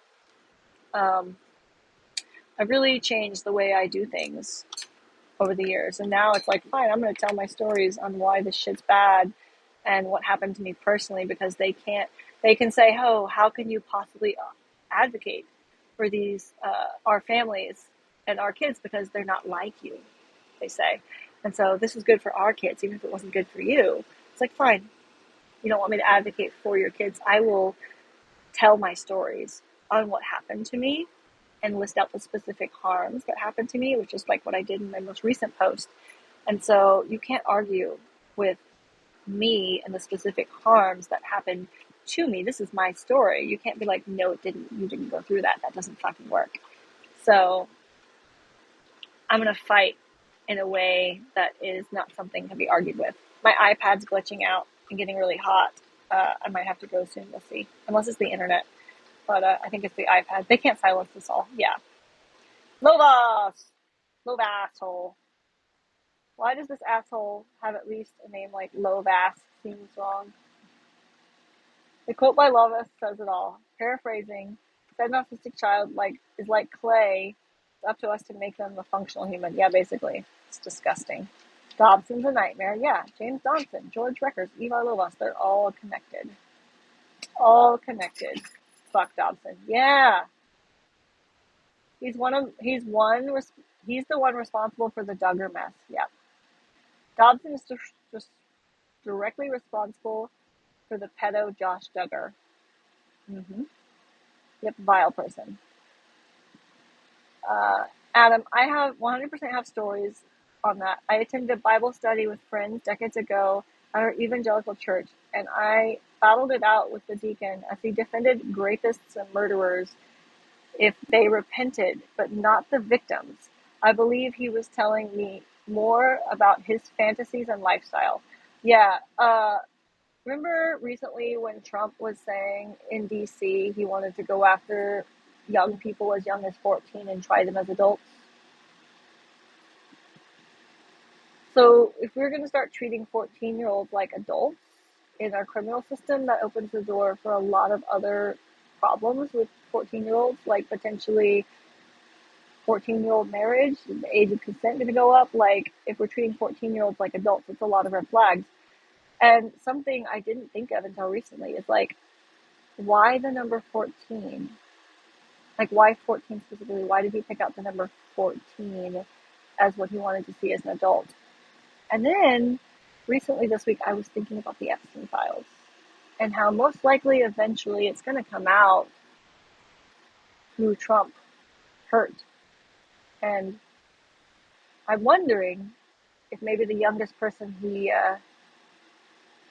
um, I really changed the way I do things over the years. And now it's like, fine, I'm going to tell my stories on why this shit's bad and what happened to me personally, because they can say, oh, how can you possibly advocate for these, our families and our kids, because they're not like you, they say. And so this is good for our kids, even if it wasn't good for you. It's like, fine, you don't want me to advocate for your kids. I will tell my stories on what happened to me and list out the specific harms that happened to me, which is like what I did in my most recent post. And so you can't argue with me and the specific harms that happened to me. This is my story. You can't be like, no, it didn't. You didn't go through that. That doesn't fucking work. So I'm going to fight in a way that is not something to be argued with. My iPad's glitching out and getting really hot. I might have to go soon. We'll see. Unless it's the internet. But I think it's the iPad. They can't silence us all. Yeah. Lovas! Love asshole. Why does this asshole have at least a name like Lovass? Seems wrong. The quote by Lovass says it all. Paraphrasing, said an autistic child is like clay. It's up to us to make them a functional human. Yeah, basically. It's disgusting. Dobson's a nightmare. Yeah, James Dobson, George Reckers, Ivar Lovaas, they're all connected. All connected. Fuck Dobson. Yeah. He's the one responsible for the Duggar mess. Yeah. Dobson is just directly responsible for the pedo Josh Duggar. Mm-hmm. Yep, vile person. Adam, I have 100% have stories on that. I attended a Bible study with friends decades ago at our evangelical church, and I battled it out with the deacon as he defended rapists and murderers if they repented, but not the victims. I believe he was telling me more about his fantasies and lifestyle. Yeah, remember recently when Trump was saying in DC he wanted to go after young people as young as 14 and try them as adults? So if we're going to start treating 14-year-olds like adults in our criminal system, that opens the door for a lot of other problems with 14-year-olds, like potentially 14-year-old marriage, the age of consent going to go up. Like, if we're treating 14-year-olds like adults, it's a lot of red flags. And something I didn't think of until recently is like, why the number 14? Like, why 14 specifically? Why did he pick out the number 14 as what he wanted to see as an adult? And then recently this week, I was thinking about the Epstein files and how most likely eventually it's going to come out who Trump hurt. And I'm wondering if maybe the youngest person he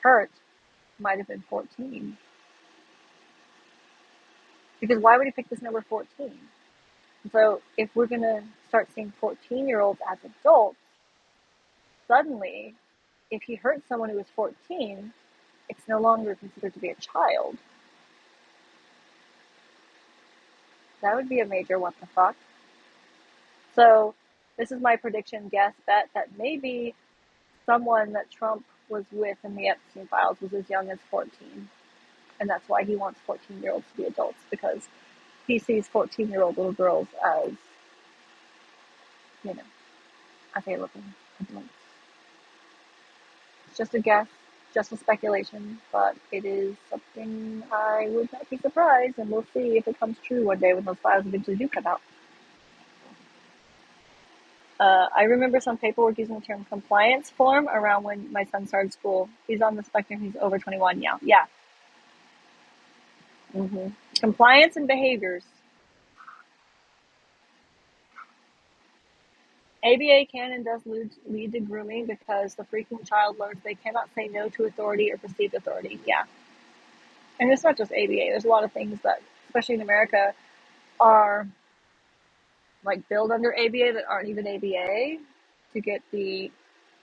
hurt might have been 14. Because why would he pick this number 14? So if we're going to start seeing 14-year-olds as adults, suddenly, if he hurt someone who was 14, it's no longer considered to be a child. That would be a major what the fuck. So this is my prediction, guess, bet, that maybe someone that Trump was with in the Epstein files was as young as 14. And that's why he wants 14-year-olds to be adults, because he sees 14-year-old little girls as, available adults. It's just a guess, just a speculation, but it is something I would not be surprised, and we'll see if it comes true one day when those files eventually do come out. I remember some paperwork using the term compliance form around when my son started school. He's on the spectrum. He's over 21 now. Yeah. Mm-hmm. Compliance and behaviors. ABA can and does lead to grooming because the freaking child learns they cannot say no to authority or perceived authority. Yeah. And it's not just ABA. There's a lot of things that, especially in America, are like billed under ABA that aren't even ABA to get the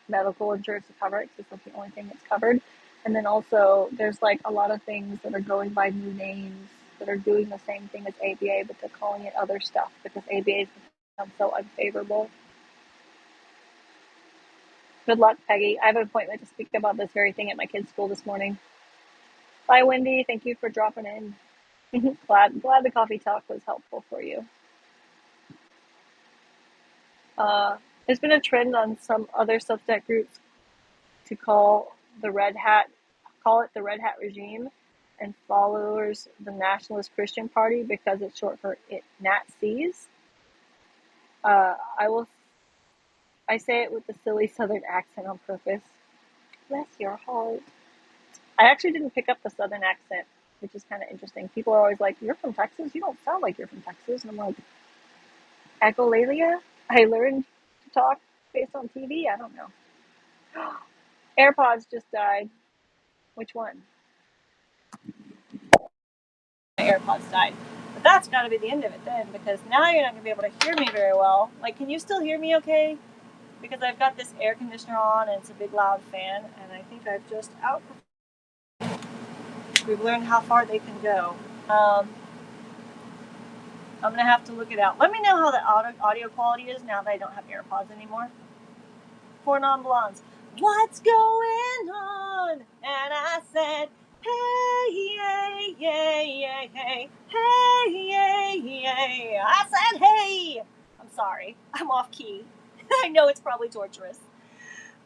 medical insurance to cover it, because that's the only thing that's covered. And then also, there's like a lot of things that are going by new names that are doing the same thing as ABA, but they're calling it other stuff because ABA has become so unfavorable. Good luck, Peggy. I have an appointment to speak about this very thing at my kids' school this morning. Bye, Wendy. Thank you for dropping in. glad the coffee talk was helpful for you. There's been a trend on some other Substack groups to call it the Red Hat regime, and followers the Nationalist Christian Party because it's short for it Nazis. I will. I say it with the silly Southern accent on purpose. Bless your heart. I actually didn't pick up the Southern accent, which is kind of interesting. People are always like, "You're from Texas? You don't sound like you're from Texas." And I'm like, echolalia? I learned to talk based on TV? I don't know. AirPods just died. Which one? My AirPods died. But that's got to be the end of it then, because now you're not going to be able to hear me very well. Like, can you still hear me okay? Because I've got this air conditioner on and it's a big loud fan, and I think I've just we've learned how far they can go. I'm going to have to look it out. Let me know how the audio quality is now that I don't have AirPods anymore. For non-blondes. What's going on? And I said, hey, yay, yay, yay, hey, hey, yay, yay. I said, hey. I'm sorry. I'm off key. I know it's probably torturous.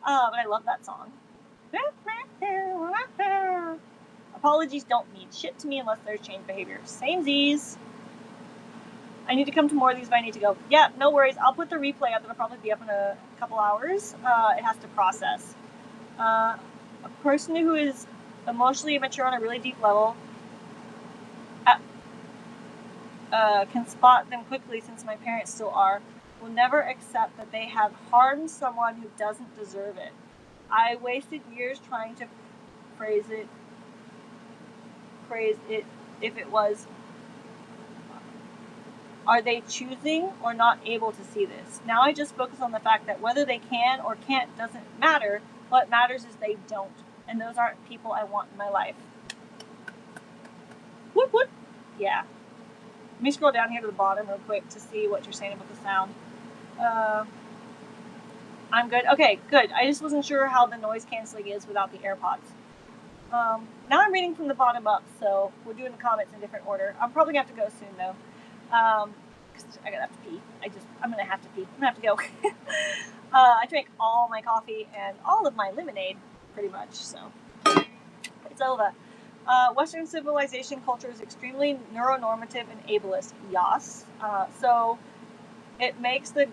But I love that song. Apologies don't mean shit to me unless there's changed behavior. Samesies. I need to come to more of these, but I need to go. Yeah, no worries. I'll put the replay up. It'll probably be up in a couple hours. It has to process. A person who is emotionally immature on a really deep level can spot them quickly, since my parents still are, will never accept that they have harmed someone who doesn't deserve it. I wasted years trying to phrase it if it was, are they choosing or not able to see this? Now I just focus on the fact that whether they can or can't doesn't matter. What matters is they don't. And those aren't people I want in my life. Whoop, whoop. Yeah. Let me scroll down here to the bottom real quick to see what you're saying about the sound. I'm good. Okay, good. I just wasn't sure how the noise canceling is without the AirPods. Now I'm reading from the bottom up, so we're doing the comments in a different order. I'm probably going to have to go soon, though. Because I'm going to have to pee. I'm going to have to pee. I'm going to have to go. I drank all my coffee and all of my lemonade, pretty much, so it's over. Western civilization culture is extremely neuronormative and ableist. Yes. So it makes the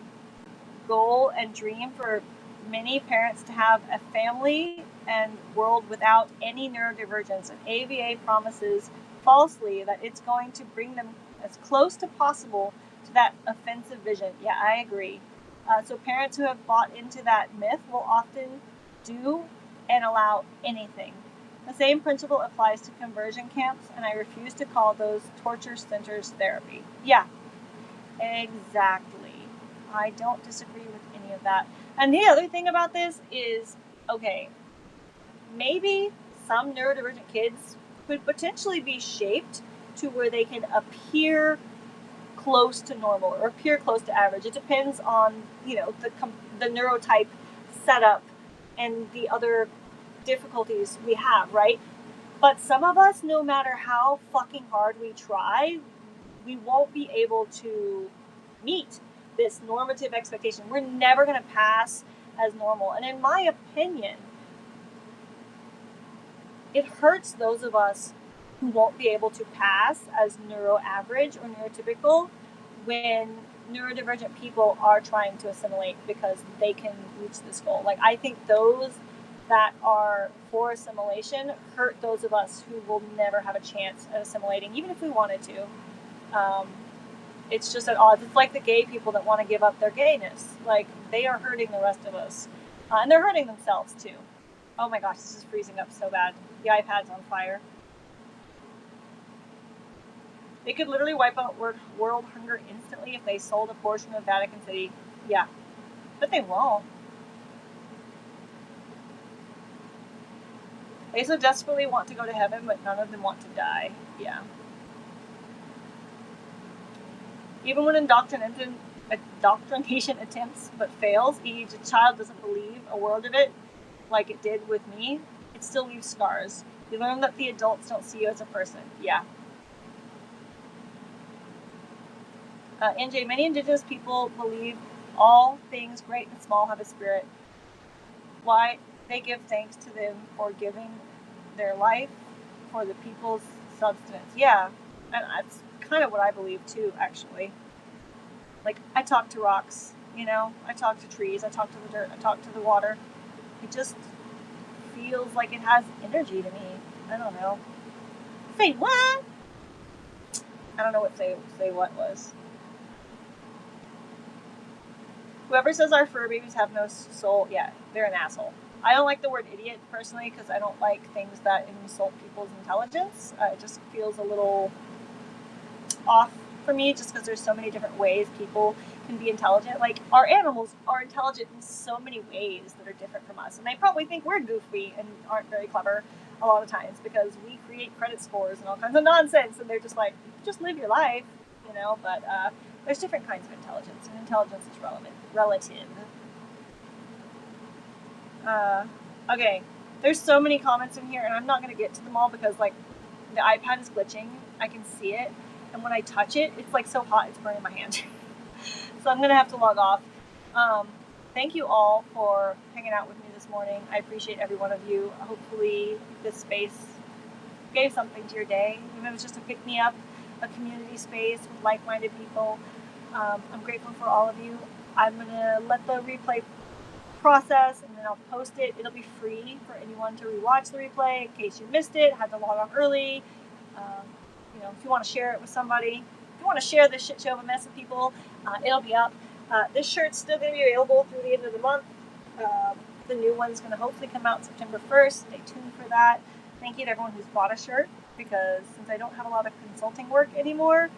goal and dream for many parents to have a family and world without any neurodivergence. And ABA promises falsely that it's going to bring them as close to possible to that offensive vision. Yeah, I agree. So parents who have bought into that myth will often do and allow anything. The same principle applies to conversion camps, and I refuse to call those torture centers therapy. Yeah, exactly. I don't disagree with any of that. And the other thing about this is, okay, maybe some neurodivergent kids could potentially be shaped to where they can appear close to normal or appear close to average. It depends on, the neurotype setup and the other difficulties we have, right? But some of us, no matter how fucking hard we try, we won't be able to meet this normative expectation. We're never going to pass as normal. And in my opinion, it hurts those of us who won't be able to pass as neuro-average or neurotypical when neurodivergent people are trying to assimilate because they can reach this goal. Like, I think those that are for assimilation hurt those of us who will never have a chance at assimilating, even if we wanted to. it's just at odds. It's like the gay people that want to give up their gayness. Like, they are hurting the rest of us. And they're hurting themselves, too. Oh my gosh, this is freezing up so bad. The iPad's on fire. They could literally wipe out world hunger instantly if they sold a portion of Vatican City. Yeah. But they won't. They so desperately want to go to heaven, but none of them want to die. Yeah. Even when indoctrination attempts but fails, e.g. a child doesn't believe a word of it, like it did with me, it still leaves scars. You learn that the adults don't see you as a person. Yeah. NJ, many indigenous people believe all things great and small have a spirit. Why? They give thanks to them for giving their life for the people's substance. Yeah, and that's kind of what I believe too, actually. Like, I talk to rocks, I talk to trees, I talk to the dirt, I talk to the water. It just feels like it has energy to me. I don't know. Say what? I don't know what say what was. Whoever says our fur babies have no soul, yeah, they're an asshole. I don't like the word idiot, personally, because I don't like things that insult people's intelligence. It just feels a little off for me, just because there's so many different ways people can be intelligent. Like, our animals are intelligent in so many ways that are different from us, and they probably think we're goofy and aren't very clever a lot of times because we create credit scores and all kinds of nonsense, and they're just like, just live your life, but there's different kinds of intelligence, and intelligence is relative. Okay, there's so many comments in here, and I'm not going to get to them all because, like, the iPad is glitching. I can see it, and when I touch it, it's, like, so hot it's burning my hand. So I'm going to have to log off. Thank you all for hanging out with me this morning. I appreciate every one of you. Hopefully this space gave something to your day. Even if it was just a pick-me-up, a community space with like-minded people. I'm grateful for all of you. I'm going to let the replay process, and then I'll post it. It'll be free for anyone to rewatch the replay in case you missed it, had to log on early. If you want to share it with somebody, if you want to share this shit show of a mess with people, it'll be up. This shirt's still going to be available through the end of the month. The new one's going to hopefully come out September 1st. Stay tuned for that. Thank you to everyone who's bought a shirt, because since I don't have a lot of consulting work anymore,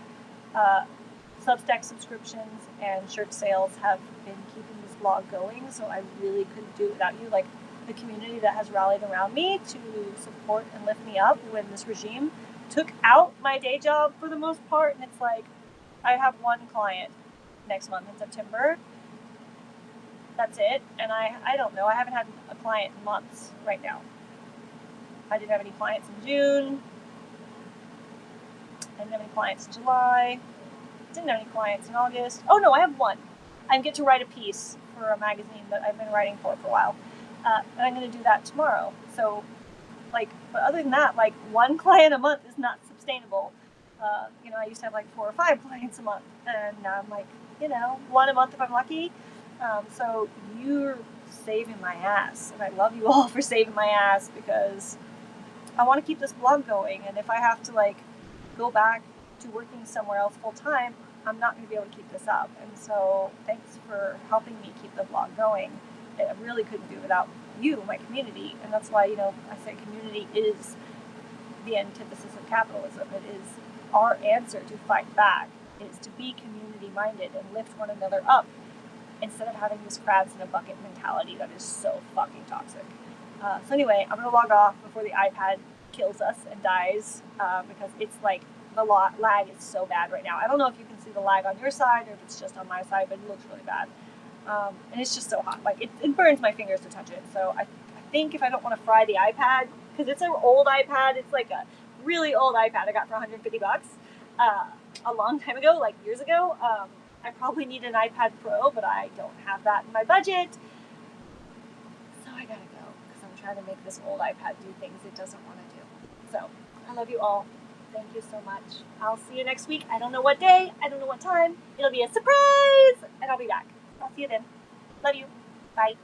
Substack subscriptions and shirt sales have been keeping this blog going, so I really couldn't do it without you. Like, the community that has rallied around me to support and lift me up when this regime took out my day job for the most part, and it's like, I have one client next month in September. That's it, and I don't know, I haven't had a client in months right now. I didn't have any clients in June. I didn't have any clients in July. Didn't have any clients in August. Oh no, I have one. I get to write a piece for a magazine that I've been writing for a while. And I'm going to do that tomorrow. So, but other than that, one client a month is not sustainable. I used to have 4 or 5 clients a month. And now I'm one a month if I'm lucky. So you're saving my ass. And I love you all for saving my ass, because I want to keep this blog going. And if I have to go back to working somewhere else full time, I'm not going to be able to keep this up. And so thanks for helping me keep the blog going. I really couldn't do it without you, my community. And that's why, I say community is the antithesis of capitalism. It is our answer to fight back. It is to be community minded and lift one another up, instead of having this crabs in a bucket mentality that is so fucking toxic. So anyway, I'm going to log off before the iPad kills us and dies, because it's the lag is so bad right now. I don't know if you can see the lag on your side or if it's just on my side, but it looks really bad. And it's just so hot. It burns my fingers to touch it. So I think if I don't want to fry the iPad, because it's an old iPad, it's a really old iPad I got for $150 a long time ago, years ago. I probably need an iPad Pro, but I don't have that in my budget. So I gotta go, because I'm trying to make this old iPad do things it doesn't want to do. So I love you all. Thank you so much. I'll see you next week. I don't know what day. I don't know what time. It'll be a surprise. And I'll be back. I'll see you then. Love you. Bye.